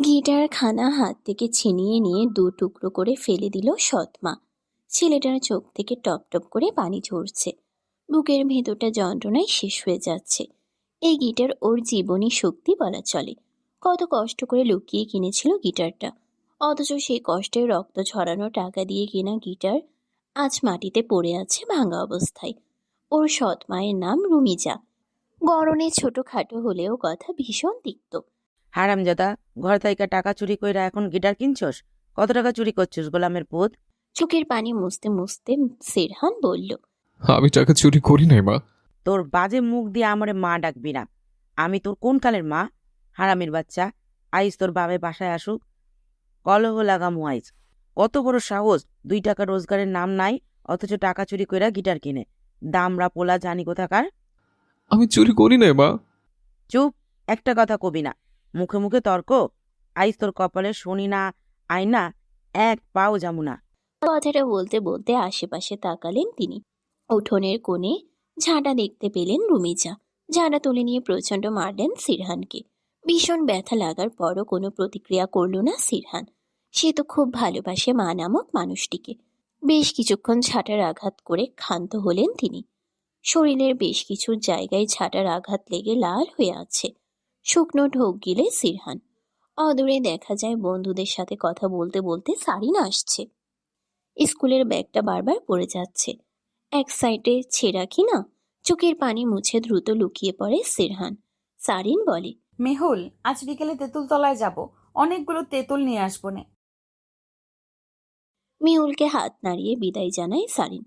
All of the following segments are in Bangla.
গিটার খানা হাত থেকে ছিনিয়ে নিয়ে দু টুকরো করে ফেলে দিল সৎমা। ছেলেটার চোখ থেকে টপ টপ করে পানি ঝরছে, বুকের ভেতরটা যন্ত্রণায় শেষ হয়ে যাচ্ছে। এই গিটার ওর জীবনী শক্তি বলা চলে। কত কষ্ট করে লুকিয়ে কিনেছিল গিটারটা, অথচ সেই কষ্টের রক্ত ঝরানো টাকা দিয়ে কেনা গিটার আজ মাটিতে পড়ে আছে ভাঙা অবস্থায়। ওর সৎ মায়ের নাম রুমিজা। গড়নে ছোটখাটো হলেও কথা ভীষণ তিক্ত। হারামজাদা, ঘর থাইকা টাকা চুরি কইরা এখন গিটার কিনছস? কত টাকা চুরি করছিস গোলামের পুত? চোখের পানি মুছতে মুছতে সেরহান বলল, আমি টাকা চুরি করি নাই মা। তোর বাজে মুখ দিয়ে আমারে মা ডাকবি না। আমি তোর কোন কালের মা? হারামির বাচ্চা, আইস তোর বাবে বাসায় আসুক, কলহ লাগামু আইস। কত বড় সাহস, 2 টাকা রোজগারের নাম নাই, অথচ টাকা চুরি কইরা গিটার কিনে। দামরা পোলা জানি কোথাকার। আমি চুরি করি নাই মা। চুপ, একটা কথা কবি না, মুখে মুখে তর্ক। আইস তোর কপালে শনি না আয়না, এক পাও যামু না। কথাটা বলতে বলতে আশেপাশে তাকালেন তিনি। উঠোনের কোণে ঝাঁটা দেখতে পেলেন রুমিজা। ঝাঁটা তুলে নিয়ে প্রচণ্ড মারলেন সিরহানকে। ভীষণ ব্যথা লাগার পরও কোনো প্রতিক্রিয়া করল না সিরহান। সে তো খুব ভালোবাসে মা নামক মানুষটিকে। বেশ কিছুক্ষণ ঝাঁটার আঘাত করে ক্ষান্ত হলেন তিনি। শরীরের বেশ কিছু জায়গায় ঝাঁটার আঘাত লেগে লাল হয়ে আছে। শুকনো ঢোক গিলে সিরহান। অদূরে দেখা যায় বন্ধুদের সাথে কথা বলতে বলতে সারিন আসছে। স্কুলের ব্যাগটা বারবার পড়ে যাচ্ছে, এক সাইডে ছেঁড়া কিনা। চোখের পানি মুছে দ্রুত লুকিয়ে পড়ে সিরহান। সারিন বলে, মেহুল, আজ বিকেলে তেঁতুল তলায় যাব, অনেকগুলো তেঁতুল নিয়ে আসবো নে। মিহুলকে হাত নাড়িয়ে বিদায় জানায় সারিন।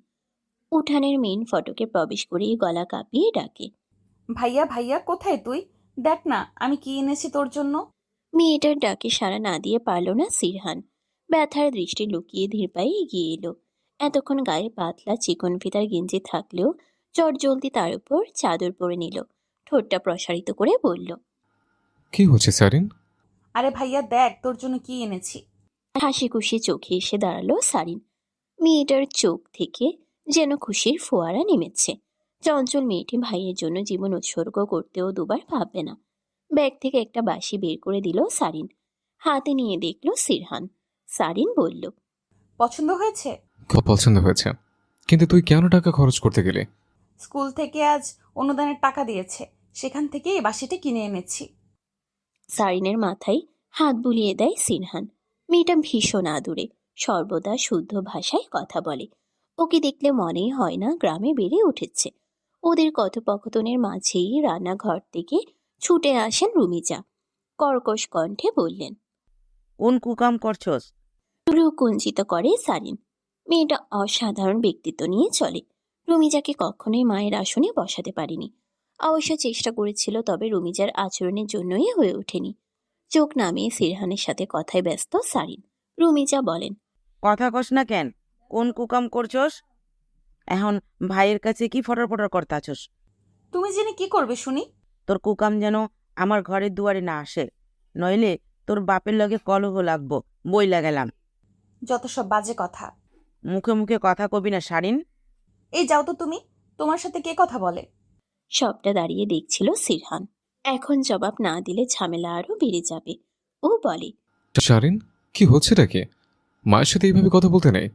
উঠানের মেন ফটকে প্রবেশ করেই গলা কাঁপিয়ে ডাকে, ভাইয়া ভাইয়া, কোথায় তুই? দেখ না আমি কি এনেছি তোর জন্য। মেয়েটার ডাকে সাড়া না দিয়ে পারল না সিরহান। ব্যথার দৃষ্টি লুকিয়ে ধীর পায়ে এগিয়ে এলো। এতক্ষণ গায়ে পাতলা চিকন ফিতার গেঞ্জি থাকলেও চট জলদি তার উপর চাদর পরে নিল। ঠোঁটটা প্রসারিত করে বলল, কি হচ্ছে সারিন? আরে ভাইয়া দেখ তোর জন্য কি এনেছি। হাসি খুশি চোখে এসে দাঁড়ালো সারিন। মেয়েটার চোখ থেকে যেন খুশির ফোয়ারা নেমেছে। চঞ্চল মেয়েটি ভাইয়ের জন্য জীবন উৎসর্গ করতেও দুবার ভাববে না। ব্যাগ থেকে একটা বাঁশি বের করে দিল সারিন। হাতে নিয়ে দেখলো সিরহান। সারিন বলল, পছন্দ হয়েছে? খুব পছন্দ হয়েছে, কিন্তু তুই কেন টাকা খরচ করতে গেলি? স্কুল থেকে আজ অনুদানের টাকা দিয়েছে, সেখান থেকে এই বাঁশিটা কিনে এনেছি। সারিনের মাথায় হাত বুলিয়ে দেয় সিরহান। মেয়েটা ভীষণ আদুরে, সর্বদা শুদ্ধ ভাষায় কথা বলে। ওকে দেখলে মনেই হয় না গ্রামে বেড়ে উঠেছে। ওদের কথোপকথনের মাঝেই রান্নাঘর থেকে ছুটে আসেন রুমিজা। কর্কশ কণ্ঠে বললেন, কোন কুকাম করছস? ভ্রু কুঞ্চিত করে সারিন। মেয়েটা অসাধারণ ব্যক্তিত্ব নিয়ে চলে। রুমিজাকে কখনোই মায়ের আসনে বসাতে পারেনি। অবশ্য চেষ্টা করেছিল, তবে রুমিজার আচরণের জন্যই হয়ে ওঠেনি। চোখ নামিয়ে সিরহানের সাথে কথায় ব্যস্ত সারিন। রুমিজা বলেন, কথা কস না কেন? কোন কুকাম করছস? এখন ভাইয়ের কাছে কি ফটর ফটর করতাছস? তুমি জেনে কি করবে শুনি? তোর কুকাম যেন আমার ঘরের দুয়ারে না আসে, নইলে তোর বাপের লগে কলহ লাগবো, বইলা গেলাম। যত সব বাজে কথা। মুখে মুখে কথা কবি না শারিন। এই যাও তো তুমি, তোমার সাথে কে কথা বলে? সবটা দাঁড়িয়ে দেখছিল সিরহান। এখন জবাব না দিলে ঝামেলা আরো বেড়ে যাবে। ও বলে, সারিন, কি হচ্ছেটা কি? মায়ের সাথে এইভাবে কথা বলতে নেই।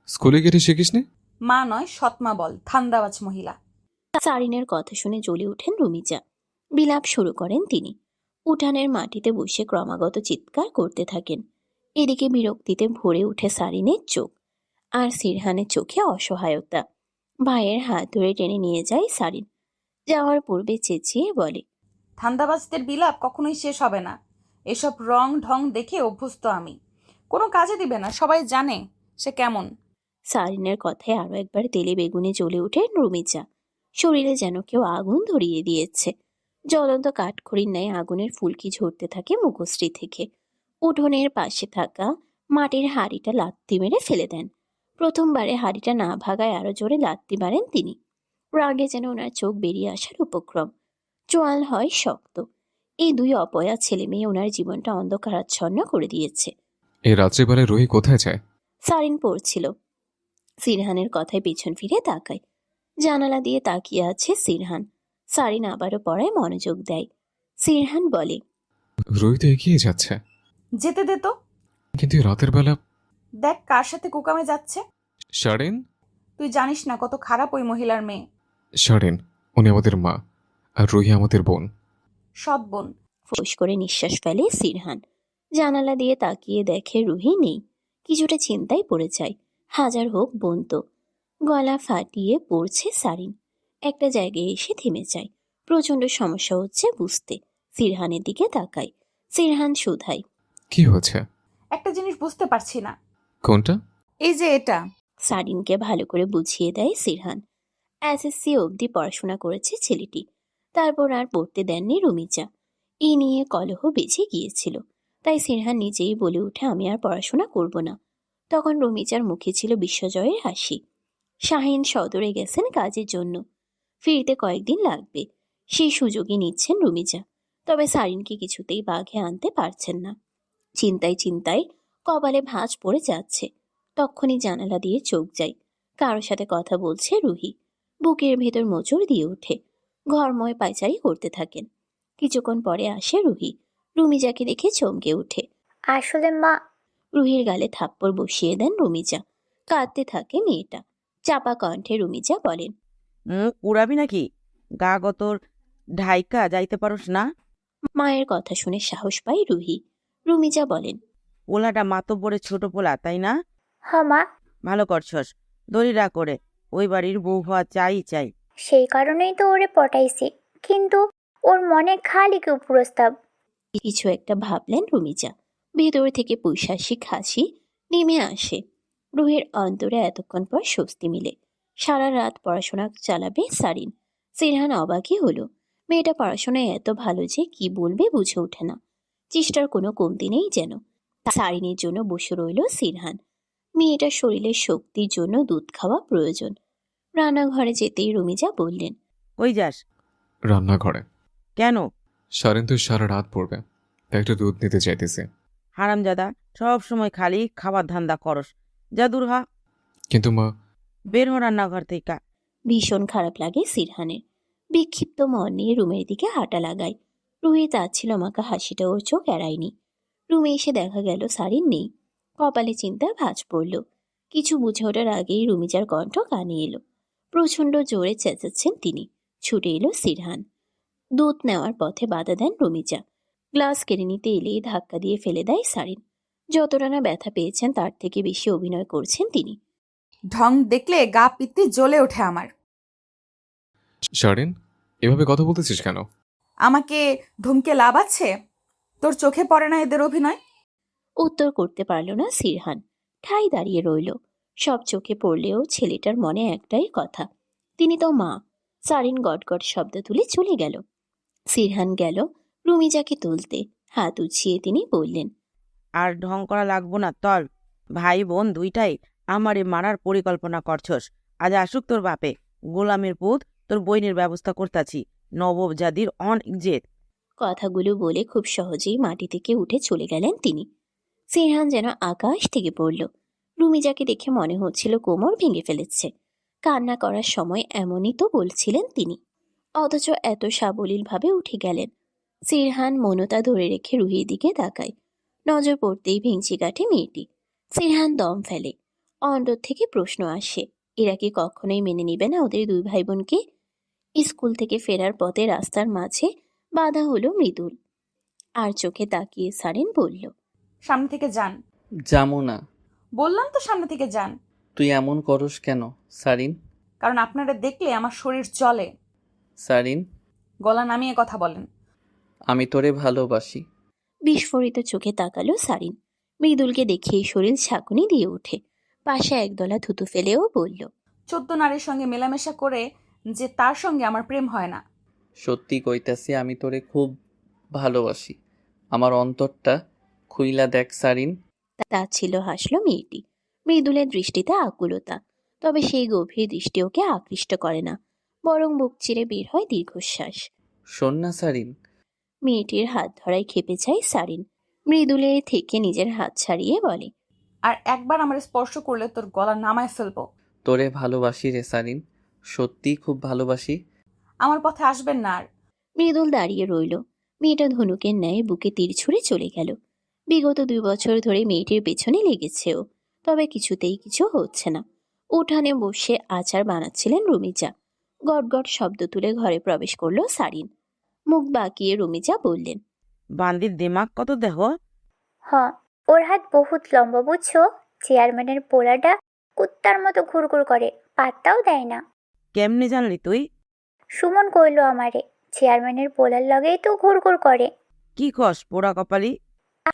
স্কুলে গিয়ে শিখিস নি? মা নয় সৎমা বল, ধান্দাবাজ মহিলা। সারিনের কথা শুনে জ্বলে ওঠেন রুমিজা। বিলাপ শুরু করেন তিনি। উঠানের মাটিতে বসে ক্রমাগত চিৎকার করতে থাকেন। এদিকে বিরক্তিতে ভরে উঠে সারিনের চোখ, আর সিরহানের চোখে অসহায়তা। ভাইয়ের হাত ধরে টেনে নিয়ে যায় সারিন। যাওয়ার পূর্বে চেঁচিয়ে বলে, ধান্দাবাজদের বিলাপ কখনোই শেষ হবে না। এসব রং ঢং দেখে অভ্যস্ত আমি। কোনো কাজে দিবে না, সবাই জানে সে কেমন। সারিনের কথায় আরো একবার তেলে বেগুনে জ্বলে ওঠেন রুমিজা। শরীরে যেন কেউ আগুন ধরিয়ে দিয়েছে। জ্বলন্ত কাঠখড়ির ন্যায় আগুনের ফুলকি ঝরতে থাকে মুখশ্রী থেকে। উঠোনের পাশে থাকা মাটির হাঁড়িটা লাত্তি মেরে ফেলে দেন। প্রথমবারে হাঁড়িটা না ভাগায় আরো জোরে লাত্তি মারেন তিনি। রাগে যেন ওনার চোখ বেরিয়ে আসার উপক্রম। চোয়াল হয় শক্ত। এই দুই অপয়া ছেলে মেয়ে ওনার জীবনটা অন্ধকারাচ্ছন্ন করে দিয়েছে। এই রাত্রিবেলায় রোহি কোথায় যায়? সারিন পড়ছিল। সিরহানের কথায় পেছন ফিরে তাকায়। জানালা দিয়ে তাকিয়ে আছে সিরহান। সারিন আবারও পড়ায় মনোযোগ দেয়। সিরহান বলে, রোহি তো এগিয়ে যাচ্ছে। যেতে দে তো। কিন্তু এই রাতের বেলা। দেখ কার সাথে কুকামে যাচ্ছে। শারিন। তুই জানিস না কত খারাপ ওই মহিলার মেয়ে। শারিন, উনি আমাদের মা, আর রুহি আমাদের বোন। সৎ বোন। ফোঁস করে নিঃশ্বাস ফেলে সিরহান। জানালা দিয়ে তাকিয়ে দেখে রুহি নেই। কিছুটা চিন্তায় পড়ে যায়। হাজার হোক বোন তো। গলা ফাটিয়ে পড়ছে সারিন। একটা জায়গায় এসে থেমে যায়। প্রচন্ড সমস্যা হচ্ছে বুঝতে। সিরহানের দিকে তাকায়। সিরহান শুধায়। কি হয়েছে? একটা জিনিস বুঝতে পারছি না। কোনটা? এই যে এটা। সারিনকে ভালো করে বুঝিয়ে দেয় সিরহান। এসএসসি অবধি পড়াশোনা করেছে ছেলেটি। তারপর আর পড়তে দেননি রুমিজা। এই নিয়ে কলহ বেঁচে গিয়েছিল। তাই সিরহান নিজেই বলে ওঠে, আমি আর পড়াশোনা করব না। তখন রুমিজার মুখে ছিল বিশ্বজয়ের হাসি। শাহিন সদরে গেছেন কাজের জন্য। ফিরতে কয়েকদিন লাগবে। সেই সুযোগই নিচ্ছেন রুমিজা। তবে সারিনকে কিছুতেই বাঘে আনতে পারছেন না। চিন্তায় চিন্তায় কপালে ভাঁজ পড়ে যাচ্ছে। তক্ষুনি জানালা দিয়ে চোখ যায়। কারোর সাথে কথা বলছে রুহি। বুকের ভেতর মোচড় দিয়ে ওঠে। ঘরময় পায়চারি করতে থাকেন। কিছুক্ষণ পরে আসে রুহি। রুমিজাকে দেখে চমকে ওঠে। আসলে মা, রুহির গালে থাপ্পড় বসিয়ে দেন রুমিজা। কাঁদতে থাকে মেয়েটা। চাপা কণ্ঠে রুমিজা বলেন, মুখ উড়াবি নাকি? গা গতর ঢাইকা যাইতে পারোস না? মায়ের কথা শুনে সাহস পায় রুহি। রুমিজা বলেন, পোলাটা মাতব্বরের ছোট পোলা, তাই না? হ মা, ভালো করছস। দড়িরা করে ওই বাড়ির বউ হওয়া চাই চাই। সেই কারণেই তো ওরে পটাইছি, কিন্তু ওর মনে খালি কেউ প্রস্তাব। কিছু একটা ভাবলেন রুমিজা। ভেতর থেকে পৈশাসিক হাসি নেমে আসে। রুহির অন্তরে এতক্ষণ পর স্বস্তি মিলে। সারা রাত পড়াশোনা চালাবে সারিন। সিরহান অবাকই হলো। মেয়েটা পড়াশোনায় এত ভালো যে কি বলবে বুঝে ওঠে না। চেষ্টার কোনো কমতি নেই যেন। সারিনের জন্য বসে রইল সিরহান। মেয়েটার শরীরের শক্তির জন্য দুধ খাওয়া প্রয়োজন। রান্নাঘরে যেতেই রুমিজা বললেন, কই যাস? রান্নাঘরে। কেন? শারিন তো সারা রাত পড়বে, তাই একটু দুধ নিতে চাইতেছি। হারামজাদা, সব সময় খালি খাবার ধান্দা করস। যা দূর হা। কিন্তু মা। বের হ রান্নাঘর থেকে। ভীষণ খারাপ লাগে সিরহানের। বিক্ষিপ্ত মন নিয়ে রুমের দিকে হাঁটা লাগায়। রুহি তাচ্ছিল মাখা হাসিটা ওর চোখ এড়ায়নি। রুমে এসে দেখা গেল সারিন নেই। কপালে চিন্তার ভাঁজ পড়ল। কিছু বুঝে ওঠার আগেই রুমিজার কণ্ঠ কানে এলো। প্রচণ্ড জোরে চেঁচাচ্ছেন তিনি। ছুটে এলো সিরহান। দুধ নেওয়ার পথে বাধা দেন রুমিজা। গ্লাস কেড়ে নিতে এলেই ধাক্কা দিয়ে ফেলে দেয় সারিন। যতটা না ব্যথা পেয়েছেন তার থেকে বেশি অভিনয় করছেন তিনি। ঢং দেখলে গা পিত্তি জ্বলে ওঠে আমার। শারিন, এভাবে কথা বলতেছিস কেন? আমাকে ধমকে লাভ আছে? তোর চোখে পড়ে না এদের অভিনয়? উত্তর করতে পারল না সিরহান। ঠাই দাঁড়িয়ে রইল। সব চোখে পড়লেও ছেলেটার মনে একটাই কথা, তিনি তো মা। সারিন গটগট শব্দ তুলে চলে গেল। সিরহান গেল রুমিজাকে তুলতে। হাত উছিয়ে তিনি বললেন, আর ঢং করা লাগবো না তল। ভাই বোন দুইটাই আমারে মারার পরিকল্পনা করছস। আজ আসুক তোর বাপে। গোলামের পুত, তোর বইনের ব্যবস্থা করতাছি। নবব জাদির অন ইজ্জেত। কথাগুলো বলে খুব সহজেই মাটি থেকে উঠে চলে গেলেন তিনি। সিরহান যেন আকাশ থেকে পড়ল। রুমিজাকে দেখে মনে হচ্ছিল কোমর ভেঙে ফেলেছে। কান্না করার সময় এমনই তো বলছিলেন তিনি, অথচ এত সাবলীলভাবে উঠে গেলেন। সিরহান মনতা ধরে রেখে রুহির দিকে তাকায়। নজর পড়তেই ভেঙচি কাটে মেয়েটি। সিরহান দম ফেলে। অন্তর থেকে প্রশ্ন আসে, এরা কি কখনোই মেনে নিবে না ওদের দুই ভাই বোনকে? স্কুল থেকে ফেরার পথে রাস্তার মাঝে বাধা হলো মৃদুল। আর চোখে তাকিয়ে সারিন বলল, সামনে থেকে যান। যামু না। বললাম তো সামনে থেকে যান। তুই এমন করস কেন সারিন? কারণ আপনারা দেখলে আমার শরীর চলে। সারিন, গলা নামিয়ে কথা বলেন। আমি তোরে ভালোবাসি। বিস্ফোরিত চোখে তাকালো সারিন। মৃদুলকে দেখেই শরীর ঝাঁকুনি দিয়ে ওঠে। পাশে একদলা থুতু ফেলেও বলল, 14 নারীর সঙ্গে মেলামেশা করে যে তার সঙ্গে আমার প্রেম হয় না। সত্যি কইতাছি, আমি তোরে খুব ভালোবাসি। আমার অন্তরটা খুইলা দেখ সারিন। তা ছিল হাসলো মেয়েটি। মৃদুলের দৃষ্টিতে আকুলতা। তবে সেই গভীর দৃষ্টি ওকে আকৃষ্ট করে না, বরং বুক চিরে বের হয় দীর্ঘশ্বাস। শোন না সারিন। মেয়েটির হাত ধরায় খেপে যায় সারিন। মৃদুলের থেকে নিজের হাত ছাড়িয়ে বলে, আর একবার আমার স্পর্শ করলে তোর গলা নামায় ফেলবো। তোরে ভালোবাসি রে সারিন, সত্যি খুব ভালোবাসি। আমার পথে আসবেন না আর। মৃদুল দাঁড়িয়ে রইল। মেয়েটা ধনুকের ন্যায় বুকে তীর ছুঁড়ে চলে গেল। বিগত 2 বছর ধরে মেয়েটির পেছনে লেগেছেও, তবে কিছুতেই কিছু হচ্ছে না। উঠানে বসে আচার বানাচ্ছিলেন রুমিজা। গটগট শব্দ তুলে ঘরে প্রবেশ করলো সারিন। মুখ বাঁকিয়ে রুমিজা বললেন, বান্দির দিমাগ কত দেহ। হ, ওর হাত বহুত লম্বা বুঝছো। চেয়ারম্যানের পোলাটা কুত্তার মতো ঘুরঘুর করে, পাত্তাও দেয় না। কেমনে জানলি তুই? সুমন কইলো আমারে, চেয়ারম্যানের পোলার লগেই তো ঘুরঘুর করে। কি কস পোড়া কপালি?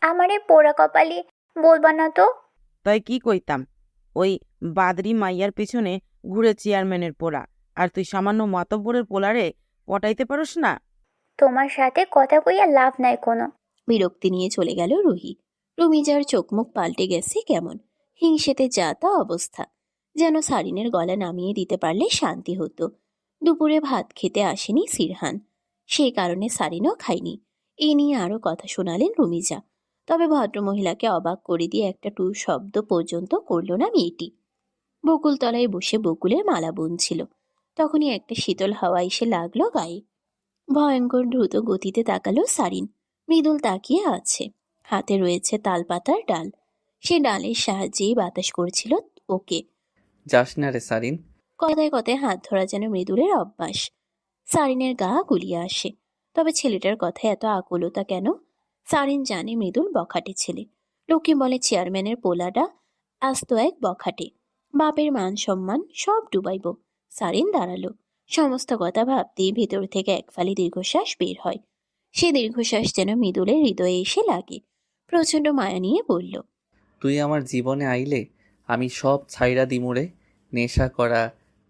আমারে পোড়া কপালি বলবা না তো। তাই কি কইতাম, ওই বাদরি মাইয়ার পিছনে ঘুরে চেয়ারম্যানের পোড়া, আর তুই সামান্য মাতব্বরের পোলারে পটাইতে পারস না? তোমার সাথে কথা কইয়া লাভ নাই কোনো। বিরক্তি নিয়ে চলে গেল রুহি। রুমিজার চোখ মুখ পাল্টে গেছে কেমন, হিংসেতে যা তা অবস্থা। যেন সারিনের গলা নামিয়ে দিতে পারলে শান্তি হতো। দুপুরে ভাত খেতে আসেনি সিরহান, সেই কারণে সারিনও খায়নি। এ নিয়ে আরো কথা শোনালেন রুমিজা। তবে ভদ্রমহিলাকে অবাক করে দিয়ে একটা টু শব্দ পর্যন্ত করল না মেয়েটি। বকুলতলায় বসে বকুলের মালা বুনছিল। তখনই একটা শীতল হাওয়া এসে লাগলো গায়ে। ভয়ঙ্কর দ্রুত গতিতে তাকালো সারিন। মৃদুল তাকিয়ে আছে, হাতে রয়েছে তালপাতার ডাল। সে ডালের সাহায্যেই বাতাস করছিল ওকে। যাস না রে সারিন। কথায় কথায় হাত ধরা যেন মৃদুলের অভ্যাস। সারিনের গা গুলিয়ে আসে। তবে ছেলেটার কথায় এত আকুলতা কেন? সারিন জানে মৃদুল বখাটে ছেলে। লোকে বলে চেয়ারম্যানের পোলাটা আস্ত এক বখাটে। বাপের মান সম্মান সব ডুবাইব। সারিন দাঁড়ালো। সমস্ত কথা ভাবতেই ভেতর থেকে এক ফালি দীর্ঘশ্বাস বের হয়। সে দীর্ঘশ্বাস যেন মৃদুলের হৃদয়ে এসে লাগে। প্রচণ্ড মায়া নিয়ে বলল, তুই আমার জীবনে আইলে আমি সব ছাইরা দিমুরে। নেশা করা,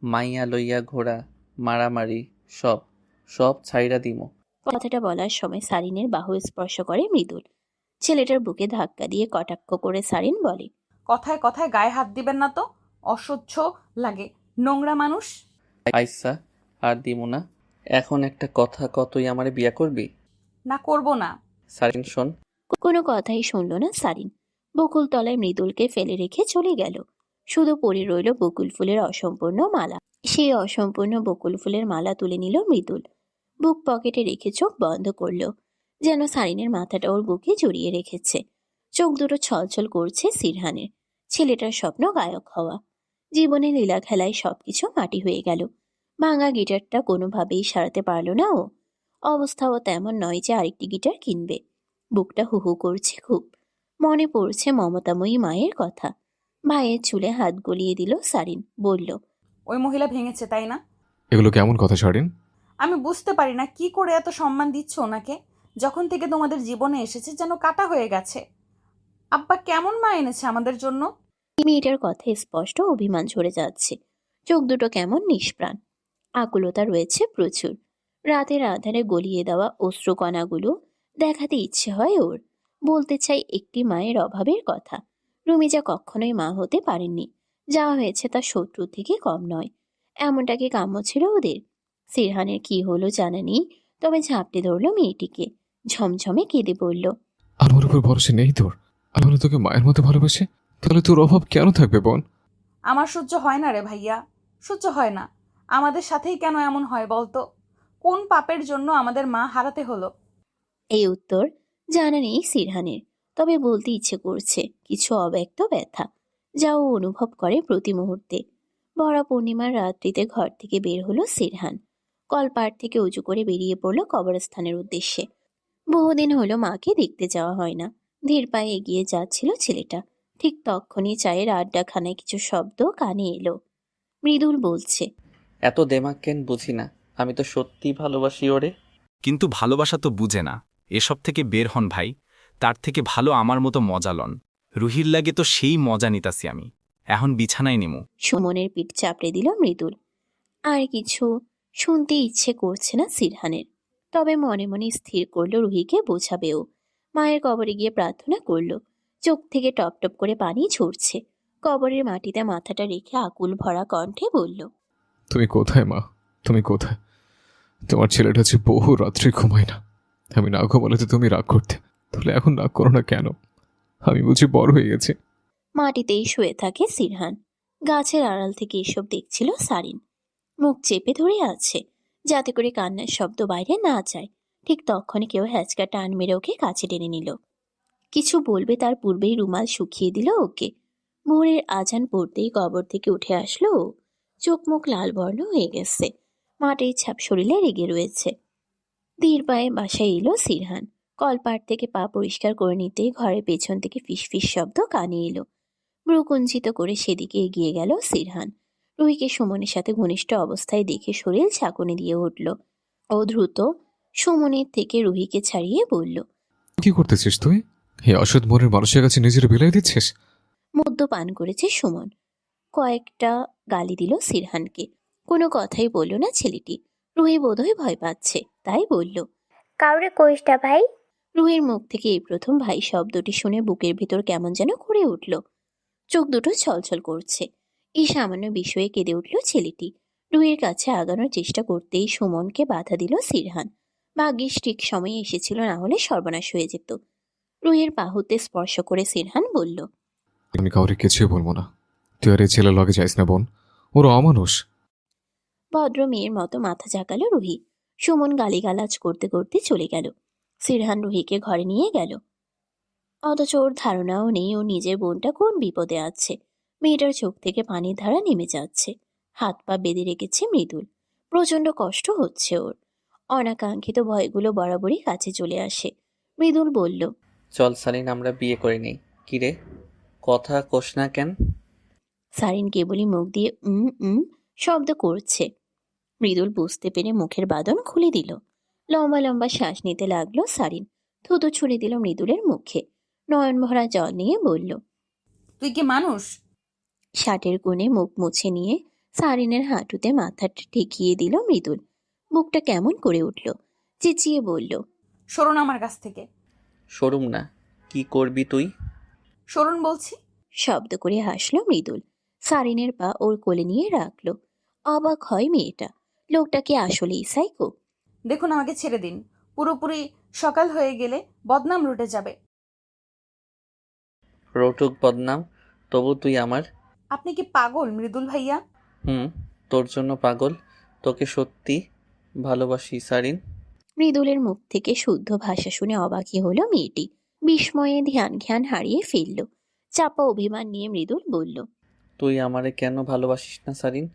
মাইয়া লইয়া ঘোরা, মারামারি, সব সব ছাইরা দিমু। কথাটা বলার সময় সারিনের বাহু স্পর্শ করে মৃদুল। ছেলেটার বুকে ধাক্কা দিয়ে কটাক্ষ করে সারিন বলে, কথায় কথায় গায়ে হাত দিবেন না তো, অসহ্য লাগে, নোংরা মানুষ। আইসা আর দিমু না। এখন একটা কথা ক, তুই আমারে বিয়া করবি? না, করব না। সারিন শোন। কোনো কথাই শুনল না সারিন। বকুল তলায় মৃদুলকে ফেলে রেখে চলে গেল। শুধু পড়ে রইল বকুল ফুলের অসম্পূর্ণ মালা। সেই অসম্পূর্ণ বকুল ফুলের মালা তুলে নিল মৃদুল। বুক পকেটে রেখে চোখ বন্ধ করল, যেন সারিনের মাথাটা ওর বুকে জড়িয়ে রেখেছে। চোখ দুটো ছলছল করছে সিরহানের। ছেলেটার স্বপ্ন গায়ক হওয়া। জীবনে লীলা খেলায় সবকিছু মাটি হয়ে গেল। ভাঙা গিটারটা কোনোভাবেই সারাতে পারল না ও। অবস্থাও তেমন নয় যে আরেকটি গিটার কিনবে। বুকটা হু হু করছে খুব। মনে পড়ছে মমতাময়ী মায়ের কথা। ভাইয়ের চুলে হাত গলিয়ে দিল সারিন, বলল, ওই মহিলা ভেঙেছে, তাই না? এগুলো কেমন কথা সারিন? আমি বুঝতে পারি না কি করে এত সম্মান দিচ্ছ ওনাকে। যখন থেকে তোমাদের জীবনে এসেছে যেন কাটা হয়ে গেছে। আব্বা কেমন মা এনেছে আমাদের জন্য। মেয়েটার কথায় স্পষ্ট অভিমান ঝরে যাচ্ছে। চোখ দুটো কেমন নিষ্প্রাণ। আকুলতা রয়েছে প্রচুর। রাতের আধারে গলিয়ে দেওয়া অশ্রুকণাগুলো দেখাতে ইচ্ছে হয় ওর। বলতে চাই একটি মায়ের অভাবের কথা। রুমিজা কখনোই মা হতে পারেননি। যা হয়েছে তা শত্রু থেকে কম নয়। এমনটা কি কাম্য ছিল ওদের? সিরহানের কি হলো জানা নেই, তবে ঝাঁপটে ধরল মেয়েটিকে। ঝমঝমে কেঁদে বলল, আমার উপর ভরসা নেই তোর? আমি তোকে মায়ের মতো ভালোবাসে, তাহলে তোর অভাব কেন থাকবে বোন? আমার সহ্য হয় না রে ভাইয়া, সহ্য হয় না। আমাদের সাথেই কেন এমন হয় বলতো? কোন পাপের জন্য আমাদের মা হারাতে হলো? এই উত্তর জানা নেই সিরহানের, তবে বলতে ইচ্ছে করছে কিছু অব্যক্ত ব্যথা, যা ও অনুভব করে প্রতি মুহূর্তে। ভরা পূর্ণিমার রাত্রিতে ঘর থেকে বের হলো সিরহান। কলপাড় থেকে উঁচু করে বেরিয়ে পড়লো কবরস্থানের উদ্দেশ্যে। বহুদিন হলো মাকে দেখতে যাওয়া হয় না। ধীর পায়ে এগিয়ে যাচ্ছিল ছেলেটা। ঠিক তক্ষুনি চায়ের আড্ডাখানায় কিছু শব্দ কানে এলো। মৃদুল বলছে, এত দেমাক কেন বুঝি না। আমি তো সত্যি ভালোবাসি ওরে। কিন্তু ভালোবাসা তো বুঝে না। এসব থেকে বের হন ভাই, তার থেকে ভালো আমার মতো মজা লন। রুহির লাগে তো সেই মজা নিতাছি আমি। এখন বিছানায় নেমু। সুমনের পিঠ চাপড়ে দিল মৃদুল। আর কিছু শুনতে ইচ্ছে করছে না সিরহানের, তবে মনে মনে স্থির করলো রুহিকে বোঝাবেও। মায়ের কবরে গিয়ে প্রার্থনা করলো। চোখ থেকে টপ টপ করে পানি ঝরছে। কবরের মাটিতে মাথাটা রেখে আকুল ভরা কণ্ঠে বলল, তুমি কোথায় মা? তুমি কোথায়? তোমার ছেলেটা যে বহু রাত্রি ঘুমায় না। আমি না ঘুমালে তো তুমি রাগ করতে, তাহলে এখন রাগ করো না কেন? আমি বুঝি বড় হয়ে গেছি। মাটিতেই শুয়ে থাকে সিরহান। গাছের আড়াল থেকে এসব দেখছিল সারিন। মুখ চেপে ধরে আছে, যাতে করে কান্নার শব্দ বাইরে না যায়। ঠিক তখনই কেউ হ্যাচকা টান মেরে ওকে কাছে টেনে নিল। কিছু বলবে তার পূর্বেই রুমাল শুকিয়ে দিল ওকে। ভোরের আজান পড়তেই কবর থেকে উঠে আসলো ও। চোখ মুখ লাল বর্ণ হয়ে গেছে, মাটির ছাপ শরীরে লেগে রয়েছে। ধীর পায়ে বাসায় এলো সিরহান। কলপাড় থেকে পা পরিষ্কার করে নিতেই ঘরের পেছন থেকে ফিসফিস শব্দ কানে এলো। ভ্রুকুঞ্চিত করে সেদিকে এগিয়ে গেল সিরহান। রুহিকে সুমনের সাথে ঘনিষ্ঠ অবস্থায় দেখে শরীর ঝাঁকুনি দিয়ে উঠল। ও দ্রুত সুমনের থেকে রুহিকে ছাড়িয়ে বলল, কি করতেছিস তুই? এই অসৎ মনের মানুষের কাছে নিজের বিলাই দিচ্ছিস? মদ্যপান করেছে সুমন। কয়েকটা গালি দিল সিরহানকে। কোনো কথাই বলল না ছেলেটি। রুহি বোধহয় ভয় পাচ্ছে, তাই বলল। কাউরে কইসটা ভাই। রুহির মুখ থেকে এই প্রথম ভাই শব্দটি শুনে বুকের ভেতর কেমন যেন করে উঠল। চোখ দুটো ছলছল করছে। এই সামান্য বিষয়ে কেঁদে উঠল ছেলেটি। রুহির কাছে আগানোর চেষ্টা করতেই সুমনকে বাধা দিল সিরহান। ভাগ্যিস ঠিক সময়ে এসেছিল, না হলে সর্বনাশ হয়ে যেত। রুহির বাহুতে স্পর্শ করে সিরহান বলল, আমি কাউরে কিছুই বলবো না। তুই আর এই ছেলের লগে যাইস না বোন, ওর অমানুষ। ভদ্র মেয়ের মতো মাথা ঝাঁকালো রুহি। সুমন গালিগালাজ করতে করতে চলে গেল। সিরহান রুহিকে ঘরে নিয়ে গেল, অথচ ওর ধারণাও নেই ও নিজের বোনটা কোন বিপদে আছে। মেয়েটার চোখ থেকে পানির ধারা নেমে যাচ্ছে। হাত পা বেঁধে রেখেছে মৃদুল। প্রচন্ড কষ্ট হচ্ছে ওর। অনাকাঙ্ক্ষিত ভয়গুলো বরাবরই কাছে চলে আসে। মৃদুল বলল, চল সালিন, আমরা বিয়ে করে নেই। কিরে, কথা কোস না কেন? সারিন কেবলই মুখ দিয়ে শব্দ করছে। মৃদুল বুঝতে পেরে মুখের বাঁধন খুলে দিল। লম্বা লম্বা শ্বাস নিতে লাগলো সারিন। থুতু ছুঁড়ে দিল মৃদুলের মুখে। নয়ন ভরা জল নিয়ে বলল, তুই কি মানুষ? শার্টের কোণে মুখ মুছে নিয়ে সারিনের হাঁটুতে মাথাটা ঠেকিয়ে দিল মৃদুল। মুখটা কেমন করে উঠল। চেঁচিয়ে বলল, সরুন আমার কাছ থেকে। সরুম না। কি করবি তুই? সরুন বলছি। শব্দ করে হাসল মৃদুল। সারিনের পা ওর কোলে নিয়ে রাখলো। অবাক হয় মেয়েটা। লোকটা কি আসলেই সাইকো? দেখুন, আমাকে ছেড়ে দিন। পুরোপুরি সকাল হয়ে গেলে বদনাম রটে যাবে। রটুক বদনাম, তবু তুই আমার। আপনি কি পাগল মৃদুল ভাইয়া? হুম, তোর জন্য পাগল। তোকে সত্যি ভালোবাসি সারিন। মৃদুলের মুখ থেকে শুদ্ধ ভাষা শুনে অবাকই হলো মেয়েটি। বিস্ময়ে ধ্যান জ্ঞান হারিয়ে ফেলল। চাপা অভিমান নিয়ে মৃদুল বলল, তুই আমারে কেন ভালোবাসিস না সারিন?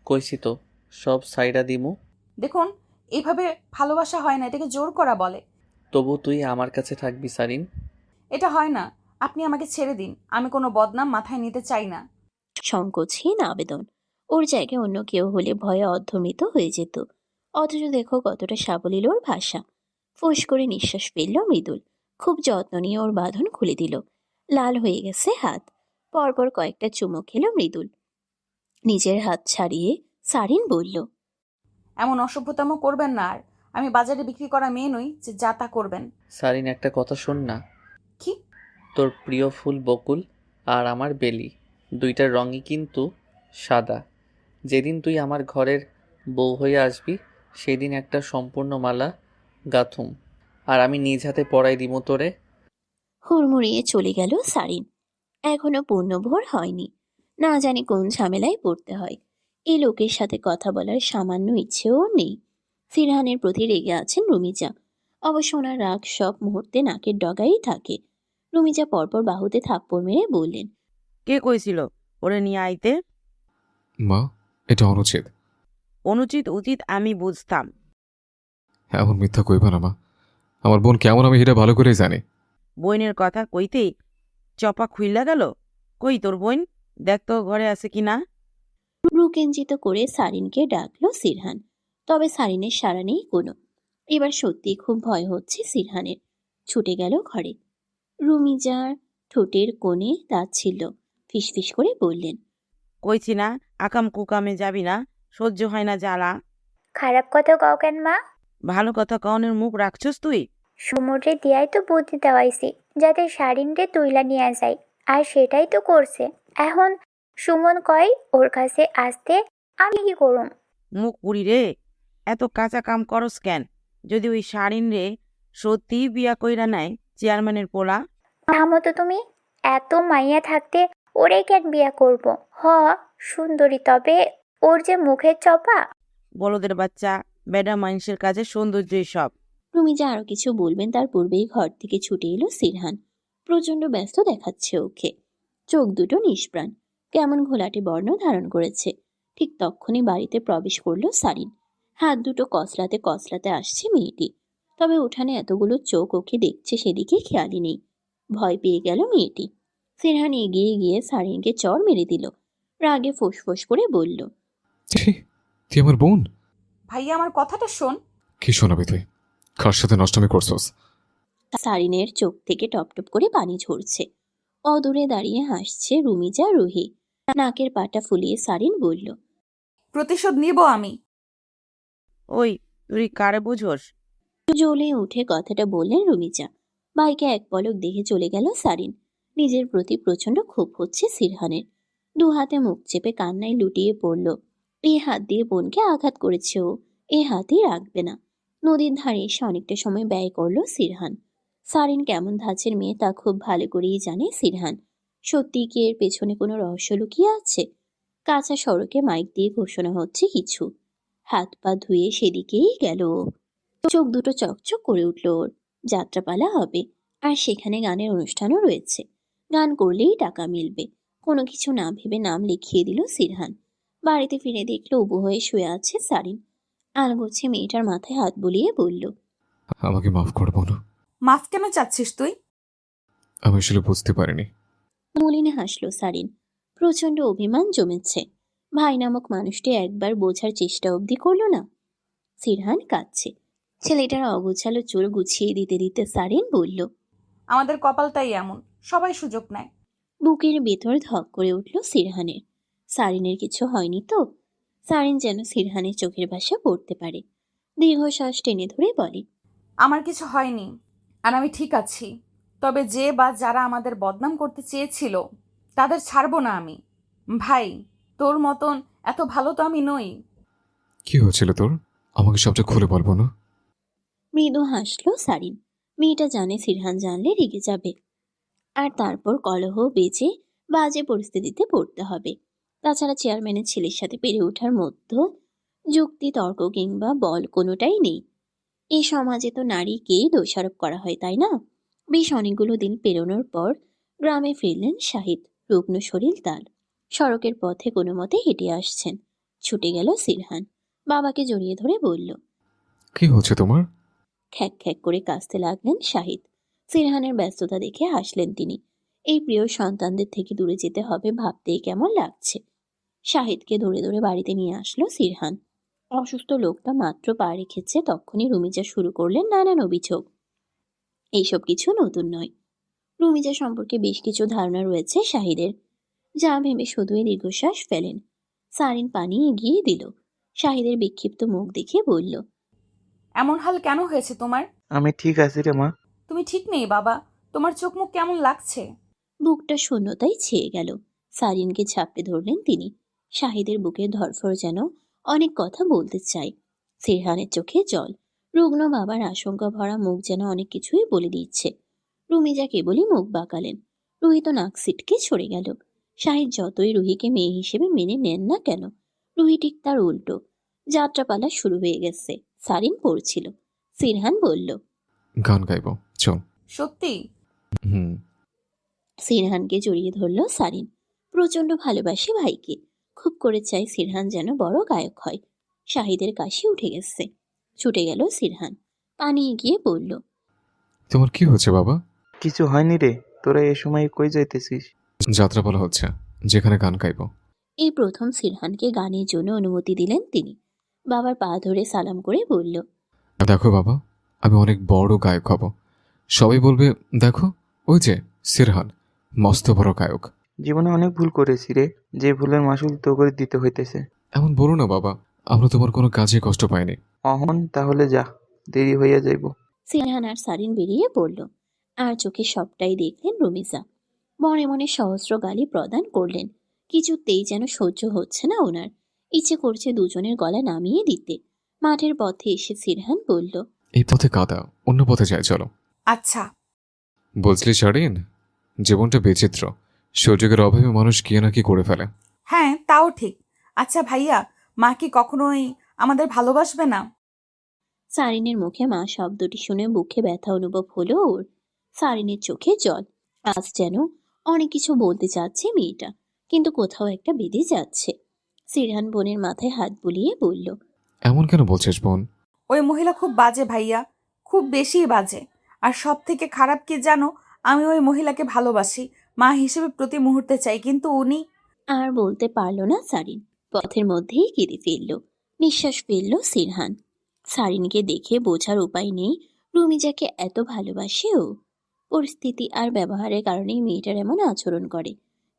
কইছি তো, সব সাইডা দিমু। দেখুন, এইভাবে ভালোবাসা হয় না, এটাকে জোর করা বলে। তবু তুই আমার কাছে থাকবি সারিন। এটা হয় না। আপনি আমাকে ছেড়ে দিন। আমি কোনো বদনাম মাথায় নিতে চাই না। সংকোচহীন আবেদন। ওর জায়গায় অন্য কেউ হলে ভয়ে অর্ধমৃত হয়ে যেত। অথচ দেখো কতটা সাবলীল ওর ভাষা। ফোঁস করে নিঃশ্বাস ফেলল মৃদুল। খুব যত্ন নিয়ে ওর বাঁধন খুলে দিল। লাল হয়ে গেছে হাত। পরপর কয়েকটা চুমো খেল মৃদুল। নিজের হাত ছাড়িয়ে সারিন বলল, এমন অসভ্যতামো করবেন না আর। আমি বাজারে বিক্রি করা মেয়ে নই যে যা তা করবেন। সারিন, একটা কথা শোন না। কি? তোর প্রিয় ফুল বকুল আর আমার বেলি, দুইটার রঙই কিন্তু সাদা। যেদিন তুই আমার ঘরের বউ হয়ে আসবি, সেদিন একটা সম্পূর্ণ মালা গাথুম, আর আমি নিজ হাতে পরাই দিমু তোরে। হুড়মুড়িয়ে চলে গেল সারিন। এখনো পূর্ণভোর হয়নি। না জানি কোন ঝামেলায় পড়তে হয়। এই লোকের সাথে কথা বলার সামান্য ইচ্ছেও নেই। ফিরহানের প্রতি রেগে আছেন রুমিজা। অবশ্য ওনার রাগ সব মুহূর্তে নাকের ডগাই থাকে। রুমিজা পরপর বাহুতে থাপ্পড় মেরে বললেন, কে কইছিল ওরে নিয়ে আইতে? মা, এটা অনুচিত। অনুচিত উচিত আমি বুঝতাম। এমন মিথ্যা কইবা না মা। আমার বোন কেমন আমি এটা ভালো করেই জানি। বইনের কথা কইতেই চপা খুইলা গেল। কই তোর বইন? দেখ তো ঘরে আছে কি না। রুকেঞ্জিত করে সারিনকে ডাকলো সিরহান। তবে সারিনের সাড়া নেই কোনো। এবার সত্যি খুব ভয় হচ্ছে সিরহানের। ছুটে গেল ঘরে। রুমিজার ঠোঁটের কোণে দাঁত ছিল। ফিসফিস করে বললেন, কইছি না আকাম কুকামে যাবি না, সহ্য হয় না জ্বালা। খারাপ কথা কও কেন মা? ভালো কথা কওনের মুখ রাখছস তুই? সমুদ্রে দিয়াই তো বুদ্ধি দেওয়াইছি যাতে সারিনরে তুইলা নিয়ে যায়, আর সেটাই তো করছে। এখন সুমন কয় ওর কাছে আসতে, আমি কি করুম? মুখ পুরি রে, এত কাঁচা কাম করস কেন? যদি ওই শাড়িন রে সত্যি বিয়া কইরা নেয় চেয়ারম্যানের পোলা। থামো তো তুমি। এত মাইয়া থাকতে ওরে কেন বিয়া করব? হ সুন্দরী, তবে ওর যে মুখের চপা। বলদের বাচ্চা, বেডা মানুষের কাছে সৌন্দর্যই সব। রুমিজা আরো কিছু বলবেন তার পূর্বেই ঘর থেকে ছুটে এলো সিরহান। প্রচণ্ড ব্যস্ত দেখাচ্ছে ওকে। চোখ দুটো নিষ্প্রাণ, কেমন ঘোলাটে বর্ণ ধারণ করেছে। ঠিক তক্ষুনি বাড়িতে প্রবেশ করলো সারিন। হাত দুটো কসলাতে কসলাতে আসছে মেয়েটি। তবে উঠানে এতগুলো চোখ ওকে দেখছে সেদিকে খেয়ালই নেই। ভয় পেয়ে গেল মেয়েটি। সিরহান এগিয়ে গিয়ে সারিনকে চড় মেরে দিল। রাগে ফোঁস করে বলল, ছি, তুই আমার বোন? ভাইয়া আমার কথাটা শোন। কি শোনাবি তুই? কার সাথে নষ্টমি করছস? সারিনের চোখ থেকে টপটপ করে পানি ঝরছে। অদূরে দাঁড়িয়ে হাসছে রুমিজা রুহি। নাকের পাটা ফুলিয়ে সারিন বলল, প্রতিশোধ নিব আমি। ওই তুই কারে বুঝোস? জ্বলে উঠে কথাটা বললেন রুমিজা। ভাইকে এক পলক দেখে চলে গেল সারিন। নিজের প্রতি প্রচন্ড ক্ষোভ হচ্ছে সিরহানের। দু হাতে মুখ চেপে কান্নায় লুটিয়ে পড়ল। এই হাত দিয়ে বোনকে আঘাত করেছে ও, এ হাতই রাখবে না। নদীর ধারে এসে অনেকটা সময় ব্যয় করলো সিরহান। সারিন কেমন ধাঁচের মেয়ে তা খুব ভালো করেই জানে সিরহান। সত্যি কি এর পেছনে কোনো রহস্য লুকিয়ে আছে? কাঁচা সড়কে মাইক দিয়ে ঘোষণা হচ্ছে কিছু। হাত পা ধুয়ে সেদিকেই গেল ও। চোখ দুটো চকচক করে উঠল ওর। যাত্রাপালা হবে, আর সেখানে গানের অনুষ্ঠানও রয়েছে। গান করলেই টাকা মিলবে। কোনো কিছু না ভেবে নাম লিখিয়ে দিল সিরহান। বাড়িতে ফিরে দেখলো উবু হয়ে শুয়ে আছে সারিন। আলগোছে মেয়েটার মাথায় হাত বুলিয়ে বলল, আমাকে মাফ কর বোন। মাফ কেন চাচ্ছিস তুই? আমি আসলে বুঝতে পারিনি। মলিনে হাসল সারিন। প্রচন্ড অভিমান জমেছে। ভাই নামক মানুষটি একবার বোঝার চেষ্টা অবধি করলো না। সিরহান কাঁদছে। ছেলেটার অগোছালো চুল গুছিয়ে দিতে দিতে সারিন বলল, আমাদের কপালটাই এমন, সবাই সুযোগ নেয়। বুকের ভেতর ধক করে উঠল সিরহানের। সারিনের কিছু হয়নি তো? সারিন যেন সিরহানের চোখের ভাষা পড়তে পারে। দীর্ঘশ্বাস টেনে ধরে বলে, আমার কিছু হয়নি, আর আমি ঠিক আছি। তবে যে বা যারা আমাদের বদনাম করতে চেয়েছিল তাদের ছাড়বো না আমি। ভাই, তোর মতন এত ভালো তো আমি নই। কি হয়েছিল তোর? আমাকে সবটা খুলে বলবো না? মৃদু হাসল সারিন। মেয়েটা জানে সিরহান জানলে রেগে যাবে, আর তারপর কলহ বেজে বাজে পরিস্থিতিতে পড়তে হবে। তাছাড়া চেয়ারম্যানের ছেলের সাথে পেরে ওঠার মধ্যে যুক্তি তর্ক কিংবা বল কোনোটাই নেই। এই সমাজে তো নারীকেই দোষারোপ করা হয়, তাই না? বেশ অনেকগুলো দিন পেরোনোর পর গ্রামে ফিরলেন শাহিদ। রুগ্ন শরীর তার। সড়কের পথে কোনো মতে হেঁটে আসছেন। ছুটে গেল সিরহান। বাবাকে জড়িয়ে ধরে বলল, কি হচ্ছে তোমার? খ্যাক খ্যাক করে কাঁদতে লাগলেন শাহিদ। সিরহানের ব্যস্ততা দেখে হাসলেন তিনি। এই প্রিয় সন্তানদের থেকে দূরে যেতে হবে ভাবতেই কেমন লাগছে। শাহিদকে ধরে ধরে বাড়িতে নিয়ে আসলো সিরহান। অসুস্থ লোকটা মাত্র পা রেখেছে তখনই রুমিজা শুরু করলেন নানান অভিযোগ। এইসব কিছু নতুন নয়। রুমিজা সম্পর্কে বেশ কিছু ধারণা রয়েছে শাহিদের, যা ভেবে শুধুই দীর্ঘশ্বাস ফেলেন। সারিন পানি এগিয়ে দিল। শাহিদের বিক্ষিপ্ত মুখ দেখে বলল, এমন হাল কেন হয়েছে তোমার? আমি ঠিক আছি রে মা। তুমি ঠিক নেই বাবা, তোমার চোখ মুখ কেমন লাগছে। বুকটা শূন্যতায় ছেয়ে গেল। সারিনকে ঝাঁপড়ে ধরলেন তিনি। শাহিদের বুকের ধরফর যেন অনেক কথা বলতে চায়। সিরহানের চোখে জল। রুগ্ন বাবার আশঙ্কা ভরা মুখ যেন অনেক কিছুই বলে দিচ্ছে। রুমিজা কেবলই মুখ বাঁকালেন। রুহি তো নাক সিটকে সরে গেল। শাহিদ যতই রুহিকে মেয়ে হিসেবে মেনে নেন না কেন, রুহি ঠিক তার উল্টো। যাত্রাপালা শুরু হয়ে গেছে। সারিন পড়ছিল। সিরহান বলল, গান গাইবো, চল। সত্যি? হুম। সিরহানকে জড়িয়ে ধরল সারিন। প্রচন্ড ভালোবাসে ভাইকে। খুব করে চায় সিরহান যেন বড় গায়ক হয়। শাহিদের কাশি উঠে গেছে। ছুটে গেল সিরহান। পানি এগিয়ে বলল, তোমার কি হচ্ছে বাবা? কিছু হয়নি রে, তোরা এ সময় কই যাইতেছিস? যাত্রাপালা হচ্ছে, যেখানে গান গাইবো। এই প্রথম সিরহানকে গানের জন্য অনুমতি দিলেন তিনি। বাবার পা ধরে সালাম করে বলল, দেখো বাবা, আমি অনেক বড় গায়ক হব। সবাই বলবে, দেখো ওই যে সিরহান, মস্ত বড় গায়ক। জীবনে অনেক ভুল করেছি রে, যে ভুলের মাসুল তো করে দিতে হইতেছে। এমন বলো না বাবা, আমরা তোমার কোনো কাজে কষ্ট পাইনি। অহন তাহলে যা, দেরি হইয়া যাইব। সিরহান আর সারিন বেরিয়ে পড়ল। আর চোখে সবটাই দেখলেন রুমিজা। মনে মনে সহস্র গালি প্রদান করলেন। কিছুতেই যেন সহ্য হচ্ছে না ওনার। ইচ্ছে করছে দুজনের গলা নামিয়ে দিতে। মাঠের পথে এসে সিরহান বলল, এই পথে কাদা, অন্য পথে যাই চলো। আচ্ছা। বুঝলি শারিন, জীবনটা বিচিত্র। সুযোগের অভাবে মানুষ কি না কি করে ফেলে। হ্যাঁ, তাও ঠিক। আচ্ছা ভাইয়া, মা কি কখনোই আমাদের ভালোবাসবে না? সারিনের মুখে মা শব্দটি শুনে বুকে ব্যথা অনুভব হলো ওর। সারিনের চোখে জল। আজ যেন অনেক কিছু বলতে চাচ্ছে মেয়েটা, কিন্তু কোথাও একটা বেঁধে যাচ্ছে। সিরহান বোনের মাথায় হাত বুলিয়ে বলল, এমন কেন বলছিস বোন? ওই মহিলা খুব বাজে ভাইয়া, খুব বেশিই বাজে। আর সব থেকে খারাপ কি জানো, আমি ওই মহিলাকে ভালোবাসি, মা হিসেবে প্রতি মুহূর্তে চাই, কিন্তু উনি। আর বলতে পারল না সারিন। পথের মধ্যেই কেঁদে ফেলল। নিঃশ্বাস ফেলল সিরহান। সারিনকে দেখে বোঝার উপায় নেই রুমিজাকে এত ভালোবাসে ও। পরিস্থিতি আর ব্যবহারের কারণেই মেয়েটার এমন আচরণ করে।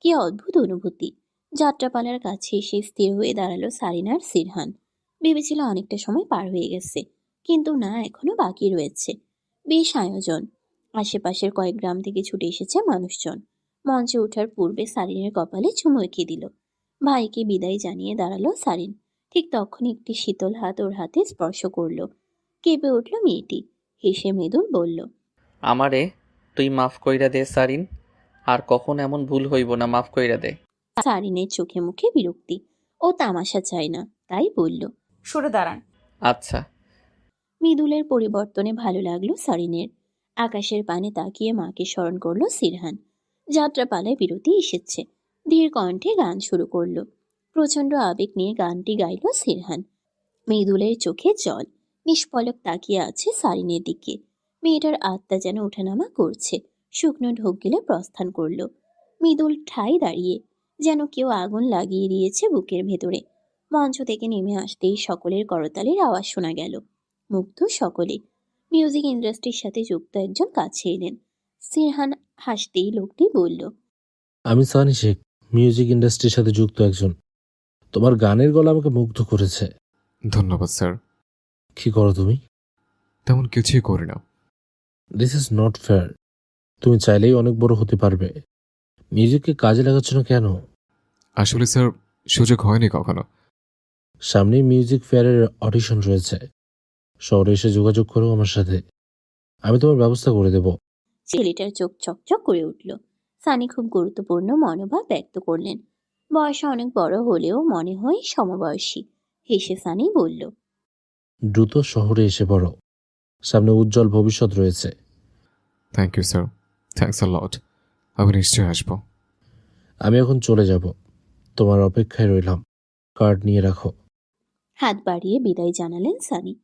কি অদ্ভুত অনুভূতি। যাত্রাপালার কাছে এসে স্থির হয়ে দাঁড়ালো সারিন আর সিরহান। ভেবেছিল অনেকটা সময় পার হয়ে গেছে, কিন্তু না, এখনো বাকি রয়েছে। বেশ আয়োজন। আশেপাশের কয়েক গ্রাম থেকে ছুটে এসেছে মানুষজন। মঞ্চে ওঠার পূর্বে সারিনের কপালে চুমু এঁকে দিল। ভাইকে বিদায় জানিয়ে দাঁড়ালো সারিন। ঠিক তখনই একটি শীতল হাত ওর হাতে স্পর্শ করলো। কেঁপে উঠল মেয়েটি। হেসে মৃদুল বলল, আমারে তুই মাফ কইরা দে সারিন, আর কখন এমন ভুল হইব না, মাফ কইরা দে। সারিনের চোখে মুখে বিরক্তি। ও তামাশা চায় না, তাই বলল। সরে দাঁড়ান। আচ্ছা। মৃদুলের পরিবর্তনে ভালো লাগলো সারিনের। আকাশের পানে তাকিয়ে মাকে স্মরণ করলো সিরহান। যাত্রাপালায় বিরতি এসেছে। ধীর কণ্ঠে গান শুরু করলো। প্রচণ্ড আবেগ নিয়ে গানটি গাইল সিরহান। মৃদুলের চোখে জল। নিষ্পলক তাকিয়ে আছে সারিনের দিকে। মেয়েটার আত্মা যেন ওঠানামা করছে। শুকনো ঢোক গেলে প্রস্থান করলো। মৃদুল ঠায় দাঁড়িয়ে, যেন কেউ আগুন লাগিয়ে দিয়েছে বুকের ভেতরে। মঞ্চ থেকে নেমে আসতেই সকলের করতালির আওয়াজ শোনা গেল। মুগ্ধ সকলে। মিউজিক ইন্ডাস্ট্রির সাথে যুক্ত একজন কাছে এলেন। সিরহান হাসতেই লোকটি বলল, আমি সানি শেখ, মিউজিক ইন্ডাস্ট্রির সাথে যুক্ত একজন। তোমার গানের গলা আমাকে মুগ্ধ করেছে। ধন্যবাদ স্যার। কি করো তুমি? তেমন কিছুই করি না। This is not fair. তুমি চাইলেই অনেক বড় হতে পারবে। মিউজিককে কাজে লাগাচ্ছ না কেন? আসলে স্যার, সুযোগ হয়নি কখনো। সামনেই মিউজিক ফেয়ারের অডিশন রয়েছে। শহরে এসে যোগাযোগ করো আমার সাথে, আমি তোমার ব্যবস্থা করে দেব। ছেলেটার চোখ চকচক করে উঠল। সানি খুব গুরুত্বপূর্ণ মনোভাব ব্যক্ত করলেন। বয়সে অনেক বড় হলেও মনে হয় সমবয়সী। হেসে সানি বলল, দ্রুত শহরে এসে পড়ো, সামনে উজ্জ্বল ভবিষ্যৎ রয়েছে। Thank you sir, thanks a lot. আমি নিশ্চয়ই আসবো। আমি এখন চলে যাব, তোমার অপেক্ষায় রইলাম। কার্ড নিয়ে রাখো। হাত বাড়িয়ে বিদায় জানালেন সানি।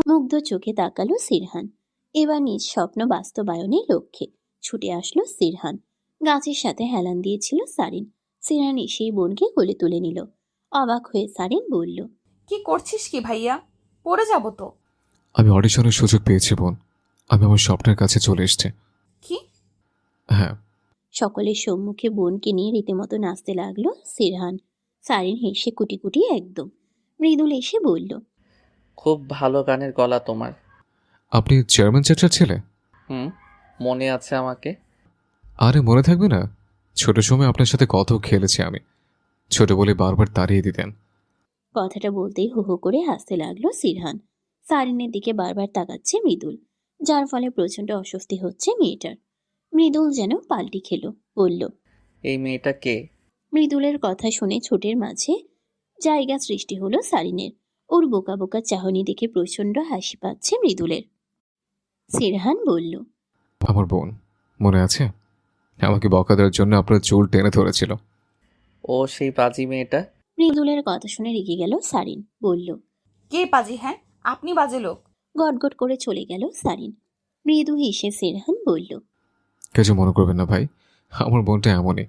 মুগ্ধ চোখে তাকালো সিরহান। এবার নিজ স্বপ্ন বাস্তবায়নের লক্ষ্যে ছুটে আসলো সিরহান। গাছের সাথে হেলান দিয়েছিল সারিন। সিরহান এসেই বোনকে কোলে তুলে নিল। অবাক হয়ে সারিন বলল, কি করছিস কি ভাইয়া? পড়ে যাব তো। আমি অডিশনের সুযোগ পেয়েছি বোন। আমি আমার স্বপ্নের কাছে চলে এসেছি। কি? হ্যাঁ। সকলের সম্মুখে বোনকে নিয়ে রীতিমতো নাচতে লাগলো সিরহান। সারিন হেসে কুটি কুটি একদম। মৃদুল এসে বলল, খুব ভালো গানের গলা তোমার। আপনি চেয়ারম্যান চাচার ছেলে? হুম, মনে আছে আমাকে? আরে মনে থাকবে না? ছোট সময় আপনার সাথে কত খেলেছি আমি। ছোট বলে বারবার তাড়িয়ে দিতেন। কথাটা বলতেই হো হো করে হাসতে লাগলো সিরহান। সারিনের দিকে বারবার তাকাচ্ছে মৃদুল, যার ফলে প্রচন্ড অস্বস্তি হচ্ছে মেয়েটার। মৃদুল যেন পাল্টি খেলো, বলল, এই মেয়েটা কে? মৃদুলের কথা শুনে ছোটের মাঝে জায়গা সৃষ্টি হলো সারিনের। ওর বোকা বোকা চাহনি দেখে প্রচন্ড হাসি পাচ্ছে মৃদুলের। সিরহান বলল, আমার বোন, মনে আছে? আমাকে বকা দেওয়ার জন্য আপনার চুল টেনে ধরেছিল। ও সেই পাজি মেয়েটা? মৃদুলের কথা শুনে রেগে গেল সারিন, বলল, কে পাজি? হ্যাঁ, আপনি বাজে লোক। গটগট করে চলে গেল সারিন। মৃদু হেসে সিরহান বলল, কিছু মনে করবেন না ভাই, আমার বোনটা এমনই।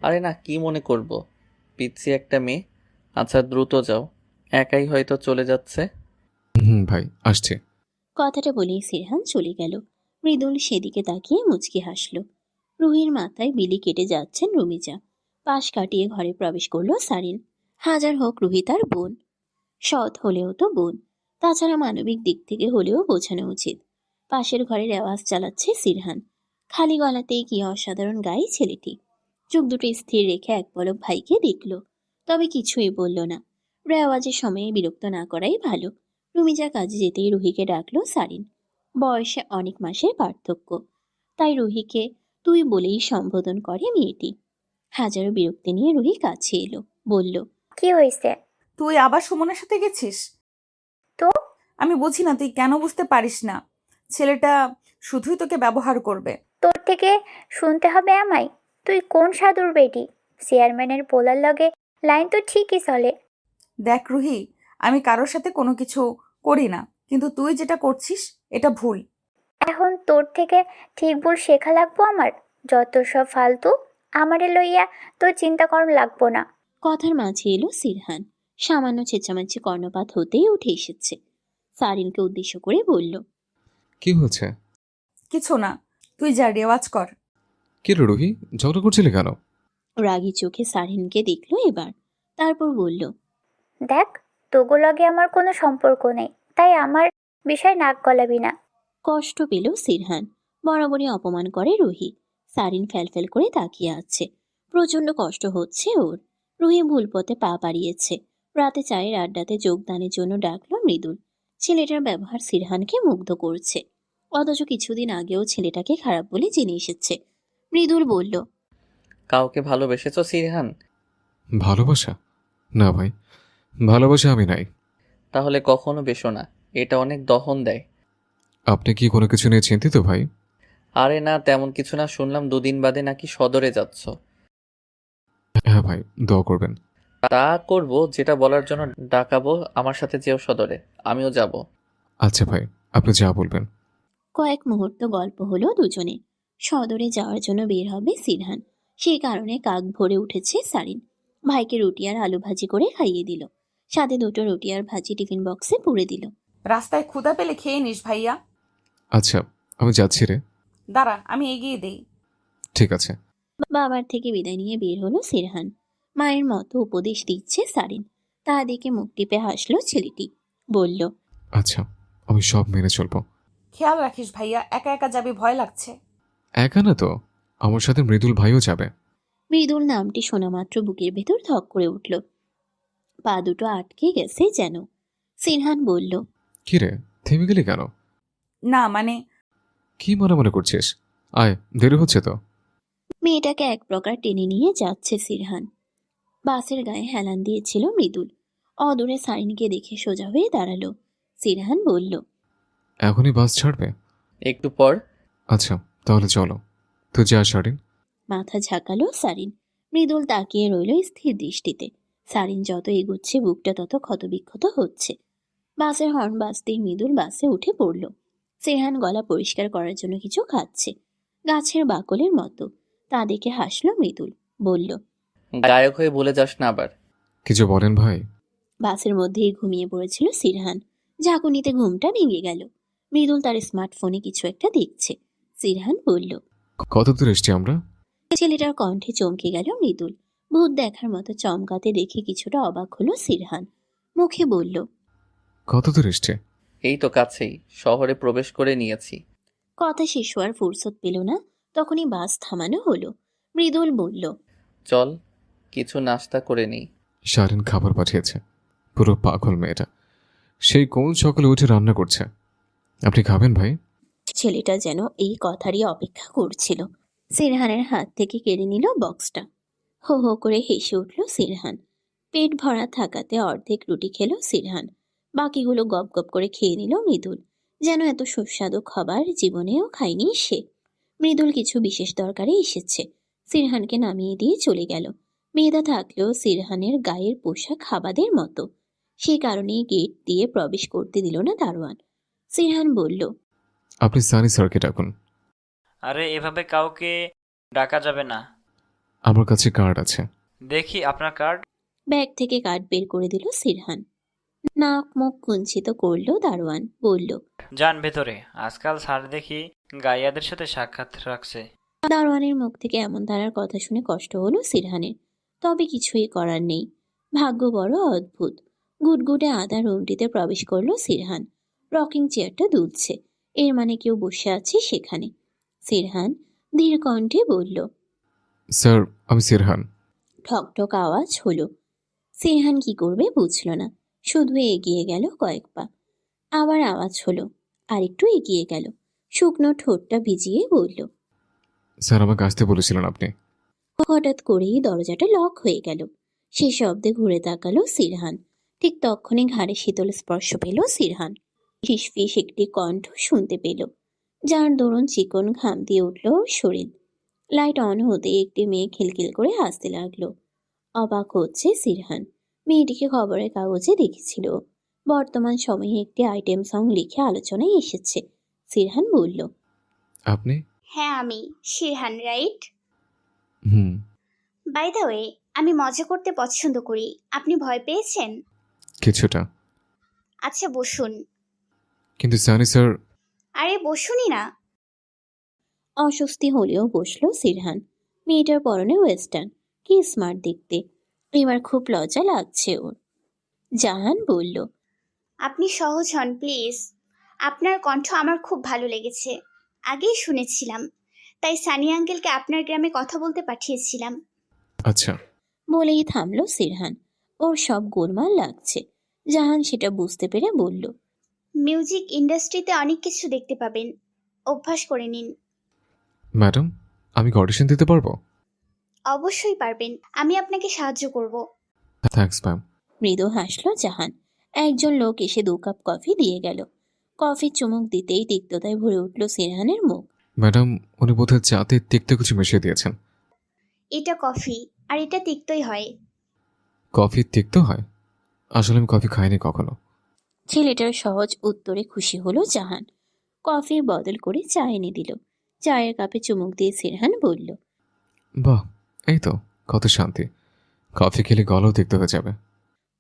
আরে না, কি মনে করব, পিচ্ছি একটা মেয়ে। আচ্ছা দ্রুত যাও, একাই হয়তো চলে যাচ্ছে। ভাই আসছে। কথাটা বলেই সিরহান চলে গেল। মৃদুল সেদিকে তাকিয়ে মুচকি হাসল। রুহির মাথায় বিলি কেটে যাচ্ছেন রুমিজা। পাশ কাটিয়ে ঘরে প্রবেশ করলো সারিন। হাজার হোক রুহি তার বোন, সৎ হলেও তো বোন। তাছাড়া মানবিক দিক থেকে হলেও বোঝানো উচিত। পাশের ঘরে রেওয়াজ চালাচ্ছে সিরহান। খালি গলাতেই কি অসাধারণ গায়ে ছেলেটি। চোখ দুটো স্থির রেখে এক পলক ভাইকে দেখল, তবে কিছুই বলল না। রেওয়াজের সময়ে বিরক্ত না করাই ভালো। রুমিজা কাজে যেতেই রুহিকে ডাকলো সারিন। বয়সে অনেক মাসের পার্থক্য, তাই রুহিকে তুই বলেই সম্বোধন করে মেয়েটি। হাজারো বিরক্তি নিয়ে রুহি কাছে এলো, বলল, কি হয়েছে? তুই আবার সুমনের সাথে গেছিস? তো? আমি বুঝি না তুই কেন বুঝতে পারিস না। ছেলেটা শুধুই তোকে ব্যবহার করবে। তোর থেকে শুনতে হবে আমায়? তুই কোন সাধুর বেটি? চেয়ারম্যানের পোলার লগে লাইন তো ঠিকই চলে। দেখ রুহি, আমি কারোর সাথে কোনো কিছু করি না, কিন্তু তুই যেটা করছিস এটা ভুল। এখন তোর থেকে ঠিক ভুল শেখা লাগবো আমার? যত সব ফালতু, আমারে লইয়া তোর চিন্তা কর লাগবো না। কথার মাঝে এলো সিরহান। সামান্য চেঁচামেচি কর্ণপাত হতেই উঠে এসেছে। সারিনকে উদ্দেশ্য করে বলল, কি হয়েছে? কিছু না, তুই যা রেওয়াজ কর। কি রে রুহি, ঝগড়া করছিলে কেন? রাগী চোখে সারিনকে দেখলো এবার। তারপর বলল, দেখ, তোগো লগে আমার কোনো সম্পর্ক নেই, তাই আমার বিষয় নাক গলাবি না। কষ্ট পেল সিরহান। বরাবরই অপমান করে রুহি। সারিন ফ্যালফ্যাল করে তাকিয়ে আছে। প্রচন্ড কষ্ট হচ্ছে ওর। রুহি ভুল পথে পা বাড়িয়েছে। রাতে চায়ের আড্ডাতে যোগদানের জন্য ডাকলো মৃদুল। ছেলেটার ব্যবহার সিরহানকে মুগ্ধ করছে, অথচ কিছুদিন আগেও ছেলেটাকে খারাপ বলে জেনে এসেছে। মৃদুল বলল, কাউকে ভালোবেসেছো সিরহান? ভালোবাসা? না ভাই, ভালোবাসা আমি নাই। তাহলে কখনো বেশো না, এটা অনেক দহন দেয়। আপনি কি কোনো কিছু নিয়ে চিন্তিত ভাই? আরে না, তেমন কিছু না। শুনলাম 2 দিন বাদে নাকি সদরে যাচ্ছ। হ্যাঁ ভাই, দোয়া করবেন। তা করব, যেটা বলার জন্য ডাকাবো। আমার সাথে যেও সদরে, আমিও যাব। আচ্ছা ভাই, আপনি যা বলবেন। কয়েক মুহূর্ত গল্প হলো দুজনে। সদরে যাওয়ার জন্য বের হবে সিরহান। সেই কারণে কাক ভরে উঠেছে সারিন। ভাইকে রুটি আর আলু ভাজি করে খাইয়ে দিল। সাথে 2টো রুটি আর ভাজি টিফিন বক্সে পুরে দিল। রাস্তায় ক্ষুধা পেলে খেয়ে নিস ভাইয়া। আচ্ছা, আমি যাচ্ছি রে। দাঁড়া, আমি এগিয়ে দেই। ঠিক আছে। বাবার থেকে বিদায় নিয়ে বের হলো সিরহান। মায়ের মতো উপদেশ দিচ্ছে সারিন। তা দেখে মুখ টিপে হাসলো ছেলেটি। বলল, আচ্ছা, আমি সব মেনে চলবো। খেয়াল রাখিস ভাইয়া, একা একা যাবি, ভয় লাগছে। একা না তো, আমার সাথে মৃদুল ভাইও যাবে। মৃদুল নামটি শোনা মাত্র বুকের ভেতর ধক করে উঠল। পা দুটো আটকে গেছে যেন। সিরহান বলল, কি রে, থেমে গেলি কেন? না মানে, কি মনে করছিস? আয়, দেরি হচ্ছে তো। মেয়েটাকে এক প্রকার টেনে নিয়ে যাচ্ছে সিরহান। বাসের গায়ে হেলান দিয়েছিল মৃদুল। অদূরে সারিনকে দেখে সোজা হয়ে দাঁড়ালো। সিরহান বলল, এখনই বাস ছাড়বে? একটু পর। আচ্ছা, তাহলে চলো। তুই যা শারিন। মাথা ঝাঁকালো সারিন। মৃদুল তাকিয়ে রইল স্থির দৃষ্টিতে। সারিন যত এগোচ্ছে বুকটা তত ক্ষতবিক্ষত হচ্ছে। বাসের হর্ন বাজতেই মৃদুল বাসে উঠে পড়ল। সিরহান গলা পরিষ্কার করার জন্য কিছু খাচ্ছে, গাছের বাকলের মতো। তা দেখে হাসলো মৃদুল। বলল, গায়ক হয়ে ভুলে যাস না আবার। কিছু বলেন ভাই? বাসের মধ্যেই ঘুমিয়ে পড়েছিল সিরহান। ঝাঁকুনিতে ঘুমটা ভেঙে গেল। মৃদুল তার স্মার্টফোনে কিছু একটা দেখছে। সিরহান বলল, কত দূর এসছি আমরা? ছেলেটার কণ্ঠে চমকে গেল মৃদুল। ভূত দেখার মতো চমকাতে দেখে কিছুটা অবাক হলো সিরহান। মুখে বলল, কত দূর এসছে? এই তো কাছেই, শহরে প্রবেশ করে নিয়েছি। কথা শেষ হওয়ার ফুরসত পেল না, তখনই বাস থামানো হলো। মৃদুল বলল, চল, কিছু নাস্তা করে নিই। শারিন খাবার পাঠিয়েছে। পুরো পাগল মেয়েটা, সেই কোন সকালে উঠে রান্না করছে। আপনি খাবেন ভাই? ছেলেটা যেন এই কথারই অপেক্ষা করছিল। সিরহানের হাত থেকে কেড়ে নিল বক্সটা। হো হো করে হেসে উঠল সিরহান। পেট ভরা থাকাতে অর্ধেক রুটি খেলো সিরহান। বাকিগুলো গপ গপ করে খেয়ে নিল মৃদুল। যেন এত সুস্বাদু খাবার জীবনেও খায়নি সে। মৃদুল কিছু বিশেষ দরকারে এসেছে। সিরহানকে নামিয়ে দিয়ে চলে গেল। মেয়েটা থাকলেও সিরহানের গায়ের পোশাক হাবাদের মতো। সেই কারণেই গেট দিয়ে প্রবেশ করতে দিল না দারোয়ান। সিরহান বলল, আপনি সানি স্যারকে ডাকুন। আরে এভাবে কাউকে ডাকা যাবে না। আমার কাছে কার্ড আছে। দেখি আপনার কার্ড। ব্যাগ থেকে কার্ড বের করে দিল সিরহান। নাক মুখ কুঞ্চিত করলো দারোয়ান। বলল, যান ভেতরে, আজকাল স্যার দেখি গাইয়াদের সাথে সাক্ষাৎ রাখছে। দারোয়ানের মুখ থেকে এমন ধারার কথা শুনে কষ্ট হলো সিরহানের। তবে কিছুই করার নেই। ভাগ্য বড় অদ্ভুত। গুটগুটে আধা রুমটিতে প্রবেশ করলো সিরহান। রকিং চেয়ারটা দুলছে, এর মানে কেউ বসে আছে সেখানে। সিরহান ধীর কণ্ঠে বলল, স্যার, আমি সিরহান। ঠকঠক আওয়াজ হলো। সিরহান কি করবে বুঝল না, শুধু এগিয়ে গেল কয়েক পা। আবার আওয়াজ হলো, আরেকটু এগিয়ে গেল। শুকনো ঠোঁটটা ভিজিয়ে বলল, স্যার, আমাকে আসতে বলেছিলেন আপনি। হঠাৎ করেই দরজাটা লক হয়ে গেল। সে শব্দে ঘুরে তাকালো সিরহান। ঠিক তখনই ঘাড়ে শীতল স্পর্শ পেল সিরহান। ফিসফিস একটি কণ্ঠ শুনতে পেল, যার দরুন চিকন ঘাম দিয়ে উঠল ওর শরীর। লাইট অন হতে একটি মেয়ে খিলখিল করে হাসতে লাগলো। অবাক হচ্ছে সিরহান। মেয়েটিকে খবরের কাগজে দেখেছিল। বর্তমান সময়ে একটি আইটেম সং লিখে আলোচনায় এসেছে। সিরহান বলল, আপনি? হ্যাঁ আমি শিরহান, রাইট? হুম। বাই দ্য ওয়ে, আমি মজা করতে পছন্দ করি। আপনি ভয় পেয়েছেন? কিছুটা। আচ্ছা বসুন। কিন্তু সানি স্যার। আরে বসুনই না। অস্বস্তি হলেও বসলো সিরহান। মেয়েটার পরনে ওয়েস্টার্ন, কি স্মার্ট দেখতে। এবার খুব লজ্জা লাগছে ওর। জাহান বলল, আপনি সহজ হন প্লিজ। আপনার কণ্ঠ আমার খুব ভালো লেগেছে, আগেই শুনেছিলাম, তাই সানি আঙ্কেলকে আপনার গ্রামে কথা বলতে পাঠিয়েছিলাম। আচ্ছা। বলেই থামলো সিরহান। ওর সব গোলমাল লাগছে। জাহান সেটা বুঝতে পেরে বলল, মিউজিক ইন্ডাস্ট্রিতে অনেক কিছু দেখতে পাবেন, অভ্যাস করে নিন। ম্যাডাম, আমি কি অডিশন দিতে পারবো? অবশ্যই পারবেন, আমি আপনাকে সাহায্য করব। Thanks ma'am. মৃদু হাসলো জাহান। একজন লোক এসে 2 কাপ কফি দিয়ে গেল। কফি চুমুক দিতেই তিক্ততায় ভরে উঠল সিরহানের মুখ। ম্যাডাম, উনি বোধহয় চাতে তিক্ত কিছু মিশিয়ে দিয়েছেন। এটা কফি, আর এটা তিক্তই হয়। কফি তিক্ত হয়? আসলে আমি কফি খাইনি কখনো। ছেলেটার সহজ উত্তরে খুশি হলো জাহান। কফির বদল করে চা এনে দিল। চায়ের কাপে চুমুক দিয়ে সিরহান বলল, বাহ, এই তো কত শান্তি। কফি খেলে গলাও তিক্ত হয়ে যাবে।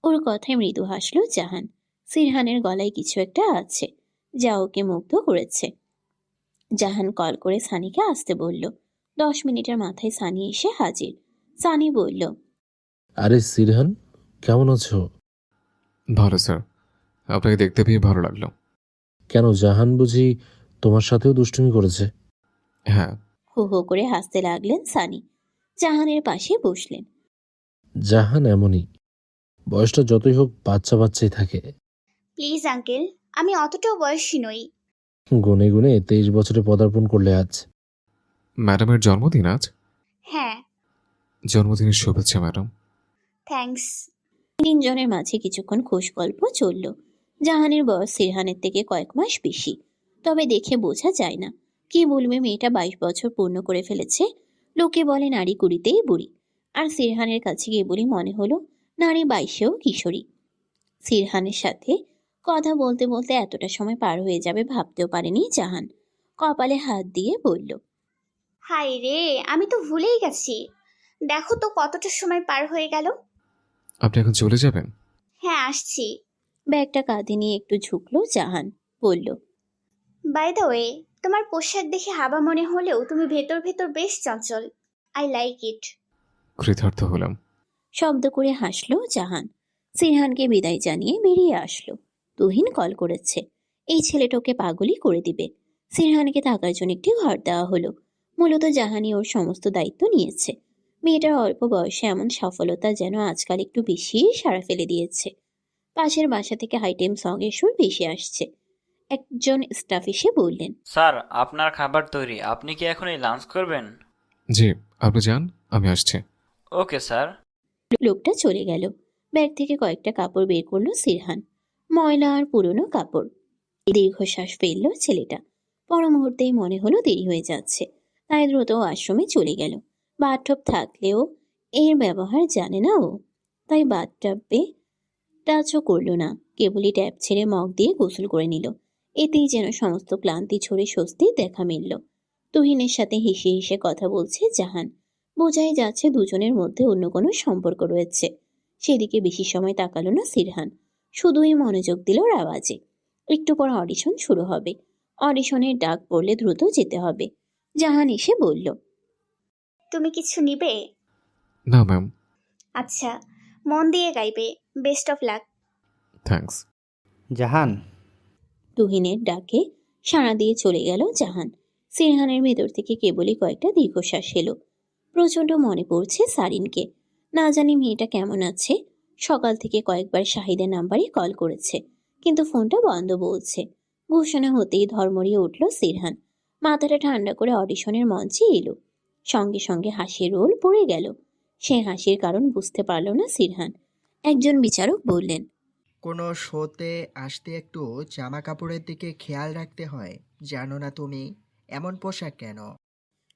ওর কথায় মৃদু হাসলো জাহান। সিরহানের গলায় কিছু একটা আছে যা ওকে মুগ্ধ করেছে। জাহান কল করে সানিকে আসতে বলল। 10 মিনিটের মাথায় সানি এসে হাজির। সানি বলল, আরে সিরহান, কেমন আছো? ভালো স্যার, আপনাকে দেখতে পেয়ে ভালো লাগলো। কেন, জাহান বুঝি তোমার সাথেও দুষ্টুমি করেছে? হ্যাঁ। হো হো করে হাসতে লাগলেন সানি। জাহানের পাশে বসলেন। জাহান এমনই, বয়সটা যতই হোক বাচ্চা বাচ্চাই থাকে। প্লিজ আঙ্কেল, আমি অতটাও বয়সী নই। গুনে গুনে 23 বছরে পদার্পণ করলে আজ। ম্যাডামের জন্মদিন আজ? হ্যাঁ। জন্মদিনের শুভেচ্ছা ম্যাডাম। থ্যাঙ্কস। তিনজনের মাঝে কিছুক্ষণ খোশ গল্প চলল। জাহানের বয়স সিরহানের থেকে কয়েক মাস বেশি, তবে দেখে বোঝা যায় না। কি বলবে, মেয়েটা 22 বছর পূর্ণ করে ফেলেছে। লোকে বলে নারী কুড়িতেই বুড়ি, আর সিরহানের কাছে গিয়ে বলি মনে হলো নারী 22-এও কিশোরী। সিরহানের সাথে কথা বলতে বলতে এতটা সময় পার হয়ে যাবে ভাবতেও পারেনি জাহান। কপালে হাত দিয়ে বলল, হাই রে, আমি তো ভুলেই গেছি। দেখো তো কতটা সময় পার হয়ে গেল। আপনি এখন চলে যাবেন? হ্যাঁ আসছি। ব্যাগটা কাঁধে নিয়ে একটু ঝুঁকলো জাহান। বলল, বাই দ্য ওয়ে, তোমার পোশাক দেখে হাবা মনে হলেও তুমি ভেতর ভেতর বেশ চঞ্চল। I like it. কৃতার্থ হলাম। শব্দ করে হাসলো জাহান। সিরহানকে বিদায় জানিয়ে বেরিয়ে আসলো। তুহিন কল করেছে। এই ছেলেটাকে পাগলই করে দিবে। সিরহানকে থাকার জন্য একটি ঘর দেওয়া হলো। মূলত জাহানই ওর সমস্ত দায়িত্ব নিয়েছে। মেয়েটার অল্প বয়সে এমন সফলতা যেন আজকাল একটু বেশি সাড়া ফেলে দিয়েছে। পাশের বাসা থেকে হাইটেম সঙ্গের সুর বেশি আসছে। একজন স্টাফ এসে বললেন, স্যার আপনার খাবার তৈরি, আপনি কি এখনই লাঞ্চ করবেন? জি, আপনি যান, আমি আসছি। Okay sir. লোকটা চলে গেল। ব্যাগ থেকে কয়েকটা কাপড় বের করলো সিরহান। ময়লা আর পুরনো কাপড়। দীর্ঘশ্বাস ফেলল ছেলেটা। পর মুহূর্তেই মনে হলো দেরি হয়ে যাচ্ছে, তাই দ্রুত আশ্রমে চলে গেল। বাথটব থাকলেও এর ব্যবহার জানে না ও, তাই বাথটবে টাচও করলো না। কেবলই ট্যাপ ছেড়ে মগ দিয়ে গোসল করে নিল। এতেই যেন সমস্ত ক্লান্তি ছড়ে স্বস্তির দেখা মিলল। তুহিনের সাথে হেসে হেসে কথা বলছে জাহান। বোঝাই যাচ্ছে দুজনের মধ্যে অন্য কোনো সম্পর্ক রয়েছে। সেদিকে বেশি সময় তাকালো না সিরহান, শুধুই মনোযোগ দিল আওয়াজে। একটু পর অডিশন শুরু হবে। অডিশনের ডাক পড়লে দ্রুত যেতে হবে। জাহান এসে বলল, তুমি কিছু নিবে? না ম্যাম। আচ্ছা, মন দিয়ে গাইবে। Best of luck. থ্যাঙ্কস। জাহান। তুহিনের ডাকে সাড়া দিয়ে চলে গেল জাহান। সিরহানের ভেতর থেকে কেবলই কয়েকটা দীর্ঘশ্বাস এলো। প্রচন্ড মনে পড়ছে সারিনকে। না জানি মেয়েটা কেমন আছে। সকাল থেকে কয়েকবার শাহিদের নাম্বারে কল করেছে, কিন্তু ফোনটা বন্ধ বলছে। ঘোষণা হতেই ধর্মরিয়ে উঠল সিরহান। মাথাটা ঠান্ডা করে অডিশনের মঞ্চে এলো। সঙ্গে সঙ্গে হাসির রোল পড়ে গেল। সে হাসির কারণ বুঝতে পারল না সিরহান। একজন বিচারক বললেন, কোনো শোতে আসতে একটু জামা কাপড়ের দিকে খেয়াল রাখতে হয়। জানো না তুমি এমন পোশাক কেন?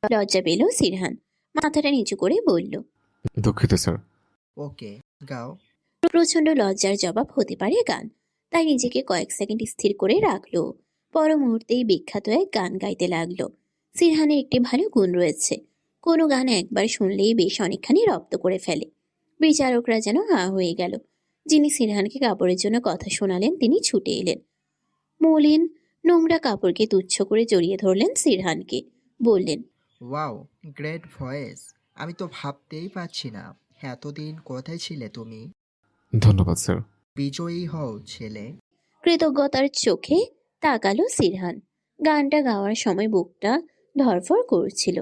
লজ্জা পেল সিরহান, মাথাটা নিচু করে বলল, দুঃখিত স্যার। ওকে, গাও। প্রচন্ড লজ্জার জবাব হতে পারে গান, তাই নিজেকে কয়েক সেকেন্ড স্থির করে রাখলো। পর মুহূর্তেই বিখ্যাত এক গান গাইতে লাগলো। সিরহানের একটি ভালো গুণ রয়েছে, কোনো গান একবার শুনলেই বেশ অনেকখানি রপ্ত করে ফেলে। বিচারকরা যেন হা হয়ে গেল। যিনি সিরহানকে কাপড়ের জন্য কথা শোনালেন তিনি ছুটে এলেন। মলিন নোংরা কাপড়কে তুচ্ছ করে জড়িয়ে ধরলেন সিরহানকে, বললেন, ওয়াও, গ্রেট ভয়েস। আমি তো ভাবতেই পারছি না এতদিন কোথায় ছিলে তুমি। ধন্যবাদ স্যার। বিজয়ী হও ছেলে। কৃতজ্ঞতার চোখে তাকালো সিরহান। গানটা গাওয়ার সময় বুকটা ধরফর করছিল।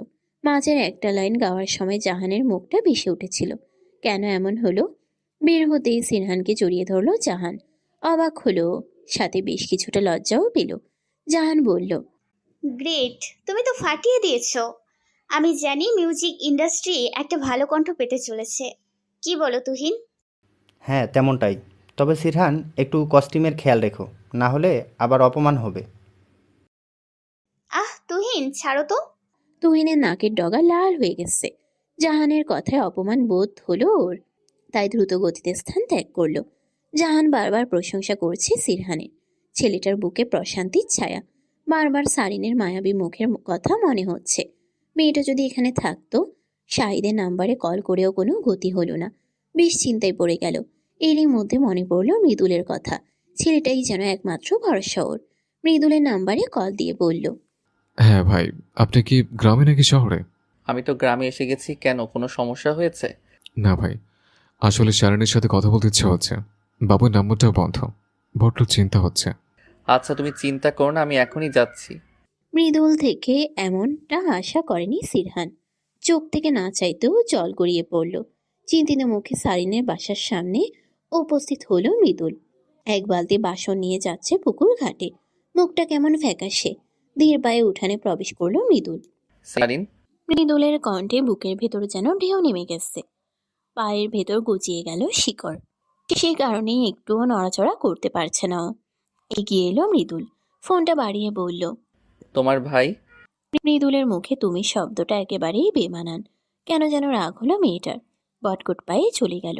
মাঝের একটা লাইন গাওয়ার সময় জাহানের মুখটা ভেসে উঠেছিল। কেন এমন হলো? বের হতেই সিরহানকে জড়িয়ে ধরলো জাহান। অবাক হলো, সাথে বেশ কিছুটা লজ্জাও পেল। জাহান বলল, গ্রেট, তুমি তো ফাটিয়ে দিয়েছো। আমি জানি মিউজিক ইন্ডাস্ট্রি একটা ভালো কণ্ঠ পেতে চলেছে। কি বলো তুহিন? হ্যাঁ, তেমনটাই। তবে সিরহান, একটু কস্টিউমের খেয়াল রেখো, না হলে আবার অপমান হবে। তুহিন ছাড়ো তো। তুহিনের নাকের ডগা লাল হয়ে গেছে। জাহানের কথায় অপমান বোধ হলো ওর, তাই দ্রুত গতিতে স্থান ত্যাগ করলো। জাহান বারবার প্রশংসা করছে সিরহানের। ছেলেটার বুকে প্রশান্তির ছায়া। বারবার সারিনের মায়াবী মুখের কথা মনে হচ্ছে। মেয়েটা যদি এখানে থাকতো। শাহিদের নাম্বারে কল করেও কোনো গতি হলো না। বেশ চিন্তায় পড়ে গেল। এরই মধ্যে মনে পড়লো মৃদুলের কথা। ছেলেটাই যেন একমাত্র ভরসা ওর। মৃদুলের নাম্বারে কল দিয়ে বলল, হ্যাঁ ভাই, আপনি কি গ্রামে নাকি শহরে? আমি তো গ্রামে এসে গেছি, কেন কোনো সমস্যা হয়েছে? না ভাই, আসলে শারণীর সাথে কথা বলতে ইচ্ছে হচ্ছে। বাবুর নাম্বারটাও বন্ধ, বড্ড চিন্তা হচ্ছে। আচ্ছা তুমি চিন্তা করো না, আমি এখনই যাচ্ছি। মৃদুল থেকে এমনটা আশা করেনি সিরহান। চোখ থেকে না চাইতেও জল গড়িয়ে পড়ল। চিন্তিত মুখে সারিনের বাসার সামনে উপস্থিত হলো মৃদুল। এক বালতি বাসন নিয়ে যাচ্ছে পুকুর ঘাটে। মুখটা কেমন ফ্যাকাশে। ধীর পায়ে উঠানে প্রবেশ করলো মৃদুল। সারিন। মৃদুলের কণ্ঠে বুকের ভেতর যেন ঢেউ নেমে গেছে। পায়ের ভেতর গুজিয়ে গেল শিকড়। সেই কারণেই একটুও নড়াচড়া করতে পারছে না ও। এগিয়ে এলো মৃদুল, ফোনটা বাড়িয়ে বলল, তোমার ভাই। মৃদুলের মুখে তুমি শব্দটা একেবারেই বেমানান। কেন যেন রাগ হলো মেয়েটার। বটকট পায়ে চলে গেল।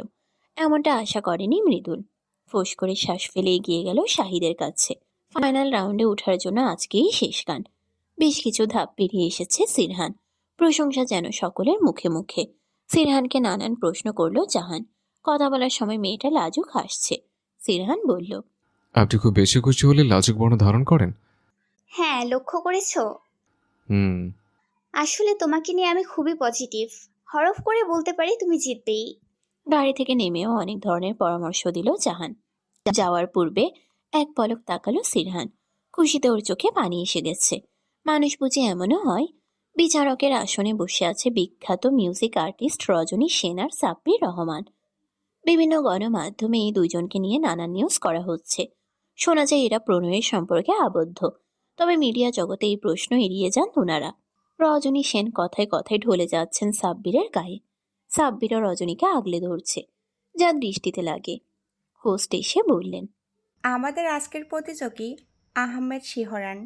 এমনটা আশা করেনি মৃদুল। ফোঁস করে শ্বাস ফেলে এগিয়ে গেল শাহিদের কাছে। ফাইনাল রাউন্ডে ওঠার জন্য আজকেই শেষ গান। বেশ কিছু ধাপ পেরিয়ে এসেছে সিরহান। প্রশংসা যেন সকলের মুখে মুখে। সিরহানকে নানান প্রশ্ন করলো জাহান। কথা বলার সময় মেয়েটা লাজুক হাসছে। সিরহান বলল, আপনি খুব বেশি খুশি হলে লাজুক বর্ণ ধারণ করেন? হ্যাঁ, লক্ষ্য করেছো? হুম। আসলে তোমাকে নিয়ে আমি খুবই পজিটিভ। হরফ করে বলতে পারি তুমি জিতবেই। গাড়ি থেকে নেমেও অনেক ধরনের পরামর্শ দিল জাহান। যাওয়ার পূর্বে এক পলক তাকালো সিরহান। খুশিতে ওর চোখে পানি এসে গেছে। মানুষ বুঝি এমনও হয়। বিচারকের আসনে বসে আছে বিখ্যাত মিউজিক আর্টিস্ট রজনী সেন আর সাব্বির রহমান। বিভিন্ন গণমাধ্যমে এই দুইজনকে নিয়ে নানান নিউজ করা হচ্ছে। শোনা যায় এরা প্রণয়ের সম্পর্কে আবদ্ধ। তবে মিডিয়া জগতে এই প্রশ্ন এড়িয়ে যান ওনারা। রজনী সেন কথায় কথায় ঢলে যাচ্ছেন সাব্বিরের গায়ে। সাব্বিরও রজনীকে আগলে ধরছে, যা দৃষ্টিতে লাগে। হোস্ট এসে বললেন, আমাদের আজকের প্রতিযোগী আহমেদ শিহরান।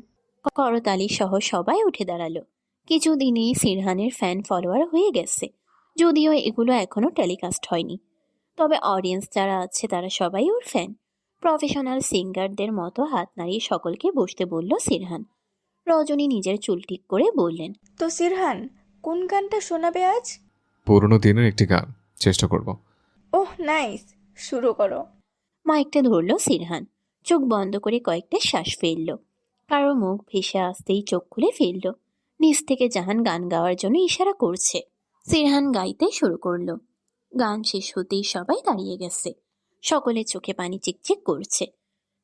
করতালি সহ সবাই উঠে দাঁড়ালো। কিছুদিনেই সিরহানের ফ্যান ফলোয়ার হয়ে গেছে, যদিও এগুলো এখনো টেলিকাস্ট হয়নি। তবে অডিয়েন্স যারা আছে তারা সবাই ওর ফ্যান। প্রফেশনাল সিঙ্গারদের মতো হাত নাড়িয়ে সকলকে বসতে বলল সিরহান। রজনী নিজের চুল ঠিক করে বললেন, তো সিরহান, কোন গানটা শোনাবে আজ? পুরোনো দিনের একটি গান চেষ্টা করব। ওহ নাইস, শুরু করো। মাইকটা ধরল সিরহান। চোখ বন্ধ করে কয়েকটা শ্বাস ফেলল। কারো মুখ ভেসে আসতেই চোখ খুলে ফেলল। নিচ থেকে জাহান গান গাওয়ার জন্য ইশারা করছে। সিরহান গাইতে শুরু করলো। গান শেষ হতেই সবাই দাঁড়িয়ে গেছে। সকলের চোখে পানি চিকচিক করছে।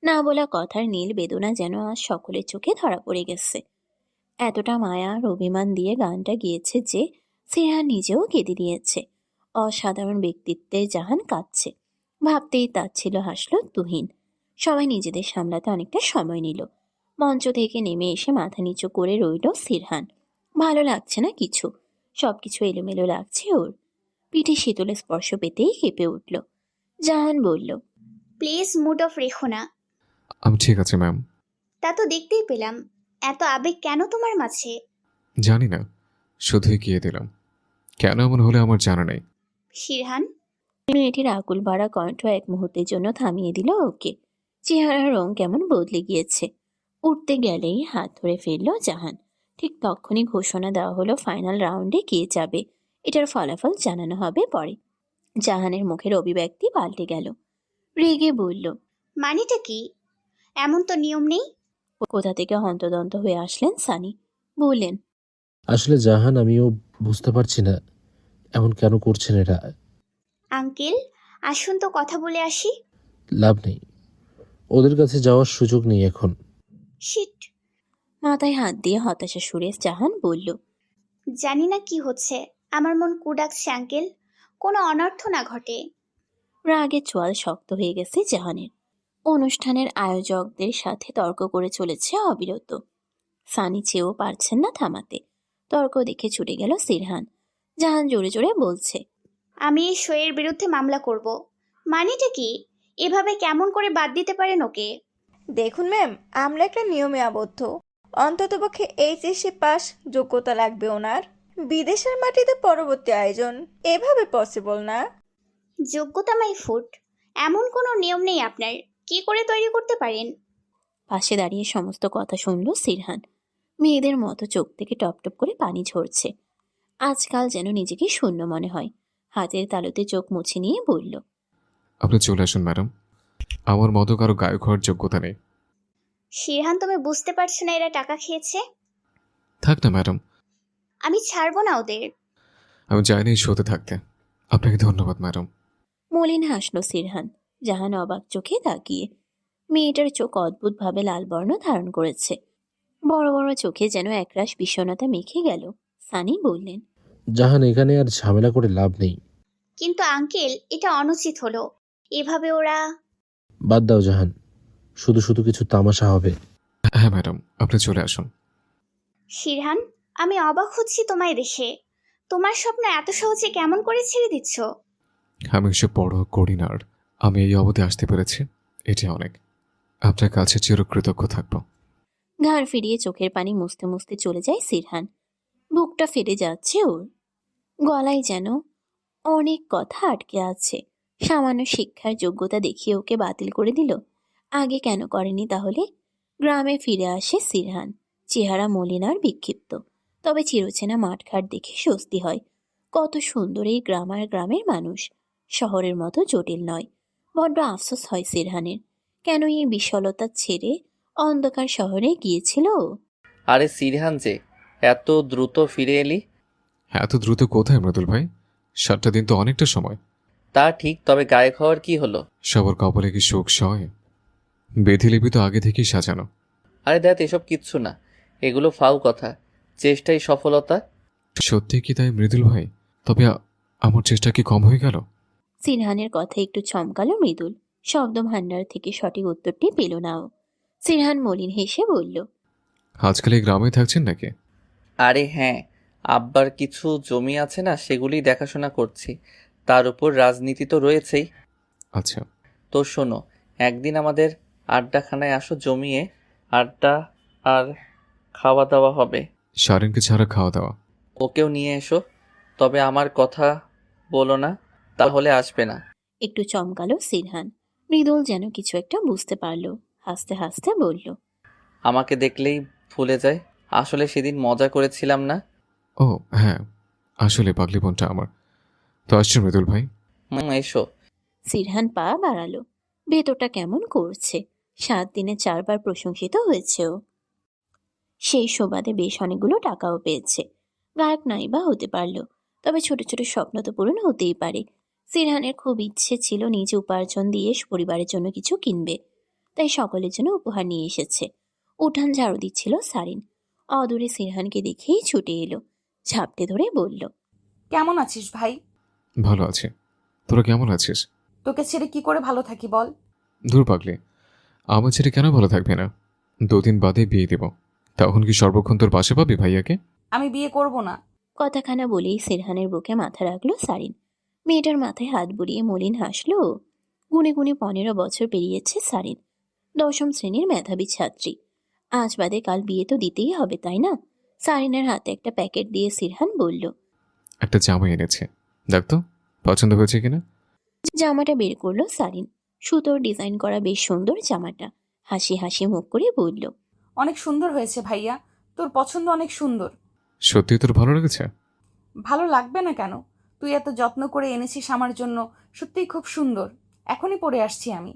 না বলা কথার নীল বেদনা যেন আজ সকলের চোখে ধরা পড়ে গেছে। এতটা মায়া আর অভিমান দিয়ে গানটা গিয়েছে যে সিরহান নিজেও কেঁদে দিয়েছে। অসাধারণ ব্যক্তিত্বে জাহান কাঁদছে। ভাবতেই তাচ্ছিল হাসল তুহিন। সবাই নিজেদের সামলাতে অনেকটা সময় নিল। মঞ্চ থেকে নেমে এসে মাথা নিচু করে রইল সিরহান। ভালো লাগছে না কিছু। সবকিছু এলোমেলো লাগছে ওর। পিঠে শীতলের স্পর্শ পেতেই কেঁপে উঠল। জাহান বলল, প্লিজ মুড অফ রেখো না। আমি ঠিক আছে ম্যাম। তা তো দেখতেই পেলাম। এত আবেগ কেন তোমার মাঝে? জানি না, শুধুই গিয়ে দিলাম। কেন এমন হলে আমার জানা নেই। শিরহান, মেয়েটির আকুল ভরা কণ্ঠ এক মুহূর্তের জন্য থামিয়ে দিল ওকে। চেহারার রং কেমন বদলে গিয়েছে। উঠতে গেলেই হাত ধরে ফেলল জাহান। ঠিক তখনই ঘোষণা দেওয়া হলো ফাইনাল রাউন্ডে কে যাবে। এটার ফলাফল জানানো হবে পরে। জাহানের মুখের অভিব্যক্তি পাল্টে গেল। রেগে বলল, মানেটা কি? এমন তো নিয়ম নেই। কোথা থেকে হন্তদন্ত হয়ে আসলেন সানি। বললেন, আসলে জাহান, আমিও বুঝতে পারছি না এমন কেন করছেন এরা। আঙ্কেল, আসুন তো কথা বলে আসি। লাভ নেই, ওদের কাছে যাওয়ার সুযোগ নেই এখন। শিট। মাথায় হাত দিয়ে হতাশা সুরে জাহান বলল, জানি না কি হচ্ছে, আমার মন কুডাকছে আঙ্কেল, কোনো অনর্থ না ঘটে। রাগে চোয়াল শক্ত হয়ে গেছে জাহানের। অনুষ্ঠানের আয়োজকদের সাথে তর্ক করে চলেছে অবিরত। সানি চেয়েও পারছেন না থামাতে। তর্ক দেখে ছুটে গেল সিরহান। জাহান জোরে জোরে বলছে, আমি এই শোয়ের বিরুদ্ধে মামলা করব। মানেটা কি? এভাবে কেমন করে বাদ দিতে পারেন ওকে? দেখুন ম্যাম, আমরা একটা নিয়মে আবদ্ধ। অন্ততপক্ষে এইচএসসি পাস যোগ্যতা লাগবে ওনার। বিদেশের মাটিতে পরবর্তী আয়োজন এভাবে পসিবল না। যোগ্যতা মাই ফুট, এমন কোনো নিয়ম নেই আপনার। কি করে তৈরি করতে পারেন? পাশে দাঁড়িয়ে সমস্ত কথা শুনল সিরহান। মেয়েদের মতো চোখ থেকে টপ টপ করে পানি ঝরছে। আজকাল যেন নিজেকে শূন্য মনে হয়। হাতের তালুতে চোখ মুছে নিয়ে বলল, আপনি চলে আসুন ম্যাডাম। আমার মতো কারো গায়ক হওয়ার যোগ্যতা নেই। শিরহান, তুমি বুঝতে পারছো না এরা টাকা খেয়েছে? থাক না ম্যাডাম, আমি ছাড়বো না ওদের। আমি চাইনি এই শোতে থাকতে। আপনাকে ধন্যবাদ ম্যাডাম। মলিন হাসল সিরহান। জাহান অবাক চোখে তাকিয়ে। মেয়েটার চোখ অদ্ভুতভাবে লাল বর্ণ ধারণ করেছে। বড় বড় চোখে যেন একরাশ বিষণ্ণতা মেখে গেল। সানি বললেন, জাহান, এখানে আর ঝামেলা করে লাভ নেই। কিন্তু আঙ্কেল, এটা অনুচিত হলো। এভাবে ওরা। বাদ দাও জাহান, শুধু শুধু কিছু তামাশা হবে। হ্যাঁ ম্যাডাম, আপনি চলে আসুন। শিরহান, আমি অবাক হচ্ছি তোমায় দেখে। তোমার স্বপ্ন এত সহজে কেমন করে ছেড়ে দিচ্ছ? আমি এসব বড় করি না, আর আমি এই অবধি আসতে পেরেছি, এটা অনেক। আপনার কাছে চিরকৃতজ্ঞ থাকবো। ঘাড় ফিরিয়ে চোখের পানি মুছতে মুছতে চলে যায় সিরহান। বুকটা ফেটে যাচ্ছে ওর। গলায় যেন অনেক কথা আটকে আছে। সামান্য শিক্ষার যোগ্যতা দেখিয়ে ওকে বাতিল করে দিল। আগে কেন করেনি তাহলে? গ্রামে ফিরে আসে সিরহান। চেহারা মলিন আর বিক্ষিপ্ত, তবে চিরচেনা মাঠঘাট দেখে স্বস্তি হয়। কত সুন্দর এই গ্রাম আর গ্রামের মানুষ। শহরের মতো জটিল নয়। বড্ড আফসোস হয় সিরহানের। কেন এই বিশালতা ছেড়ে অন্ধকার শহরে গিয়েছিল ও? আরে সিরহান যে, এত দ্রুত ফিরে এলি? এত দ্রুত কোথায় মৃদুল ভাই? 7টা দিন তো অনেকটা সময়। তা ঠিক, তবে গায়ক হওয়ার কি হলো? সবার কপালে কি শোক সয়? বেধিলিপি তো আগে থেকেই সাজানো। আরে দেখ, এসব কিচ্ছু না, এগুলো ফাউ কথা। চেষ্টাই সফলতা। সত্যি কি তাই মৃদুল ভাই? তবে আমার চেষ্টা কি কম হয়ে গেল? সিরহানের কথা একটু চমকালো মৃদুল। শব্দ ভাণ্ডার থেকে সঠিক উত্তরটি পেল না ও। সিরহান মলিন হেসে বলল, আজকাল এই গ্রামে থাকছেন নাকি? আরে হ্যাঁ, আব্বার কিছু জমি আছে না, সেগুলি দেখাশোনা করছি। তার উপর রাজনীতি তো রয়েছেই। আচ্ছা। তো শোনো, একদিন আমাদের আড্ডাখানায় আসো, জমিয়ে আড্ডা আর খাওয়া দাওয়া হবে। শারিনকে ছাড়া খাওয়া দাওয়া? ওকেও নিয়ে এসো, তবে আমার কথা বলো না, তাহলে আসবে না। একটু চমকালো সিরহান। মৃদুল যেন কিছু একটা বুঝতে পারল। হাসতে হাসতে বলল, আমাকে দেখলেই ভুলে যায়। আসলে সেদিন মজা করেছিলাম না? ও হ্যাঁ, আসলে পাগলি বোনটা আমার। তো আসছে মৃদুল ভাই। এসো। সিরহান পা বাড়ালো। ভেতরটা কেমন করছে। 7 দিনে 4 বার প্রশংসিত হয়েছে ও। সেই সুবাদে বেশ অনেকগুলো টাকাও পেয়েছে। গায়ক নাই বা হতে পারল, তবে ছোট ছোট স্বপ্ন তো পূরণ হতেই পারে। সিরহানের খুব ইচ্ছে ছিল নিজে উপার্জন দিয়ে পরিবারের জন্য কিছু কিনবে। তাই সকলের জন্য উপহার নিয়ে এসেছে। উঠান ঝাড়ু দিচ্ছিল সারিন। অদূরে সিরহানকে দেখেই ছুটে এলো। ঝাপটে ধরে বলল, কেমন আছিস ভাই? ভালো আছে। তোরা কেমন আছিস? তোকে ছেড়ে কি করে ভালো থাকি বল? দূর পাগলি, আমার ছেড়ে কেন ভালো থাকবে না? 2 দিন বাদে বিয়ে দেব, তখন কি সর্বক্ষণ তোর পাশে পাবি ভাইয়াকে? আমি বিয়ে করব না। কথাখানা বলেই সিরহানের বুকে মাথা রাখলো সারিন। মেয়েটার মাথায় হাত বুলিয়ে মলিন হাসলো। গুনে গুনে 15 বছর পেরিয়েছে সারিন। 10ম শ্রেণীর মেধাবী ছাত্রী। আজ বাদে কাল বিয়ে তো দিতেই হবে, তাই না? সারিনের হাতে একটা প্যাকেট দিয়ে সিরহান বলল। একটা জামা এনেছে, দেখ তো পছন্দ হয়েছে কিনা। জামাটা বের করলো সারিন। সুতোর ডিজাইন করা বেশ সুন্দর জামাটা। হাসি হাসি মুখ করে বলল, অনেক সুন্দর হয়েছে ভাইয়া, তোর পছন্দ অনেক সুন্দর। সত্যি তোর ভালো লেগেছে? ভালো লাগবে না কেন? তুই এত যত্ন করে এনেছিস আমার জন্য, সত্যিই খুব সুন্দর। এখনই পরে আসছি আমি।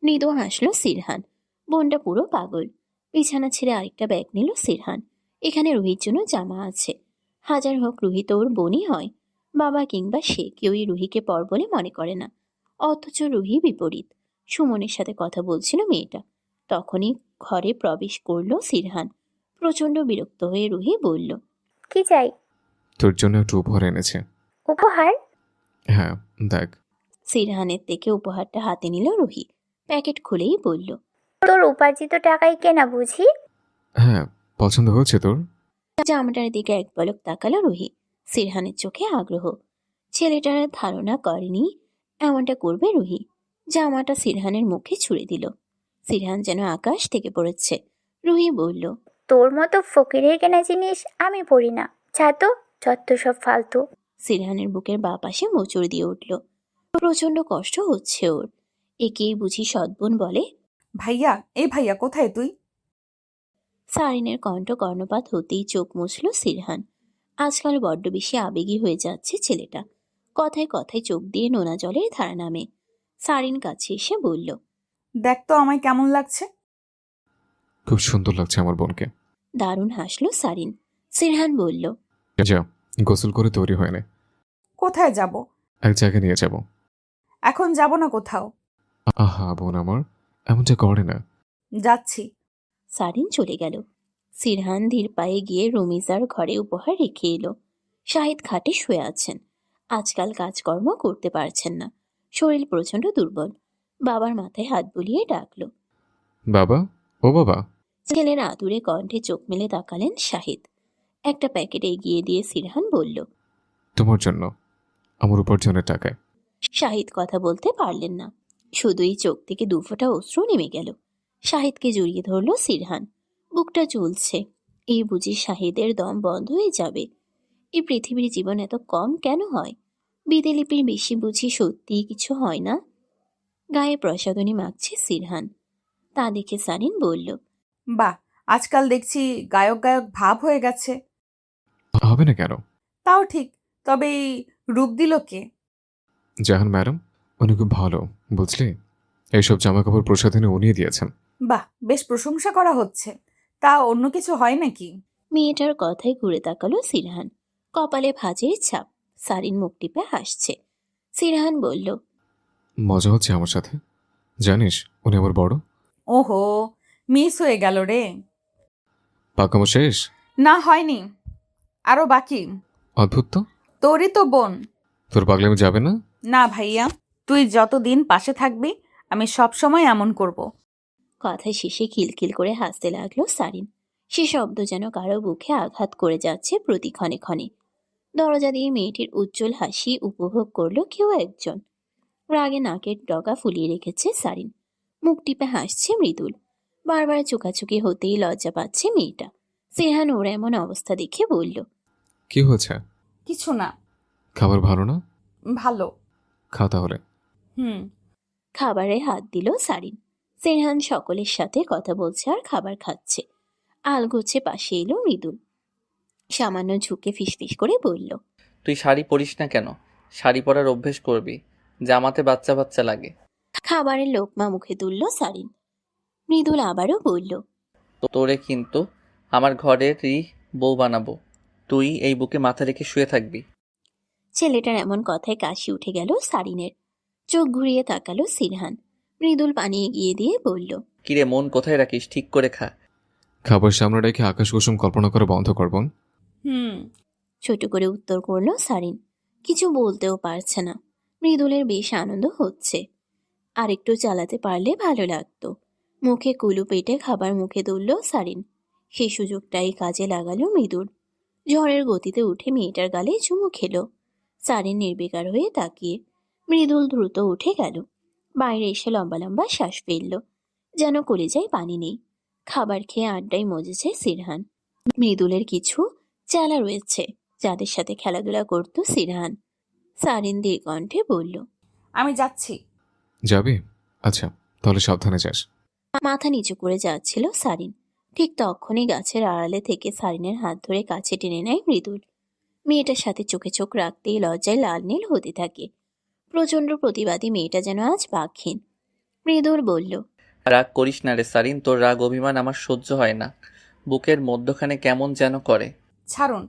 মৃদু হাসলো সিরহান। বোনটা পুরো পাগল। বিছানা ছেড়ে আরেকটা ব্যাগ নিল সিরহান। এখানে রুহির জন্য জামা আছে। হাজার হোক রুহি তো ওর বোনই হয়। বাবা কিংবা সে কেউই রুহিকে পর বলে মনে করে না। অথচ রুহি বিপরীত। সুমনের সাথে কথা বলছিল মেয়েটা। তখনই ঘরে প্রবেশ করলো সিরহান। প্রচন্ড বিরক্ত হয়ে রুহি বলল, কি চাই? তোর জন্য একটু উপহার এনেছে। উপহার? হ্যাঁ, দেখ। সিরহানের থেকে উপহারটা হাতে নিল রুহি। প্যাকেট খুলেই বলল, তোর উপার্জিত টাকাই কেনা বুঝি? হ্যাঁ, পছন্দ হয়েছে তোর? জামাটার দিকে এক পলক তাকালো রুহি। সিরহানের চোখে আগ্রহ। ছেলেটার ধারণা করেনি এমনটা করবে রুহি। জামাটা সিরহানের মুখে ছুঁড়ে দিল। সিরহান যেন আকাশ থেকে পড়েছে। রুহি বলল, তোর মতো ফকিরের কেনা জিনিস আমি পড়ি না। যা তো, যত সব ফালতু। সিরহানের বুকের বাঁ পাশে মোচড় দিয়ে উঠল। প্রচন্ড কষ্ট হচ্ছে ওর। একেই বুঝি সদ্বোন বলে? ভাইয়া, এই ভাইয়া কোথায় তুই? সারিনের কণ্ঠ কর্ণপাত হতেই চোখ মুছল সিরহান। আজকাল বড্ড বেশি আবেগী হয়ে যাচ্ছে ছেলেটা। কথায় কথায় চোখ দিয়ে নোনা জলের ধারা নামে। সারিন কাছে এসে বলল, দেখ তো আমায় কেমন লাগছে। খুব সুন্দর লাগছে আমার বোনকে। দারুণ হাসলো সারিন। সিরহান বলল, যা, গোসল করে তৈরি হয়ে নে। কোথায় যাব? এক জায়গায় নিয়ে যাব। এখন যাব না কোথাও। আহা বোন আমার, এমনটা করে না। যাচ্ছি। সারিন চলে গেল। সিরহান ধীর পায়ে গিয়ে রুমিজার ঘরে উপহার রেখে এলো। শাহিদ খাটে শুয়ে আছেন। আজকাল কাজকর্ম করতে পারছেন না। শরীর প্রচন্ড দুর্বল। বাবার মাথায় হাত বুলিয়ে ডাকলো, বাবা, ও বাবা। ছেলের আদুরে কণ্ঠে চোখ মেলে তাকালেন শাহিদ। একটা প্যাকেট এগিয়ে দিয়ে সিরহান বলল, তোমার জন্য, আমার উপার্জনের টাকায়। শাহিদ কথা বলতে পারলেন না। শুধুই চোখ থেকে দুফোঁটা অশ্রু নেমে গেল। শাহিদকে জড়িয়ে ধরল সিরহান। বুকটা চলছে। এই বুঝি শাহিদের দম বন্ধ হয়ে যাবে? এই পৃথিবীর জীবন এত কম কেন হয়? বিদেলিপির বেশি বুঝি সত্যিই কিছু হয় না? গায়ে প্রসাদনী মাখছে সিরহান। তা দেখে সারিন বলল, বাহ, আজকাল দেখছি গায়ক গায়ক ভাব হয়ে গেছে। হবে না কেন? তাও ঠিক, তবে এই রূপ দিল কে? জাহান ম্যাডাম, উনি খুব ভালো, বুঝলি? এইসব জামা কাপড় প্রসাধনী উনিই দিয়েছেন। বাহ, বেশ প্রশংসা করা হচ্ছে। তা অন্য কিছু হয় নাকি? মেয়েটার কথায় ঘুরে তাকালো সিরহান। কপালে ভাঁজের ছাপ। সারিন মুখ টিপে হাসছে। সিরহান বলল, মজা হচ্ছে আমার সাথে? জানিস উনি আমার বড়। ওহো, মিস হয়ে গেল রে। পাকামো শেষ? না, হয়নি, আরো বাকি। অদ্ভুত তো। তোরই তো বোন। তোর পাগলামি যাবে না? না ভাইয়া, তুই যতদিন পাশে থাকবি আমি সব সময় এমন করব। কথা শেষে খিলখিল করে হাসতে লাগলো সারিন। সে শব্দ যেন কারো বুকে আঘাত করে যাচ্ছে প্রতি ক্ষণে ক্ষণে। দরজা দিয়ে মেয়েটির উজ্জ্বল হাসি উপভোগ করলো কেউ একজন। রাগে নাকের ডগা ফুলিয়ে রেখেছে সারিন। মুখ টিপে হাসছে মৃদুল। বারবার চোখাচুকি হতেই লজ্জা পাচ্ছে মেয়েটা। সিরহান ওর এমন অবস্থা দেখে বলল, কি হয়েছে? কিছু না। খাবার ভালো না? ভালো। খা তাহলে। হুম। খাবারে হাত দিল সারিন। সিরহান সকলের সাথে কথা বলছে আর খাবার খাচ্ছে। আলগোছে পাশে এলো মৃদুল। সামান্য ঝুঁকে ফিসফিস করে বলল, তুই শাড়ি পরিস না কেন? শাড়ি পরার অভ্যেস করবি, জামাতে বাচ্চা বাচ্চা লাগে। খাবারের লোকমা মুখে তুলল সারিন। মৃদুল আবারও বলল, তোরে কিন্তু আমার ঘরেরই বউ বানাবো। তুই এই বুকে মাথা রেখে শুয়ে থাকবি। ছেলেটার এমন কথায় কাশি উঠে গেল সারিনের। চোখ ঘুরিয়ে তাকালো সিরহান। মৃদুল পানি এগিয়ে দিয়ে বলল, কিরে, মন কোথায় রাখিস? ঠিক করে খা। খাবার সামনে রেখে আকাশ কুসুম কল্পনা করে বন্ধ করবন। হুম। ছোট করে উত্তর করলো সারিন। কিছু বলতেও পারছে না। মৃদুলের বেশ আনন্দ হচ্ছে। আর একটু চালাতে পারলে ভালো লাগতো। মুখে কুলু পেটে খাবার মুখে তুলল সারিন। সেই সুযোগটাই কাজে লাগালো মৃদুল। ঝড়ের গতিতে উঠে মেয়েটার গালে চুমু খেলো। সারিন নির্বিকার হয়ে তাকিয়ে। মৃদুল দ্রুত উঠে গেল। বাইরে এসে লম্বা লম্বা শ্বাস ফেলল। যেন কলিজায় পানি নেই। খাবার খেয়ে আড্ডায় মজেছে সিরহান। মৃদুলের কিছু চেলা রয়েছে যাদের সাথে খেলাধুলা করত সিরহান। সারিন কণ্ঠে বলল, আমি যাচ্ছি। যাবি? আচ্ছা, তাহলে সাবধানে যাস। মাথা নিচু করে যাচ্ছিল সারিন। ঠিক তখনই গাছের আড়ালে থেকে সারিনের হাত ধরে কাছে টেনে নেয় মৃদুল। মেয়েটার সাথে চোখে চোখ রাখতেই লজ্জায় লাল নীল হতে থাকে। প্রচণ্ড প্রতিবাদী মেয়েটা যেন আজ বাকহীন। মৃদুল বলল, রাগ করিস না রে সারিন, তোর রাগ অভিমান আমার সহ্য হয় না। বুকের মধ্যখানে কেমন যেন করে। ছাড়ুন।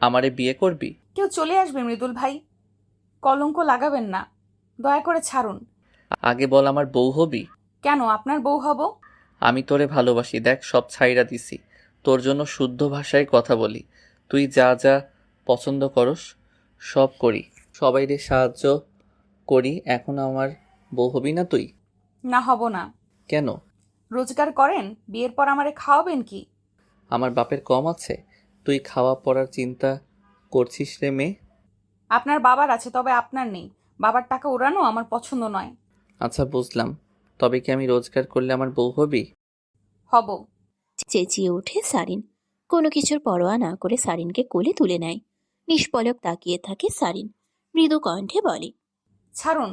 আমারে বিয়ে করবি? কেউ চলে আসবে মৃদুল ভাই, কলঙ্ক লাগাবেন না, দয়া করে ছাড়ুন। আগে বল আমার বউ হবি? কেন আপনার বউ হব? আমি তোরে ভালোবাসি, দেখ সব ছাইড়া দিছি, তোর জন্য শুদ্ধ ভাষায় কথা বলি। তুই যা যা পছন্দ করস সব করি, সবাইরে সাহায্য করি। এখন আমার বউ হবি না তুই? না, হব না। কেন? রোজগার করেন, বিয়ের পর আমারে খাওয়াবেন কি? আমার বাপের কম আছে? তুই খাওয়া পড়ার চিন্তা করছিস রে মেয়ে? আপনার বাবার আছে, তবে আপনার নেই। বাবার টাকা উড়ানো আমার পছন্দ নয়। আচ্ছা বুঝলাম, তবে কি আমি রোজগার করলে আমার বউ হবি? হব। চেঁচিয়ে ওঠে সারিন। কোনো কিছুর পরোয়া না করে সারিনকে কোলে তুলে নেয়। নিষ্পলক তাকিয়ে থাকে সারিন। মৃদু কণ্ঠে বলে, ছাড়ুন,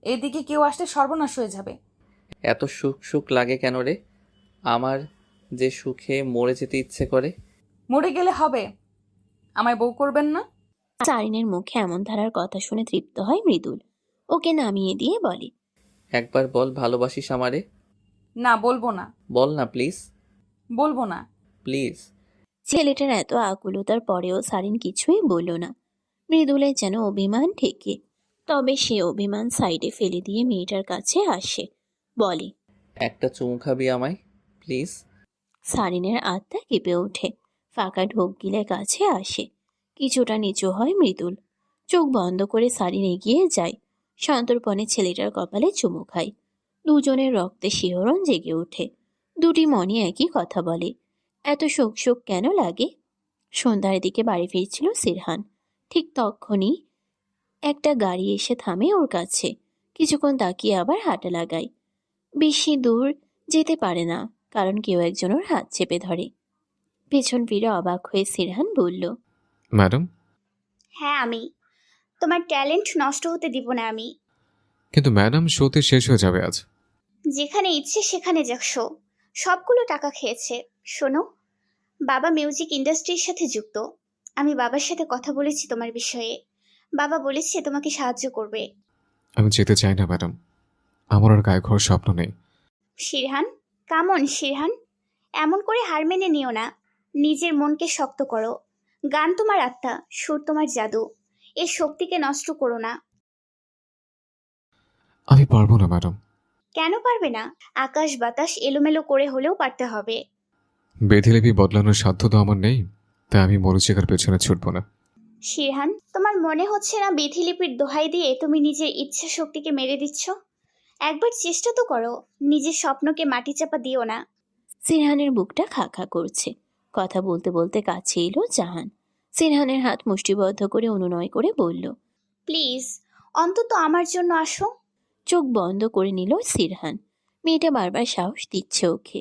এদিকে কেউ আসলে সর্বনাশ হয়ে যাবে। এত সুখ সুখ লাগে কেন রে? আমার যে সুখে মরে যেতে ইচ্ছে করে। মরে গেলে হবে, আমায় বউ করবেন না? সারিনের মুখে এমন ধারার কথা শুনে তৃপ্ত হয় মৃদুল। ওকে নামিয়ে দিয়ে বলে, একবার বল ভালোবাসিস আমারে। না, বলবো না। বল না প্লিজ। বলবো না। প্লিজ। ছেলেটার এত আকুলতার পরেও সারিন কিছুই বলল না। মৃদুলের যেন অভিমান ঠেকে। তবে সে অভিমান সাইডে ফেলে দিয়ে মেয়েটার কাছে আসে, বলে, একটা চুমু খাবি আমায় প্লিজ? সারিনের আত্মা কেঁপে ওঠে। ফাঁকা ঢোক গিলে কাছে আসে। কিছুটা নিচু হয় মৃদুল। চোখ বন্ধ করে সারিন এগিয়ে যায়। সন্তর্পণে ছেলেটার কপালে চুমু খায়। দুজনের রক্তে শিহরণ জেগে ওঠে। দুটি মনে একই কথা বলে, এত শোক শোক কেন লাগে? সন্ধ্যার দিকে বাড়ি ফিরছিল সিরহান। ঠিক তখনই একটা গাড়ি এসে থামে ওর কাছে। কিছুক্ষণ তাকিয়ে আবার হাঁটা লাগায়। বেশি দূর যেতে পারে না, কারণ কেউ একজন ওর হাত চেপে ধরে। পেছন ফিরে অবাক হয়ে সিরহান বলল, ম্যাডাম? হ্যাঁ আমি। তোমার ট্যালেন্ট নষ্ট হতে দিব না আমি। কিন্তু ম্যাডাম, শোতে শেষ হয়ে যাবে আজ। যেখানে ইচ্ছে সেখানে যাক শো, সবগুলো টাকা খেয়েছে। শোনো, বাবা মিউজিক ইন্ডাস্ট্রির সাথে যুক্ত। আমি বাবার সাথে কথা বলেছি তোমার বিষয়ে। বাবা বলেছে তোমাকে সাহায্য করবে। আমি যেতে চাই না ম্যাডাম, আমার আর গায়ে ঘর স্বপ্ন নেই। শিরহান, কামন শিরহান, এমন করে হার মেনে নিও না। নিজের মনকে শক্ত করো। গান তোমার আত্মা, সুর তোমার জাদু। এর শক্তিকে নষ্ট করো না। আমি পারবো না ম্যাডাম। কেন পারবে না? আকাশ বাতাস এলোমেলো করে হলেও পারতে হবে। বেধিলিপি বদলানোর সাধ্য তো আমার নেই, তাই আমি মরিচিকার পেছনে ছুটবো না। শিরহান, তোমার মনে হচ্ছে না বিধিলিপির দোহাই দিয়ে তুমি নিজের ইচ্ছা শক্তিকে মেরে দিচ্ছ? একবার চেষ্টা তো করো, নিজের স্বপ্নকে মাটি চাপা দিও না। সিরহানের বুকটা খা খা করছে। কথা বলতে বলতে কাছে এলো জাহান। সিরহানের হাত মুষ্টিবদ্ধ করে অনুনয় করে বলল, প্লিজ, অন্তত আমার জন্য আসো। চোখ বন্ধ করে নিল সিরহান। মেয়েটা বারবার সাহস দিচ্ছে ওকে।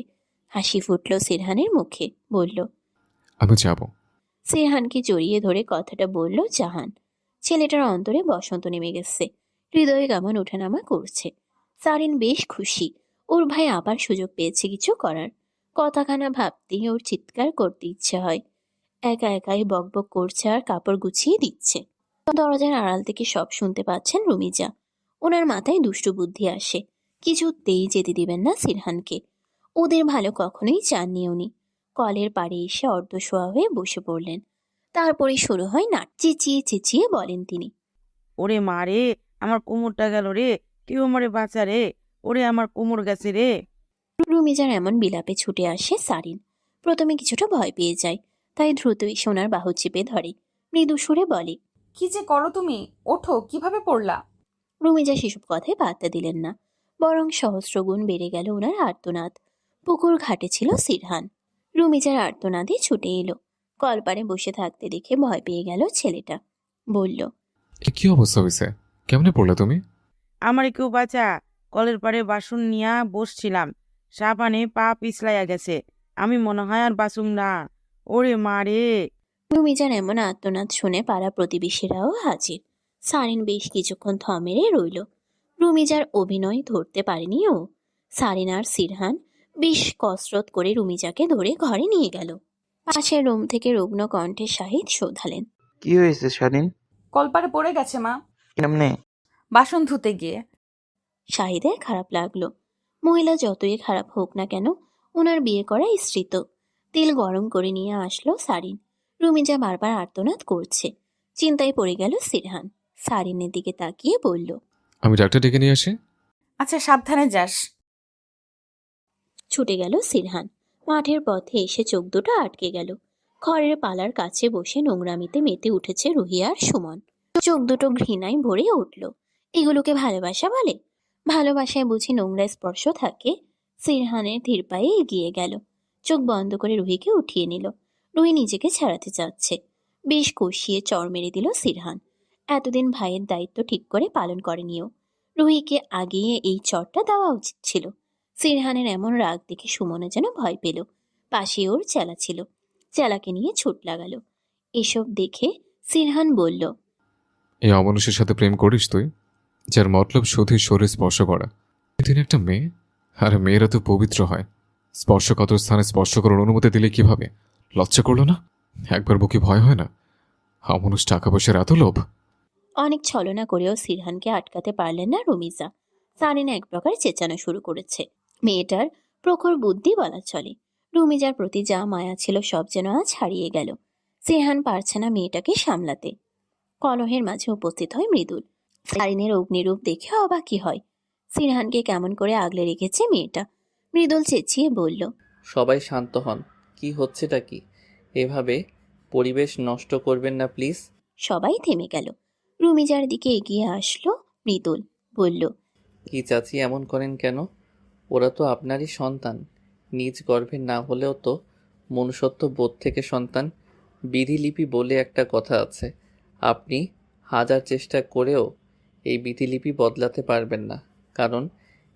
হাসি ফুটল সিরহানের মুখে। বলল, আমি যাব। সিরহানকে জড়িয়ে ধরে কথাটা বলল জাহান। ছেলেটার অন্তরে বসন্ত নেমে গেছে। হৃদয়ে কেমন ওঠানামা করছে। সারিন বেশ খুশি। ওর ভাই আবার সুযোগ পেয়েছে কিছু করার। কথাখানা ভাবতেই ওর চিৎকার করতে ইচ্ছে হয়। একা একাই বকবক করছে আর কাপড় গুছিয়ে দিচ্ছে। দরজার আড়াল থেকে সব শুনতে পাচ্ছেন রুমিজা। ওনার মাথায় দুষ্টু বুদ্ধি আসে। কিছুতেই যেতে দিবেন না সিরহানকে। ওদের ভালো কখনোই চাননি উনি। কলের পাড়ে এসে অর্ধশোয়া হয়ে বসে পড়লেন। তারপরে শুরু হয় নাট। চেঁচিয়ে চেঁচিয়ে বলেন তিনি, ওরে মা রে, আমার কোমরটা গেল রে, কেউ আমারে বাঁচা রে, ওরে আমার কোমর গেছে রে। রুমিজার এমন বিলাপে ছুটে আসে সারিন। প্রথমে কিছুটা ভয় পেয়ে যায়, তাই দ্রুত এসে ওনার বাহু চেপে ধরে। মৃদু সুরে বলে, কি যে করো তুমি, ওঠো, কিভাবে পড়লা? রুমিজা সেসব কথায় পাত্তা দিলেন না, বরং সহস্রগুণ বেড়ে গেল ওনার আর্তনাদ। পুকুর ঘাটে ছিল সিরহান। রুমিজার আর্তনাদে ছুটে এলো। কলপারে বসে থাকতে দেখে ভয় পেয়ে গেল ছেলেটা। বলল, কি অবস্থা হয়েছে? কেমনে পড়লে তুমি? আমারে কেউ বাঁচা, কলের পাড়ে বাসন নিয়া বসছিলাম, সাবানে পা পিছলাইয়া গেছে, আমি মনে হয় আর বাঁচুম না। ওরে মা রে। রুমিজার এমন আর্তনাদ শুনে পাড়া প্রতিবেশীরাও হাজির। সারিন বেশ কিছুক্ষণ থমেরে রইল। রুমিজার অভিনয় ধরতে পারেনি ও। সারিন আর সিরহান বেশ কসরত করে রুমিজাকে ধরে ঘরে নিয়ে গেল। পাশের রুম থেকে রুগ্ন কণ্ঠে শাহিদ শোধালেন, কি হয়েছে শালীন? কলপারে পড়ে গেছে মা, কেমনে? বাসন ধুতে গিয়ে। শাহিদের খারাপ লাগলো। মহিলা যতই খারাপ হোক না কেন, ওনার বিয়ে করা স্ত্রী তো। তেল গরম করে নিয়ে আসলো সারিন। রুমিজা বারবার আর্তনাদ করছে। চিন্তায় পড়ে গেল সিরহান। সারিনের দিকে তাকিয়ে বলল, আমি ডাক্তার ডেকে নিয়ে আসি। আচ্ছা, সাবধানে যাস। ছুটে গেল সিরহান। মাঠের পথে এসে চোখ দুটো আটকে গেল। খড়ের পালার কাছে বসে নোংরামিতে মেতে উঠেছে রুহি আর সুমন। চোখ দুটো ঘৃণায় ভরে উঠল। এগুলোকে ভালোবাসা বলে? ভালোবাসায় বুঝি নোংরা স্পর্শ থাকে? সিরহানের ধীর পায়ে এগিয়ে গেল। চোখ বন্ধ করে রুহিকে উঠিয়ে নিল। রুহি নিজেকে ছাড়াতে চাচ্ছে। বেশ কষিয়ে চড় মেরে দিল সিরহান। এতদিন ভাইয়ের দায়িত্ব ঠিক করে পালন করেনিও। রুহিকে আগিয়ে এই চড়টা দেওয়া উচিত ছিল। সিরহানের এমন রাগ দেখে সুমনে যেন ভয় পেল। পাশে ওর চেলা ছিল। চেলাকে নিয়ে ছুট লাগালো। এসব দেখে সিরহান বলল, এই অমানুষের সাথে প্রেম করিস তুই, যার মতলব শুধুই শরীর স্পর্শ করা? তিনি একটা মেয়ে, আর মেয়েরা তো পবিত্র হয়। স্পর্শকাতর স্থানে স্পর্শ করার অনুমতি দিলে কিভাবে? লজ্জা করলো না? একবার বুকে ভয় হয় না? অমানুষ টাকা পয়সার এত লোভ? অনেক ছলনা করেও সিরহানকে আটকাতে পারলেন না রুমিজা। সারিনা এক প্রকার চেঁচানো শুরু করেছে। মেয়েটার প্রখর বুদ্ধি বলা চলে। রুমিজার প্রতি যা মায়া ছিল সব যেন আজ হারিয়ে গেল। সিরহান পারছে না মেয়েটাকে সামলাতে। কলহের মাঝে উপস্থিত হয় মৃদুল। সারিনের অগ্নিরূপ দেখে অবাকই হয়। সিরহানকে কেমন করে আগলে রেখেছে মেয়েটা। মৃদুল চেঁচিয়ে বলল, সবাই শান্ত হন। কি হচ্ছেটা কি? এভাবে পরিবেশ নষ্ট করবেন না প্লিজ। সবাই থেমে গেল। রুমিজার দিকে এগিয়ে আসলো মৃদুল। বলল, কি চাচি এমন করেন কেন? ওরা তো আপনারই সন্তান। নিজ গর্ভে না হলেও তো মনুষ্যত্ব বোধ থেকে সন্তান। বিধিলিপি বলে একটা কথা আছে। আপনি হাজার চেষ্টা করেও এই বিধিলিপি বদলাতে পারবেন না, কারণ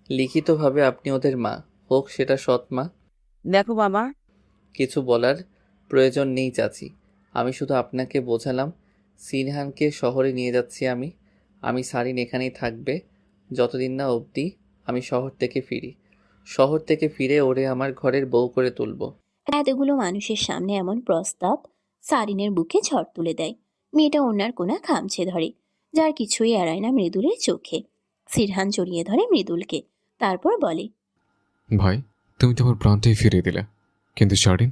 লিখিতভাবে আপনি ওদের মা, হোক সেটা সৎ মা। দেখো বাবা, কিছু বলার প্রয়োজন নেই চাচি। আমি শুধু আপনাকে বোঝালাম। সিনহানকে শহরে নিয়ে যাচ্ছি আমি। সারিন এখানেই থাকবে যতদিন না অবধি আমি শহর থেকে ফিরি। শহর থেকে ফিরে ওরে আমার ঘরের বউ করে তুলব। এতগুলো মানুষের সামনে এমন প্রস্তাব সারিনের বুকে ঝড় তুলে দেয়। মেয়েটা ওনার কোনা খামছে ধরে, যার কিছুই এড়ায় না মৃদুলের চোখে। সিরহান জড়িয়ে ধরে মৃদুলকে। তারপর বলে, ভাই, তুমি তোমার প্রাণটাই ফিরিয়ে দিলে, কিন্তু শারিন?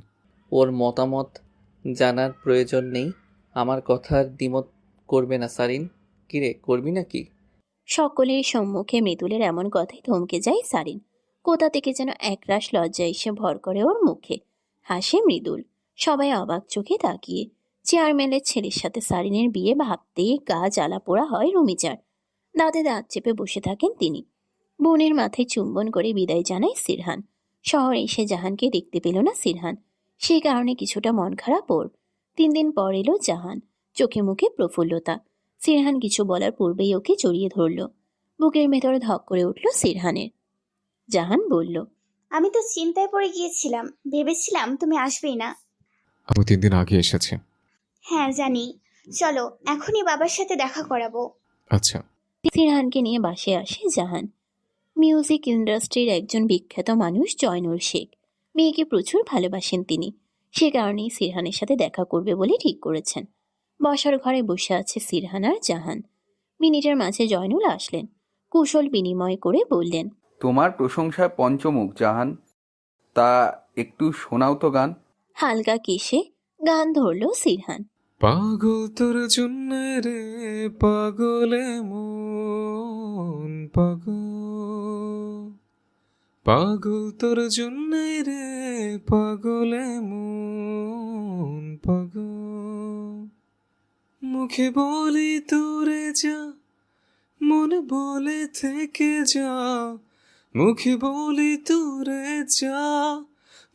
ওর মতামত জানার প্রয়োজন নেই। আমার কথার দ্বিমত করবে না সারিন। কিরে, করবি নাকি? সকলের সম্মুখে মৃদুলের এমন কথায় থমকে যায় সারিন। কোথা থেকে যেন একরাশ লজ্জা এসে ভর করে ওর মুখে। হাসে মৃদুল। সবাই অবাক চোখে তাকিয়ে। চেয়ারম্যানের ছেলের সাথে সারিনের বিয়ে ভাবতেই গা জ্বালা পোড়া হয় রুমিজার। দাঁতে দাঁত চেপে বসে থাকেন তিনি। বোনের মাথায় চুম্বন করে বিদায় জানায় সিরহান। শহরে এসে জাহানকে দেখতে পেল না সিরহান। সেই কারণে কিছুটা মন খারাপ ওর। 3 দিন পর এলো জাহান। চোখে মুখে প্রফুল্লতা। সিরহান কিছু বলার পূর্বেই ওকে জড়িয়ে ধরল। বুকের ভেতরে ধক করে উঠল সিরহানের। জাহান বলল, আমি তো চিন্তায় পড়ে গিয়েছিলাম, ভেবেছিলাম তুমি আসবেই না। আমি 3 দিন আগে এসেছি। হ্যাঁ জানি, চলো এখনই বাবার সাথে দেখা করাবো। আচ্ছা। সিরহানকে নিয়ে বাসে আসে জাহান। মিউজিক ইন্ডাস্ট্রির একজন বিখ্যাত মানুষ জয়নুল শেখ। মেয়েকে প্রচুর ভালোবাসেন তিনি। সে কারণেই সিরহানের সাথে দেখা করবে বলে ঠিক করেছেন। বসার ঘরে বসে আছে সিরহান আর জাহান। মিনিটের মাঝে জয়নুল আসলেন। কুশল বিনিময় করে বললেন, তোমার প্রশংসায় পঞ্চমুখ জাহান। তা একটু শোনাও তো গান। হালকা কেশে গান ধরল সিরহান। পাগল তোর জন্য রে পাগলে মন পাগল, পাগল তোর জন্য রে পাগলে মন পাগল। মুখে বলি তোরে যা, মনে বলে থেকে যা। মুখে বলি তোরে যা,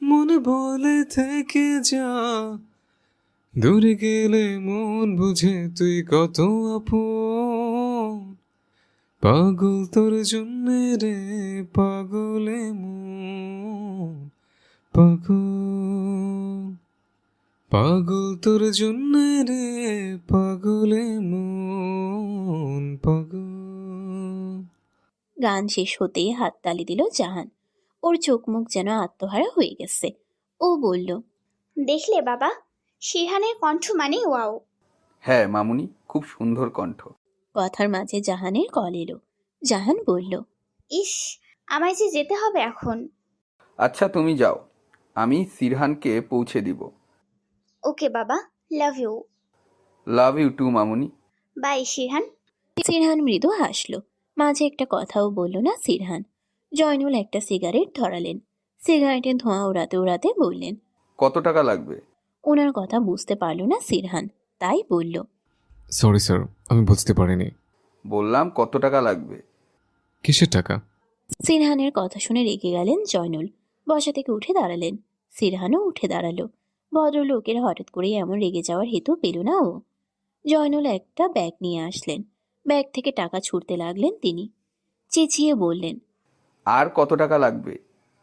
মনে বলে থেকে যা। দূরে গেলে মন বুঝে তুই কত আপন। পাগল তোর জন্য রে পাগলে মন পাগল পাগল তোর জন্য রে পাগলে মন পাগল। গান শেষ হতেই হাততালি দিল জাহান। ওর চোখ মুখ যেন আত্মহারা হয়ে গেছে। ও বলল, দেখলে বাবা, শিহানের কণ্ঠ মানে ওয়াও। হ্যাঁ মামুনি, খুব সুন্দর কণ্ঠ। কথার মাঝে জাহানের কল এলো। জাহান বলল, ইস, আমায় যে যেতে হবে এখন। আচ্ছা তুমি যাও, আমি সিরহানকে পৌঁছে দিব। ওকে বাবা, love you. Love you too মামুনি। বাই শিহান। সিরহান মৃদু হাসলো। মাঝে একটা কথাও বলল না সিরহান। জয়নুল একটা সিগারেট ধরালেন। সিগারেটের ধোঁয়া উড়াতে উড়াতে বললেন, কত টাকা লাগবে? ওনার কথা বুঝতে পারল না সিরহান, তাই বলল, সরি স্যার, আমি বুঝতে পারিনি। বললাম কত টাকা লাগবে। কিসের টাকা? সিরহানের কথা শুনে রেগে গেলেন জয়নুল। বসা থেকে উঠে দাঁড়ালেন। সিরহানও উঠে দাঁড়ালো। ভদ্রলোকের হঠাৎ করে এমন রেগে যাওয়ার হেতু পেল না ও। জয়নুল একটা ব্যাগ নিয়ে আসলেন। ব্যাগ থেকে টাকা ছুঁড়তে লাগলেন তিনি। চেঁচিয়ে বললেন, আর কত টাকা লাগবে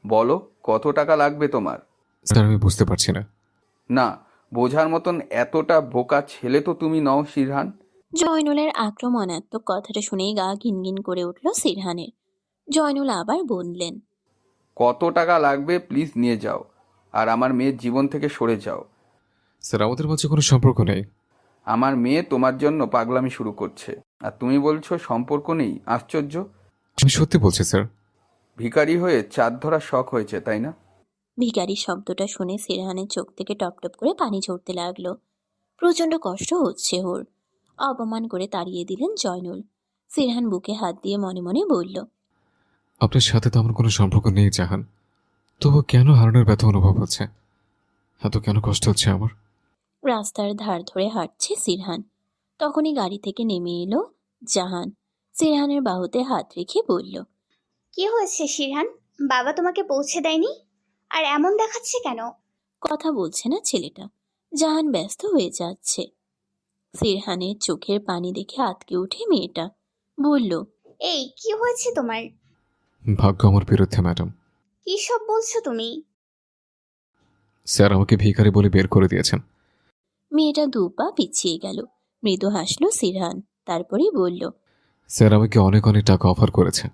বলো, কত টাকা লাগবে তোমার? স্যার আমি বুঝতে পারছি না। না, বোঝার মতন এতটা বোকা ছেলে তো তুমি নও সিরহান। জয়নুলের আক্রমণাত্মক কথাটা শুনেই গা ঘিনঘিন করে উঠল সিরহানের। জয়নুল আবার বললেন, কত টাকা লাগবে প্লিজ নিয়ে যাও, আর আমার মেয়ের জীবন থেকে সরে যাও। স্যার আমাদের মাঝে কোনো সম্পর্ক নেই। আমার মেয়ে তোমার জন্য পাগলামি শুরু করছে, আর তুমি বলছো সম্পর্ক নেই? আশ্চর্য। আমি সত্যি বলছি স্যার। ভিখারি হয়ে চাঁদ ধরা শখ হয়েছে তাই না? ভিখারি শব্দটা শুনে সিরহানের চোখ থেকে টপ টপ করে পানি ঝরতে লাগলো। প্রচন্ড কষ্ট হচ্ছে ওর। অপমান করে তাড়িয়ে দিলেন জয়নুল। সিরহান বুকে হাত দিয়ে মনে মনে বলল, আপনার সাথে তো আমার কোনো সম্পর্ক নেই জাহান, তবু কেন হারানোর ব্যথা অনুভব হচ্ছে? এত কেন কষ্ট হচ্ছে আমার? রাস্তার ধার ধরে হাঁটছে সিরহান। তখনই গাড়ি থেকে নেমে এলো জাহান। সিরহানের বাহুতে হাত রেখে বলল, কি হয়েছে শিহান? বাবা তোমাকে পৌঁছে দেয়নি? আর এমন দেখাচ্ছে কেন? কথা বলছে না ছেলেটা। জাহান ব্যস্ত হয়ে যাচ্ছে। সিরহানের চোখের পানি দেখে আতকে উঠে মেয়েটা বলল, এই কি হয়েছে তোমার? ভাগ্য আমার বিরুদ্ধে ম্যাডাম। কি সব বলছো তুমি? স্যার আমাকে ভিখারি বলে বের করে দিয়েছেন। মেয়েটা দু পা পিছিয়ে গেল। মৃদু হাসলো সিরহান। তারপরেই বলল, স্যার আমাকে অনেক অনেক টাকা অফার করেছে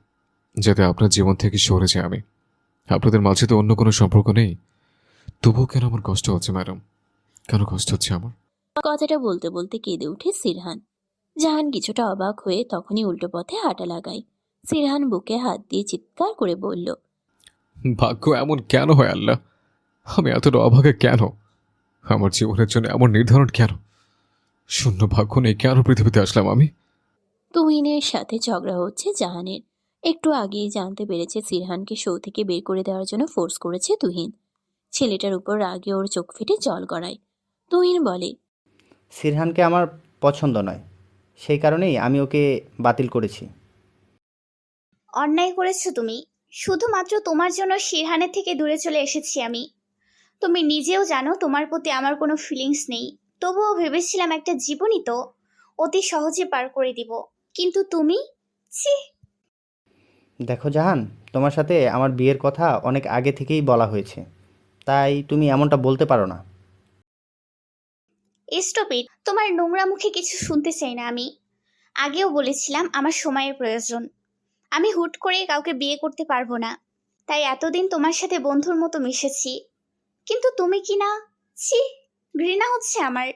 যাতে আপনার জীবন থেকে সরে যায় আমি। আপনাদের মাঝে তো অন্য কোনো সম্পর্ক নেই, তবুও কেন আমার কষ্ট হচ্ছে ম্যাডাম? কেন কষ্ট হচ্ছে আমার? কথাটা বলতে বলতে কেঁদে উঠে সিরহান। জাহান কিছুটা অবাক হয়ে তখনই উল্টো পথে হাঁটা লাগায়। সিরহান বুকে হাত দিয়ে চিৎকার করে বলল, ভাগ্য এমন কেন হয় আল্লাহ? আমি এতটা অভাগা কেন? আমার জীবনের জন্য এমন নির্ধারণ কেন? শূন্য ভাগ্য নেই কেন পৃথিবীতে আসলাম আমি? তুহিনের সাথে ঝগড়া হচ্ছে জাহানের। একটু আগেই জানতে পেরেছে সিরহানকে শো থেকে বের করে দেওয়ার জন্য ফোর্স করেছে তুহিন। ছেলেটার উপর রাগে ওর চোখ ফেটে জল গড়ায়। তুহিন বলে, সিরহানকে আমার পছন্দ নয়, সেই কারণেই আমি ওকে বাতিল করেছি। অন্যায় করেছো তুমি। শুধুমাত্র তোমার জন্য শিহানের থেকে দূরে চলে এসেছি আমি। তুমি নিজেও জানো তোমার প্রতি আমার কোনো ফিলিংস নেই, তবুও ভেবেছিলাম একটা জীবনই তো অতি সহজে পার করে দিব, কিন্তু তুমি ছি। দেখো জাহান, তোমার সাথে আমার বিয়ের কথা অনেক আগে থেকেই বলা হয়েছে, তাই তুমি এমনটা বলতে পারো না। স্টপ ইট, তোমার নোংরা মুখে কিছু শুনতে চাই না আমি। আগেও বলেছিলাম আমার সময়ের প্রয়োজন। আমি হুট করে কাউকে বিয়ে করতে পারবো না, তাই এতদিন তোমার সাথে বন্ধুর মতো মিশেছি। কিন্তু তুমি কি না, ছি, ঘৃণা হচ্ছে আমার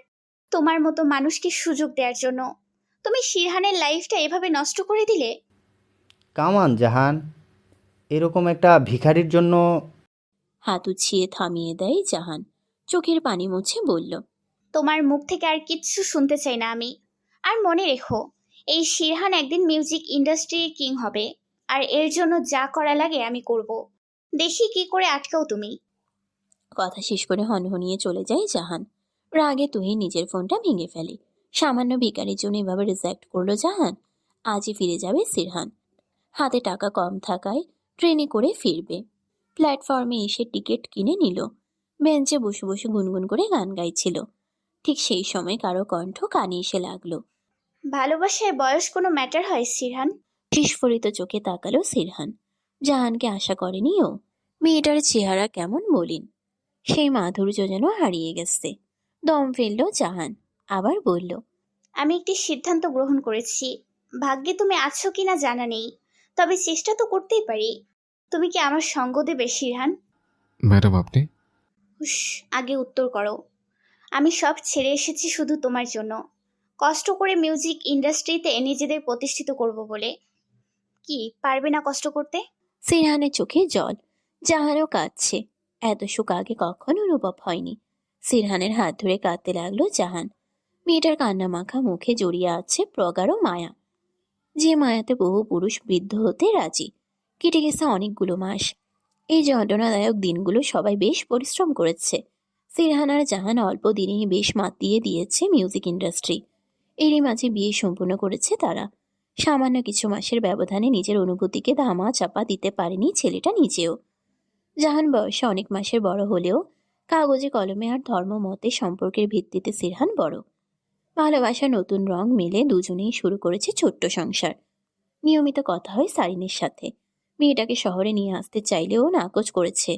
তোমার মতো মানুষকে সুযোগ দেওয়ার জন্য। তুমি শিরহানের লাইফটা এভাবে নষ্ট করে দিলে। কামান জাহান, এরকম একটা ভিখারির জন্য। হাত উছিয়ে থামিয়ে দেয় জাহান। চোখের পানি মুছে বলল, তোমার মুখ থেকে আর কিচ্ছু শুনতে চাই না আমি। আর মনে রেখো, এই শিরহান একদিন মিউজিক ইন্ডাস্ট্রির কিং হবে, আর এর জন্য যা করা লাগে আমি করব। দেখি কি করে আটকাও তুমি। কথা শেষ করে হনহনিয়ে চলে যায় জাহান। রাগে তুহিন নিজের ফোনটা ভেঙে ফেলে। সামান্য ভিখারির জন্য এভাবে রিজেক্ট করলো জাহান। আজই ফিরে যাবে সিরহান। হাতে টাকা কম থাকায় ট্রেনে করে ফিরবে। প্ল্যাটফর্মে এসে টিকিট কিনে নিল। বেঞ্চে বসে বসে গুনগুন করে গান গাইছিল। ঠিক সেই সময় কারো কণ্ঠ কানে এসে লাগলো। ভালোবাসায় বয়স কোনো ম্যাটার হয় সিরহান? বিস্ফোরিত চোখে তাকালো সিরহান। জাহানকে আশা করেনি ও। মেয়েটার চেহারা কেমন মলিন। সেই মাধুর্য যেন হারিয়ে গেছে। দম ফেলল জাহান, আবার বলল, আমি একটি সিদ্ধান্ত গ্রহণ করেছি। ভাগ্যে তুমি আছো কিনা জানা নেই, তবে চেষ্টা তো করতেই পারি। তুমি কি আমার সঙ্গ দেবে শিরহান? ম্যাডাম আপনি? হুস, আগে উত্তর করো। আমি সব ছেড়ে এসেছি শুধু তোমার জন্য, কষ্ট করে মিউজিক ইন্ডাস্ট্রিতে নিজেদের প্রতিষ্ঠিত করব বলে। কি পারবে না কষ্ট করতে? সিরহানের চোখে জল, জাহানও কাঁদছে। এত সুখ আগে কখনো অনুভব হয়নি। সিরহানের হাত ধরে কাঁদতে লাগলো জাহান। মেয়েটার কান্না মাখা মুখে জড়িয়ে আছে প্রগাঢ় মায়া, যে মায়াতে বহু পুরুষ বৃদ্ধ হতে রাজি। কেটে গেছে অনেকগুলো মাস। এই যন্ত্রণাদায়ক দিনগুলো সবাই বেশ পরিশ্রম করেছে। সিরহান আর জাহান অল্প দিনেই বেশ মাতিয়ে দিয়েছে মিউজিক ইন্ডাস্ট্রি। এরই মাঝে বিয়ে সম্পূর্ণ করেছে তারা। সামান্য কিছু মাসের ব্যবধানে নিজের অনুভূতিকে ধামা চাপা দিতে পারেনি ছেলেটা নিজেও। জাহান বয়সে অনেক মাসের বড় হলেও কাগজে কলমে আর ধর্মমতে সম্পর্কের ভিত্তিতে সিরহান বড়। ভালোবাসার নতুন রং মেলে দুজনেই শুরু করেছে ছোট্ট সংসার। নিয়মিত কথা হয় সারিনের সাথে। মেয়েটাকে শহরে নিয়ে আসতে চাইলেও নাকচ করেছে।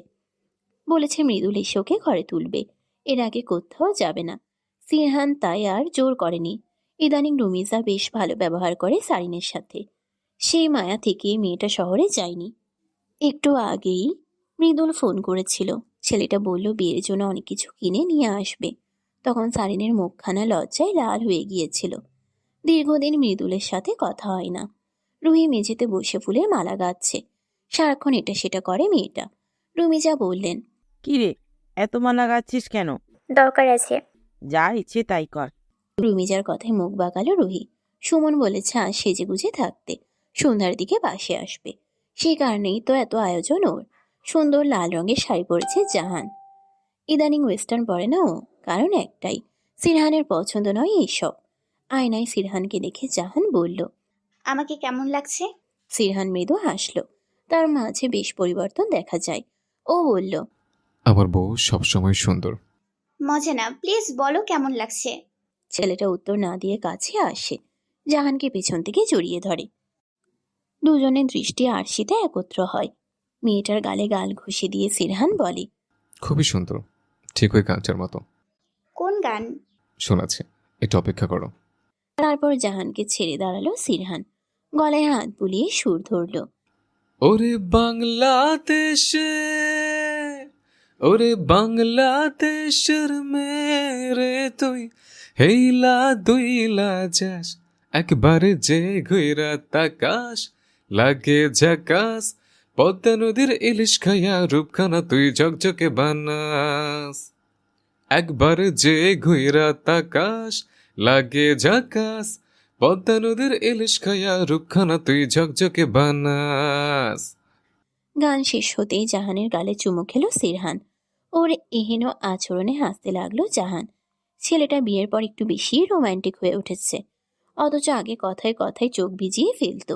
বলেছে মৃদুল এসে ওকে ঘরে তুলবে, এর আগে কোথাও যাবে না। সিরহান তাই আর জোর করেনি। ইদানিং রুমিজা বেশ ভালো ব্যবহার করে সারিনের সাথে। সেই মায়া থেকেই মেয়েটা শহরে যায়নি। একটু আগেই মৃদুল ফোন করেছিল। ছেলেটা বলল বিয়ের জন্য অনেক কিছু কিনে নিয়ে আসবে। তখন সারিনের মুখখানা লজ্জায় লাল হয়ে গিয়েছিল। দীর্ঘদিন মৃদুলের সাথে কথা হয় না। রুহি মেঝেতে বসে ফুলের মালা গাচ্ছে। সারাক্ষণ এটা সেটা করে মেয়েটা। রুমিজা বললেন, কি রে, এত মালা গাচ্ছিস কেন? দরকার আছে। যা ইচ্ছে তাই কর। রুমিজার কথায় মুখ বাঁকালো রুহি। সুমন বলেছে আজ সেজেগুজে থাকতে, সন্ধ্যার দিকে বাসে আসবে। সেই কারণেই তো এত আয়োজন ওর। সুন্দর লাল রঙের শাড়ি পরেছে জাহান। ইদানিং ওয়েস্টার্ন পরে না ও, কারণ একটাই, সিরহানের পছন্দ নয় এইসব। আয়নায় সিরহানকে দেখে জাহান বলল, আমাকে কেমন লাগছে? সিরহান মৃদু হাসল। তার মাঝে বেশ পরিবর্তন দেখা যায়। ও বলল, আমার বউ সবসময় সুন্দর। মজা না, প্লিজ বলো কেমন লাগছে। ছেলেটা উত্তর না দিয়ে কাছে আসে, জাহানকে পেছন থেকে জড়িয়ে ধরে। দুজনের দৃষ্টি আরশিতে একত্র হয়। মেয়েটার গালে গাল ঘষে দিয়ে সিরহান বলে, খুবই সুন্দর, ঠিক ওই গানটার মতো। কোন গান? শোনাচ্ছে, একটু অপেক্ষা করো। তারপর জাহানকে ছেড়ে দাঁড়ালো সিরহান। গলায় হাত বুলিয়ে সুর ধরল, ওরে বাংলাদেশে, ওরে বাংলাদেশের মেরে তুই হেইলা দুইলা যাস, একবারে যে ঘুইরা তাকাস লাগে ঝাকাস, পদ্মা নদীর ইলিশ খাইয়া রূপখানা তুই ঝকঝকে বানাস, একবারে যে ঘুইরা তাকাস লাগে ঝাকাস, পদ্মা নদীর ইলিশ খাইয়া রূপখানা তুই ঝকঝকে বানাস। গান শেষ হতেই জাহানের গালে চুমু খেলো সিরহান। ওর এহেন আচরণে হাসতে লাগলো জাহান। ছেলেটা বিয়ের পর একটু বেশি রোমান্টিক হয়ে উঠেছে, অথচ আগে কথায় কথায় চোখ ভিজিয়ে ফেলত।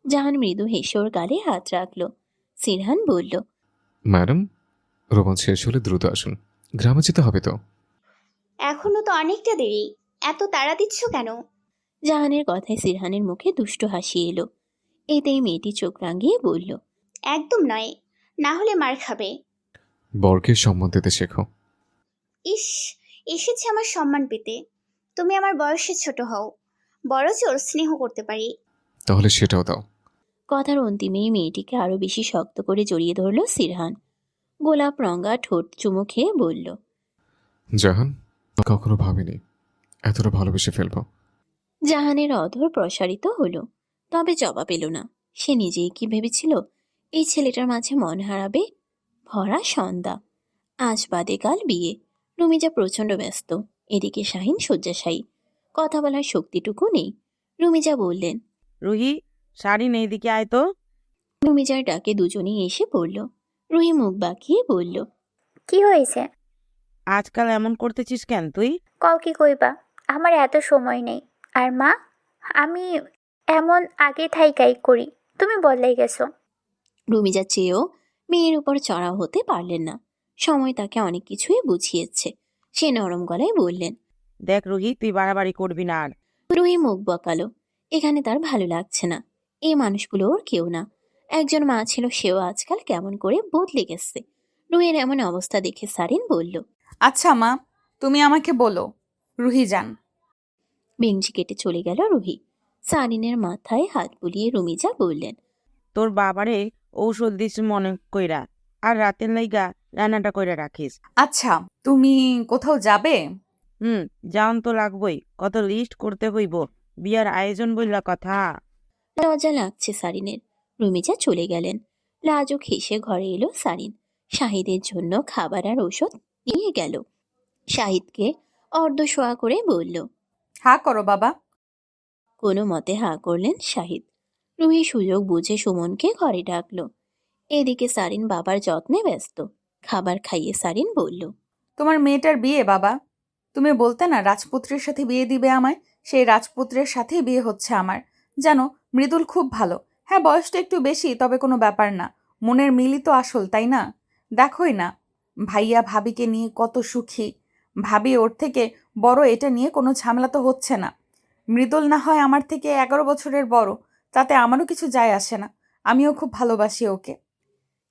জাহান মৃদু হেসে ওর গালে হাত রাখলো। সিরহান বলল, ম্যাডাম, রোমাঞ্চ শেষ হলে দ্রুত আসুন, গ্রামে যেতে হবে তো। এখনো তো অনেকটা দেরি, এত তাড়া দিচ্ছ কেন? জাহানের কথায় সিরহানের মুখে দুষ্ট হাসি এলো। এতেই মেয়েটি চোখ রাঙিয়ে বলল, একদম নয়, না হলে মার খাবে। বরকে সম্মান দিতে শেখো। ইস, এসেছে আমার সম্মান পেতে। তুমি আমার বয়সে ছোট হও, বড় জোর স্নেহ করতে পারি। তাহলে সেটাও দাও। কথার অন্তিমেই মেয়েটিকে আরো বেশি শক্ত করে জড়িয়ে ধরল সিরহান। গোলাপ রঙা ঠোঁট চুমু খেয়ে বলল, জাহান, কখনো ভাবিনি এতটা ভালোবেসে ফেলবো। জাহানের অধর প্রসারিত হলো, তবে জবাব এলো না। সে নিজেই কি ভেবেছিল এই ছেলেটার মাঝে মন হারাবে? ভরা সন্ধ্যা, আজ বাদে কাল বিয়ে। রুমিজা প্রচণ্ড ব্যস্ত, এদিকে শাহিন শয্যাশায়ী। কথা বলার শক্তিটুকু নেই। রুমিজা বললেন, রুহি, শাড়ি নেই, দিকে আয় তো। রুমিজার ডাকে দুজনেই এসে পড়ল। রুহি মুখ বাঁকিয়ে বলল, কি হয়েছে? আজকাল এমন করতেছিস কেন তুই? কও কি কইবা, আমার এত সময় নেই। আর মা, আমি এমন আগে থাইকাই করি, তুমি বদলাই গেছো। রুমিজা চেয়েও মেয়ের উপর চড়াও হতে পারলেন না। সময় তাকে অনেক কিছুই বুঝিয়েছে। সে নরম গলায় বললেন, দেখ রুহি, তুই বাড়াবাড়ি করবি না আর। রুহি মুখ বাঁকালো। এখানে তার ভালো লাগছে না। এই মানুষগুলো ওর কেউ না। একজন মা ছিল, সেও আজকাল কেমন করে বদলে গেছে। রুহির এমন অবস্থা দেখে সারিন বলল, আচ্ছা মা, তুমি আমাকে বলো, রুহি যান। বেঞ্চি কেটে চলে গেল রুহি। সারিনের মাথায় হাত বুলিয়ে রুমিজা বললেন, তোর বাবারে ঔষধ দিস মনে কইরা, আর রাতের লাইগা রান্নাটা কইরা রাখিস। আচ্ছা, তুমি কোথাও যাবে? যাওন তো লাগবই, কত লিস্ট করতে হইব, বিয়ার আয়োজন বইলা কথা। লজ্জা লাগছে সারিনের। রুমিজা চলে গেলেন। লাজুক হেসে ঘরে এলো সারিন। শাহিদের জন্য খাবার আর ওষুধ নিয়ে গেল। শাহিদকে অর্ধশোয়া করে বলল, হা করো বাবা। কোনো মতে হা করলেন শাহিদ। রুহি সুযোগ বুঝে সুমনকে ঘরে ডাকলো। এদিকে সারিন বাবার যত্নে ব্যস্ত। খাবার খাইয়ে সারিন বলল, তোমার মেয়েটার বিয়ে বাবা, তুমি বলতে না রাজপুত্রের সাথে বিয়ে দিবে আমায়, সেই রাজপুত্রের সাথেই বিয়ে হচ্ছে আমার। জানো, মৃদুল খুব ভালো। হ্যাঁ, বয়সটা একটু বেশি, তবে কোনো ব্যাপার না। মনের মিলই তো আসল, তাই না? দেখোই না ভাইয়া ভাবিকে নিয়ে কত সুখী। ভাবি ওর থেকে বড়, এটা নিয়ে কোনো ঝামেলা তো হচ্ছে না। মৃদুল না হয় আমার থেকে 11 বছরের বড়, তাতে আমারও কিছু যায় আসে না। আমিও খুব ভালোবাসি ওকে।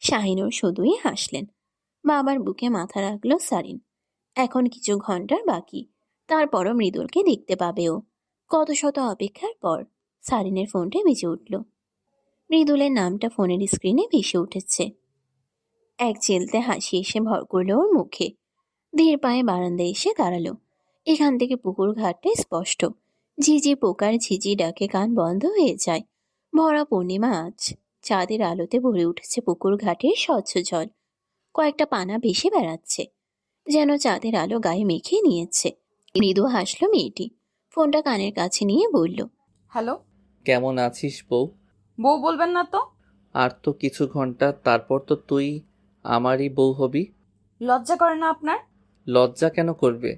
শাহিনুর শুধুই হাসলেন। বাবার বুকে মাথা রাখল সারিন। এখন কিছু ঘন্টার বাকি, তারপরও মৃদুলকে দেখতে পাবে ও। কত শত অপেক্ষার পর সারিনের ফোনটা বেজে উঠল। মৃদুলের নামটা ফোনের স্ক্রিনে ভেসে উঠেছে। এক চেলতে হাসি এসে ভর করল ওর মুখে। ধীর পায়ে বারান্দায় এসে দাঁড়ালো। এখান থেকে পুকুর ঘাটে স্পষ্ট। ঝিঝি পোকার ঝিঝি ডাকে কান বন্ধ হয়ে যায়। ভরা পূর্ণিমা আজ। চাঁদের আলোতে ভরে উঠেছে পুকুর ঘাটের স্বচ্ছ জল। কয়েকটা পানা ভেসে বেড়াচ্ছে, যেন চাঁদের আলো গায়ে মেখে নিয়েছে। মৃদু হাসলো মেয়েটি। ফোনটা কানের কাছে নিয়ে বলল, হ্যালো। কেমন আছিস বউ? বউ বলবেন না তো। আর তো কিছু ঘন্টা, তারপর তো তুই আমারই বউ হবি। লজ্জা করে না আপনার? লজ্জা কেন করবে?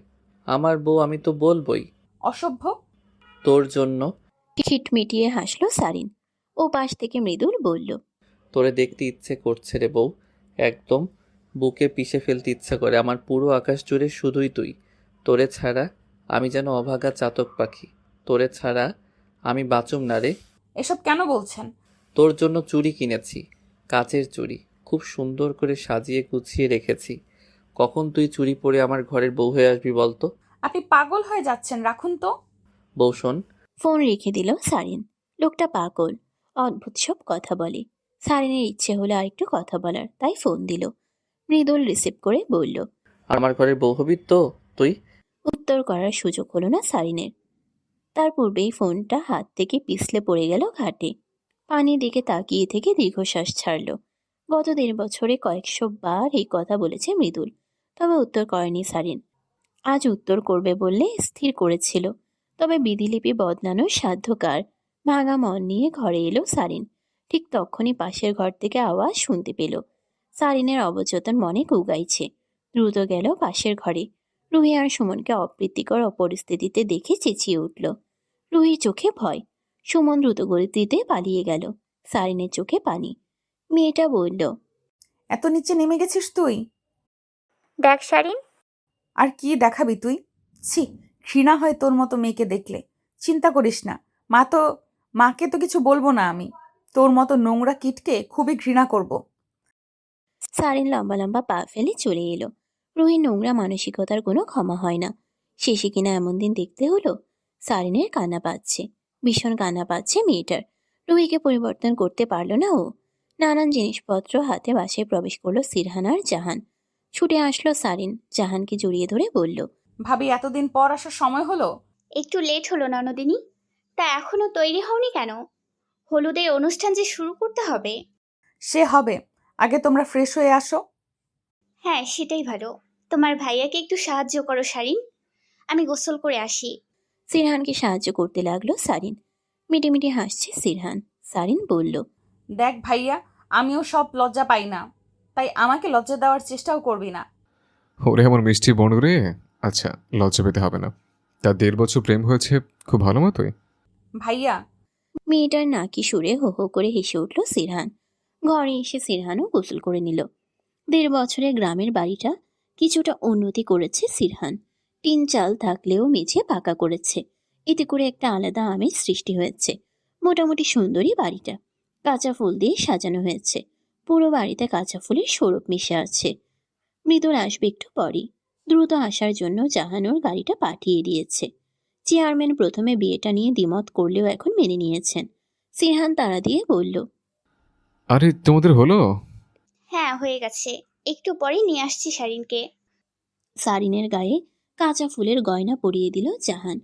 আমার বউ আমি তো বলবই। অসভ্য। তোর জন্য। খিটমিটিয়ে হাসলো সারিন। ও পাশ থেকে মৃদুল বলল, তোরে দেখতে ইচ্ছে করছে রে বউ, একদম বুকে পিষে ফেলতে ইচ্ছে করে। আমার পুরো আকাশ জুড়ে শুধুই তুই। তোরে ছাড়া আমি যেন অভাগা চাতক পাখি। তোরে ছাড়া আমি বাঁচুম না রে। এসব কেন বলছেন? তোর জন্য চুড়ি কিনেছি, কাচের চুড়ি, খুব সুন্দর করে সাজিয়ে গুছিয়ে রেখেছি। কখন তুই চুড়ি পরে আমার ঘরের বউ হয়ে আসবি বলতো? আপনি পাগল হয়ে যাচ্ছেন, রাখুন তো। বউ শোন। ফোন রেখে দিল সারিন। লোকটা পাগল, অদ্ভুত সব কথা বলে। সারিনের ইচ্ছে হলো আরেকটু কথা বলার, তাই ফোন দিল। মৃদুল রিসিভ করে বলল, আমার ঘরের বউ হবি তো তুই? উত্তর করার সুযোগ হলো না সারিনের। তার পূর্বেই ফোনটা হাত থেকে পিছলে পড়ে গেল ঘাটে। পানির দিকে তাকিয়ে থেকে দীর্ঘশ্বাস ছাড়ল। গত 1.5 বছরে কয়েকশো বার এই কথা বলেছে মৃদুল, তবে উত্তর করেনি সারিন। আজ উত্তর করবে বললে স্থির করেছিল, তবে বিধিলিপি বদলানোর সাধ্য কার। ভাঙা মন নিয়ে ঘরে এলো সারিন। ঠিক তখনই পাশের ঘর থেকে আওয়াজ শুনতে পেল। সারিনের অবচেতন মনে গুগাইছে। দ্রুত গেল পাশের ঘরে। রুহি আর সুমনকে অপ্রীতিকর পরিস্থিতিতে দেখে চেঁচিয়ে উঠল। রুহির চোখে ভয়। সুমন দ্রুত গতিতে পালিয়ে গেল। সারিনের চোখে পানি। মেয়েটা বলল, এত নিচে নেমে গেছিস তুই? দেখ শারিন। আর কি দেখাবি তুই? ছি, ঘৃণা হয় তোর মতো মেয়েকে দেখলে। চিন্তা করিস না, মাকে তো কিছু বলবো না আমি। তোর মতো নোংরা কিটকে খুবই ঘৃণা করব। সারিন লম্বা লম্বা পা ফেলে চলে এলো। রুহির নোংরা মানসিকতার কোনো ক্ষমা হয় না। শেষে কিনা এমন দিন দেখতে হলো। সারিনের কান্না পাচ্ছে, ভীষণ কান্না পাচ্ছে মেয়েটার। রুহিকে পরিবর্তন করতে পারল না ও। নানান জিনিসপত্র হাতে বাসায় প্রবেশ করলো সিরহান আর জাহান। ছুটে আসলো সারিন, জাহানকে জড়িয়ে ধরে বলল, ভাবি, এতদিন পর আসার সময় হলো? একটু লেট হলো ননদিনী। তা এখনো তৈরি হওনি কেন? হলুদের অনুষ্ঠান যে শুরু করতে হবে। সে হবে, আগে তোমরা ফ্রেশ হয়ে আসো। হ্যাঁ, সেটাই ভালো। তোমার ভাইয়াকে একটু সাহায্য করো শারিন, আমি গোসল করে আসি। সিরহানকে সাহায্য করতে লাগলো সারিন। মিটিমিটি হাসছে সিরহান। সারিন বলল, দেখ ভাইয়া, আমিও সব লজ্জা পাই না, তাই আমাকে লজ্জা দেওয়ার চেষ্টাও করবি না। ওরে আমার মিষ্টি বোন রে। আচ্ছা, লজ্জা পেতে হবে না। তার 1.5 বছর প্রেম হয়েছে খুব ভালো মতোই। ভাইয়া। মেয়েটার নাকি সুরে হো হো করে হেসে উঠল সিরহান। ঘরে এসে সিরহানও গোসল করে নিল। 1.5 বছরের গ্রামের বাড়িটা কিছুটা উন্নতি করেছে সিরহান। টিন চাল থাকলেও মেঝে পাকা করেছে। এতে করে একটা আলাদা আমেজ সৃষ্টি হয়েছে। মোটামুটি সুন্দরী বাড়িটা। কাঁচা ফুল দিয়ে সাজানো হয়েছে। পুরো বাড়িতে কাঁচা ফুলের স্বরূপ মিশে আছে। মৃদুল আসবে একটু পরই। দ্রুত আসার জন্য জাহানুর গাড়িটা পাঠিয়ে দিয়েছে। চেয়ারম্যান প্রথমে বিয়েটা নিয়ে দ্বিমত করলেও এখন মেনে নিয়েছেন। সিরহান তাড়া দিয়ে বলল, আরে তোমাদের হলো? হ্যাঁ, হয়ে গেছে। একটু পরেই নিয়ে আসছি শারিনকে। সারিনের গায়ে কাঁচা ফুলের গয়না পরিয়ে দিল জাহান।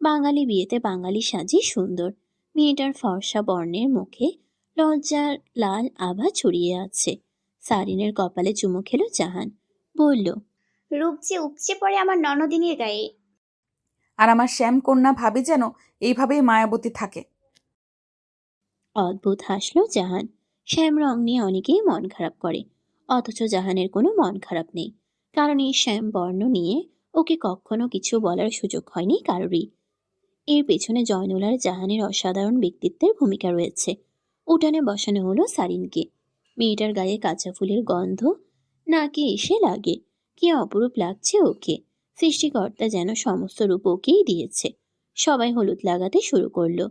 বাঙালি বিয়েতে বাঙালি সাজি সুন্দর। মেয়েটার ফর্সা বর্ণের মুখে লজ্জার লাল আভা ছড়িয়ে আছে। সারিনের কপালে চুমু খেলো জাহান, বলল, রূপ যে উপচে পড়ে আমার ননদিনীর গায়ে। আর আমার শ্যামকন্যা ভাবি যেন এইভাবেই মায়াবতী থাকে। অদ্ভুত হাসলো জাহান। শ্যাম রং নিয়ে অনেকেই মন খারাপ করে, অথচ জাহানের কোনো মন খারাপ নেই। কারণ এই শ্যাম বর্ণ নিয়ে ওকে কখনো কিছু বলার সুযোগ হয়নি কারোরই। এর পেছনে জয়নুল আর জাহানের অসাধারণ ব্যক্তিত্বের ভূমিকা রয়েছে। উঠানে বসানো হলো সারিনকে। মেয়েটার গায়ে কাঁচা ফুলের গন্ধ নাকে এসে লাগে। কি অপরূপ লাগছে ওকে। সৃষ্টিকর্তা যেন সমস্ত রূপ ওকেই দিয়েছে। সবাই হলুদ লাগাতে শুরু করলো।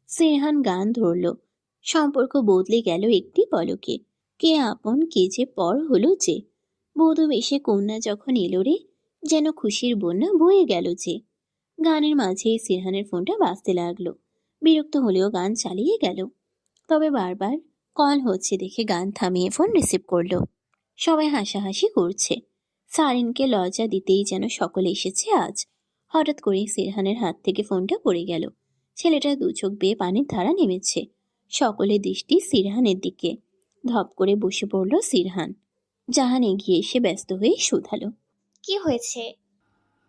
সিরহান গান ধরলো। সম্পর্ক বদলে গেল একটি পলকে। কে আপন কে যে পর হলো যে। বধূ বেশে কন্যা যখন এলো রে, যেন খুশির বন্যা বয়ে গেল যে। গানের মাঝেই সিরহানের ফোনটা বাজতে লাগলো। বিরক্ত হলেও গান চালিয়ে গেল। তবে বারবার কল হচ্ছে দেখে গান থামিয়ে ফোন রিসিভ করলো। সবাই হাসাহাসি করছে। সারিনকে লজ্জা দিতেই যেন সকলে এসেছে আজ। হঠাৎ করে সিরহানের হাত থেকে ফোনটা পড়ে গেল। ছেলেটা দু চোখ বেয়ে পানির ধারা নেমেছে। সকলের দৃষ্টি সিরহানের দিকে। ধপ করে বসে পড়ল সিরহান। জাহান এগিয়ে এসে ব্যস্ত হয়ে শুধালো, কি হয়েছে?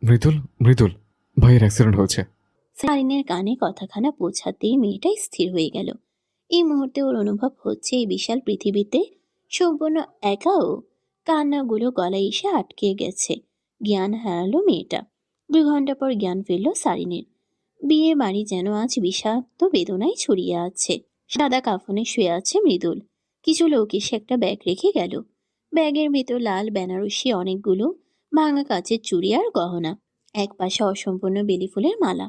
মৃদুল, মৃদুল ভাইয়ের অ্যাক্সিডেন্ট হয়েছে। সারিনের কানে কথাখানা পৌঁছাতেই মেয়েটা স্থির হয়ে গেল। এই মুহূর্তে ওর অনুভব হচ্ছে এই বিশাল পৃথিবীতে সম্পূর্ণ একাও। কান্নাগুলো গলায় এসে আটকে গেছে। জ্ঞান হারালো মেয়েটা। 2 ঘন্টা পর জ্ঞান ফিরল সারিনের। বিয়ে বাড়ি যেন আজ বিষাক্ত বেদনায় ছড়িয়ে আছে। সাদা কাফনে শুয়ে আছে মৃদুল। কিছু লোক এসে একটা ব্যাগ রেখে গেল। ব্যাগের ভেতর লাল বেনারসি অনেকগুলো ভাঙা কাচের চুড়ি আর গহনা। এক পাশে অসম্পূর্ণ বেলি ফুলের মালা।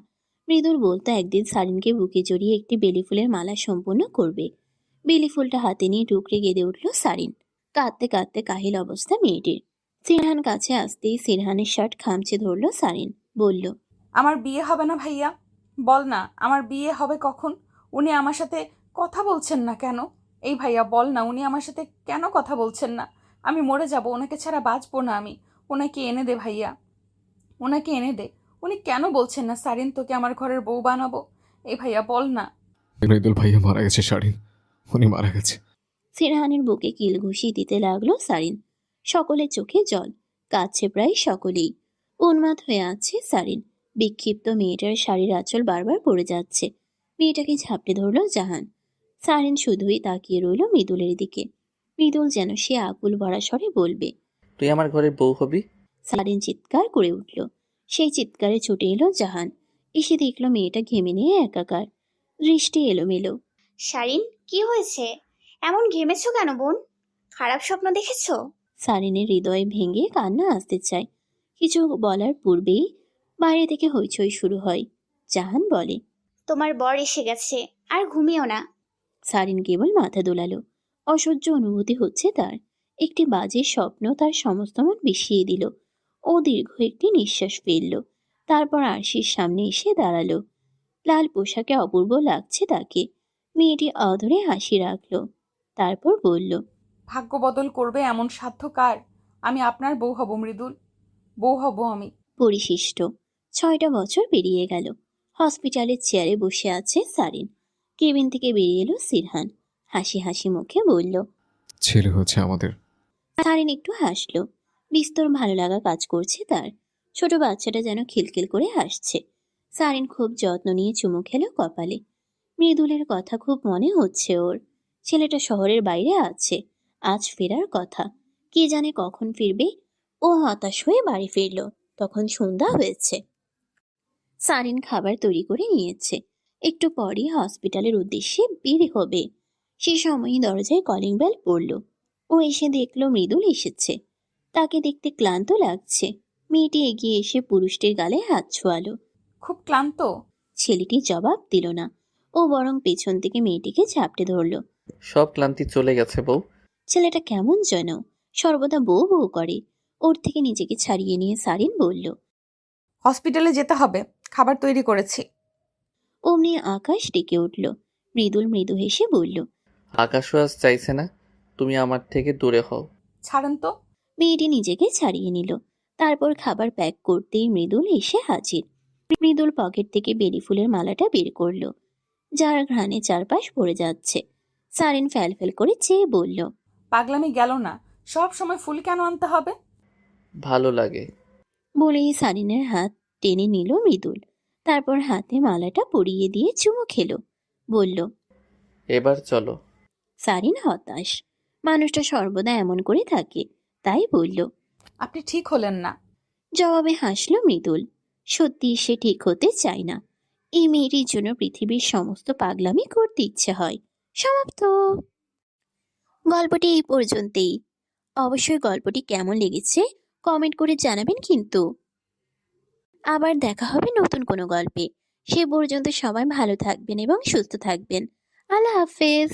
মৃদুল বলতো একদিন সারিনকে বুকে জড়িয়ে একটি বেলি ফুলের মালা সম্পূর্ণ করবে। বেলি ফুলটা হাতে নিয়ে টুকরে কেঁদে উঠল সারিন। কাঁদতে কাঁদতে কাহিল অবস্থা মেয়েটির। সিরহান কাছে আসতেই সিরহানের শার্ট খামচে ধরল সারিন, বলল, আমার বিয়ে হবে না ভাইয়া? বল না, আমার বিয়ে হবে কখন? উনি আমার সাথে কথা বলছেন না কেন? এই ভাইয়া বল না, উনি আমার সাথে কেন কথা বলছেন না? আমি মরে যাব, ওনাকে ছাড়া বাঁচবো না আমি। ওনাকে এনে দে ভাইয়া, ওনাকে এনে দে। উনি কেন বলছেন না সারিন তোকে আমার ঘরের বউ বানাবো? এই ভাইয়া বল না। মৃদুল ভাইয়া মারা গেছে শারিন, উনি মারা গেছে। সিরহানের বুকে কিল ঘুষি দিতে লাগলো সারিন। সকলের চোখে জল। কাঁদছে প্রায় সকলেই। উন্মাদ হয়ে আছে সারিন। বিক্ষিপ্ত মেয়েটার শাড়ির আঁচল বারবার পড়ে যাচ্ছে। মেয়েটাকে ঝাপটে ধরল জাহান। সারিন শুধুই তাকিয়ে রইল মৃদুলের দিকে। মৃদুল যেন সে আকুল ভরা স্বরে বলবে, তুই আমার ঘরের বউ হবি। সারিন চিৎকার করে উঠল। সেই চিৎকারে ছুটে এলো জাহান। এসে দেখলো মেয়েটা ঘেমে নিয়ে একাকার, দৃষ্টি এলোমেলো। শারিন, কি হয়েছে? এমন ঘেমেছো কেন বোন? খারাপ স্বপ্ন দেখেছো? সারিনের হৃদয় ভেঙে কান্না আসতে চায়। কিছু বলার পূর্বেই বাইরে থেকে হইচই শুরু হয়। জাহান বলে, তোমার বর এসে গেছে, আর ঘুমিও না। সারিন কেবল মাথা দোলালো। অসহ্য অনুভূতি হচ্ছে তার। একটি বাজে স্বপ্ন তার সমস্ত মন বিষিয়ে দিল। ও দীর্ঘ একটি নিঃশ্বাস ফেলল। তারপর আরশির সামনে এসে দাঁড়ালো। লাল পোশাকে অপূর্ব লাগছে তাকে। মেয়েটি অধরে হাসি রাখল। তারপর বলল, ভাগ্য বদল করবে এমন সাধ্য কার? আমি আপনার বউ হব মৃদুল, বউ হব আমি। পরিশিষ্ট 6টা বছর পেরিয়ে গেল। হসপিটালের চেয়ারে বসে আছে সারিন। কেবিন থেকে বেরিয়ে এলো সিরহান। হাসি হাসি মুখে বলল, ছেলে হচ্ছে আমাদের। সারিন একটু হাসলো। বিস্তর ভালো লাগা কাজ করছে তার। ছোট বাচ্চাটা যেন খিলখিল করে হাসছে। সারিন খুব যত্ন নিয়ে চুমু খেলো কপালে। মৃদুলের কথা খুব মনে হচ্ছে ওর। ছেলেটা শহরের বাইরে আছে, আজ ফেরার কথা। কে জানে কখন ফিরবে। ও হতাশ হয়ে বাড়ি ফিরল। তখন সন্ধ্যা হয়েছে। সারিন খাবার তৈরি করে নিয়েছে। একটু পরই হসপিটালের উদ্দেশ্যে বের হবে। সে সময়ই দরজায় কলিং বেল পড়ল। ও এসে দেখলো মৃদুল এসেছে। তাকে দেখতে ক্লান্ত লাগছে। মেয়েটি এগিয়ে এসে পুরুষটির গালে হাত ছোঁয়ালো। খুব ক্লান্ত? ছেলেটি জবাব দিল না। ও বরং পেছন থেকে মেয়েটিকে ঝাপটে ধরল। সব ক্লান্তি চলে গেছে বউ। ছেলেটা কেমন যেন সর্বদা বউ বউ করে। ওর থেকে নিজেকে ছাড়িয়ে নিয়ে সারিন বলল। হসপিটালে যেতে হবে, খাবার তৈরি করেছি। অমনি আকাশ ডেকে উঠল। মৃদুল মৃদু হেসে বলল, আকাশও আজ চাইছে না তুমি আমার থেকে দূরে হও। ছাড়েন তো। মেয়েটি নিজেকে ছাড়িয়ে নিল। তারপর খাবার প্যাক করতেই মৃদুল এসে হাজির। মৃদুল পকেট থেকে বেলি ফুলের মালাটা বের করলো, যার ঘ্রাণে চারপাশ ভরে যাচ্ছে। সারিন ফ্যালফ্যাল করে চেয়ে বলল, পাগলামি গেল না, সব সময় ফুল কেন আনতে হবে? ভালো লাগে। বলেই সারিনের হাত টেনে নিল মৃদুল। তারপর হাতে মালাটা পরিয়ে দিয়ে চুমু খেলো। বলল, এবার চলো। সারিন হতাশ। মানুষটা সর্বদা এমন করে থাকে, তাই বলল। আপনি ঠিক হলেন না। জবাবে হাসল মৃদুল। সত্যি সে ঠিক হতে চায় না। এই মেয়েটির জন্য পৃথিবীর সমস্ত পাগলামি করতে ইচ্ছে হয়। সমাপ্ত। গল্পটি এই পর্যন্তই। অবশ্যই গল্পটি কেমন লেগেছে কমেন্ট করে জানাবেন কিন্তু। আবার দেখা হবে নতুন কোনো গল্পে। সে পর্যন্ত সবাই ভালো থাকবেন এবং সুস্থ থাকবেন। আল্লাহ হাফেজ।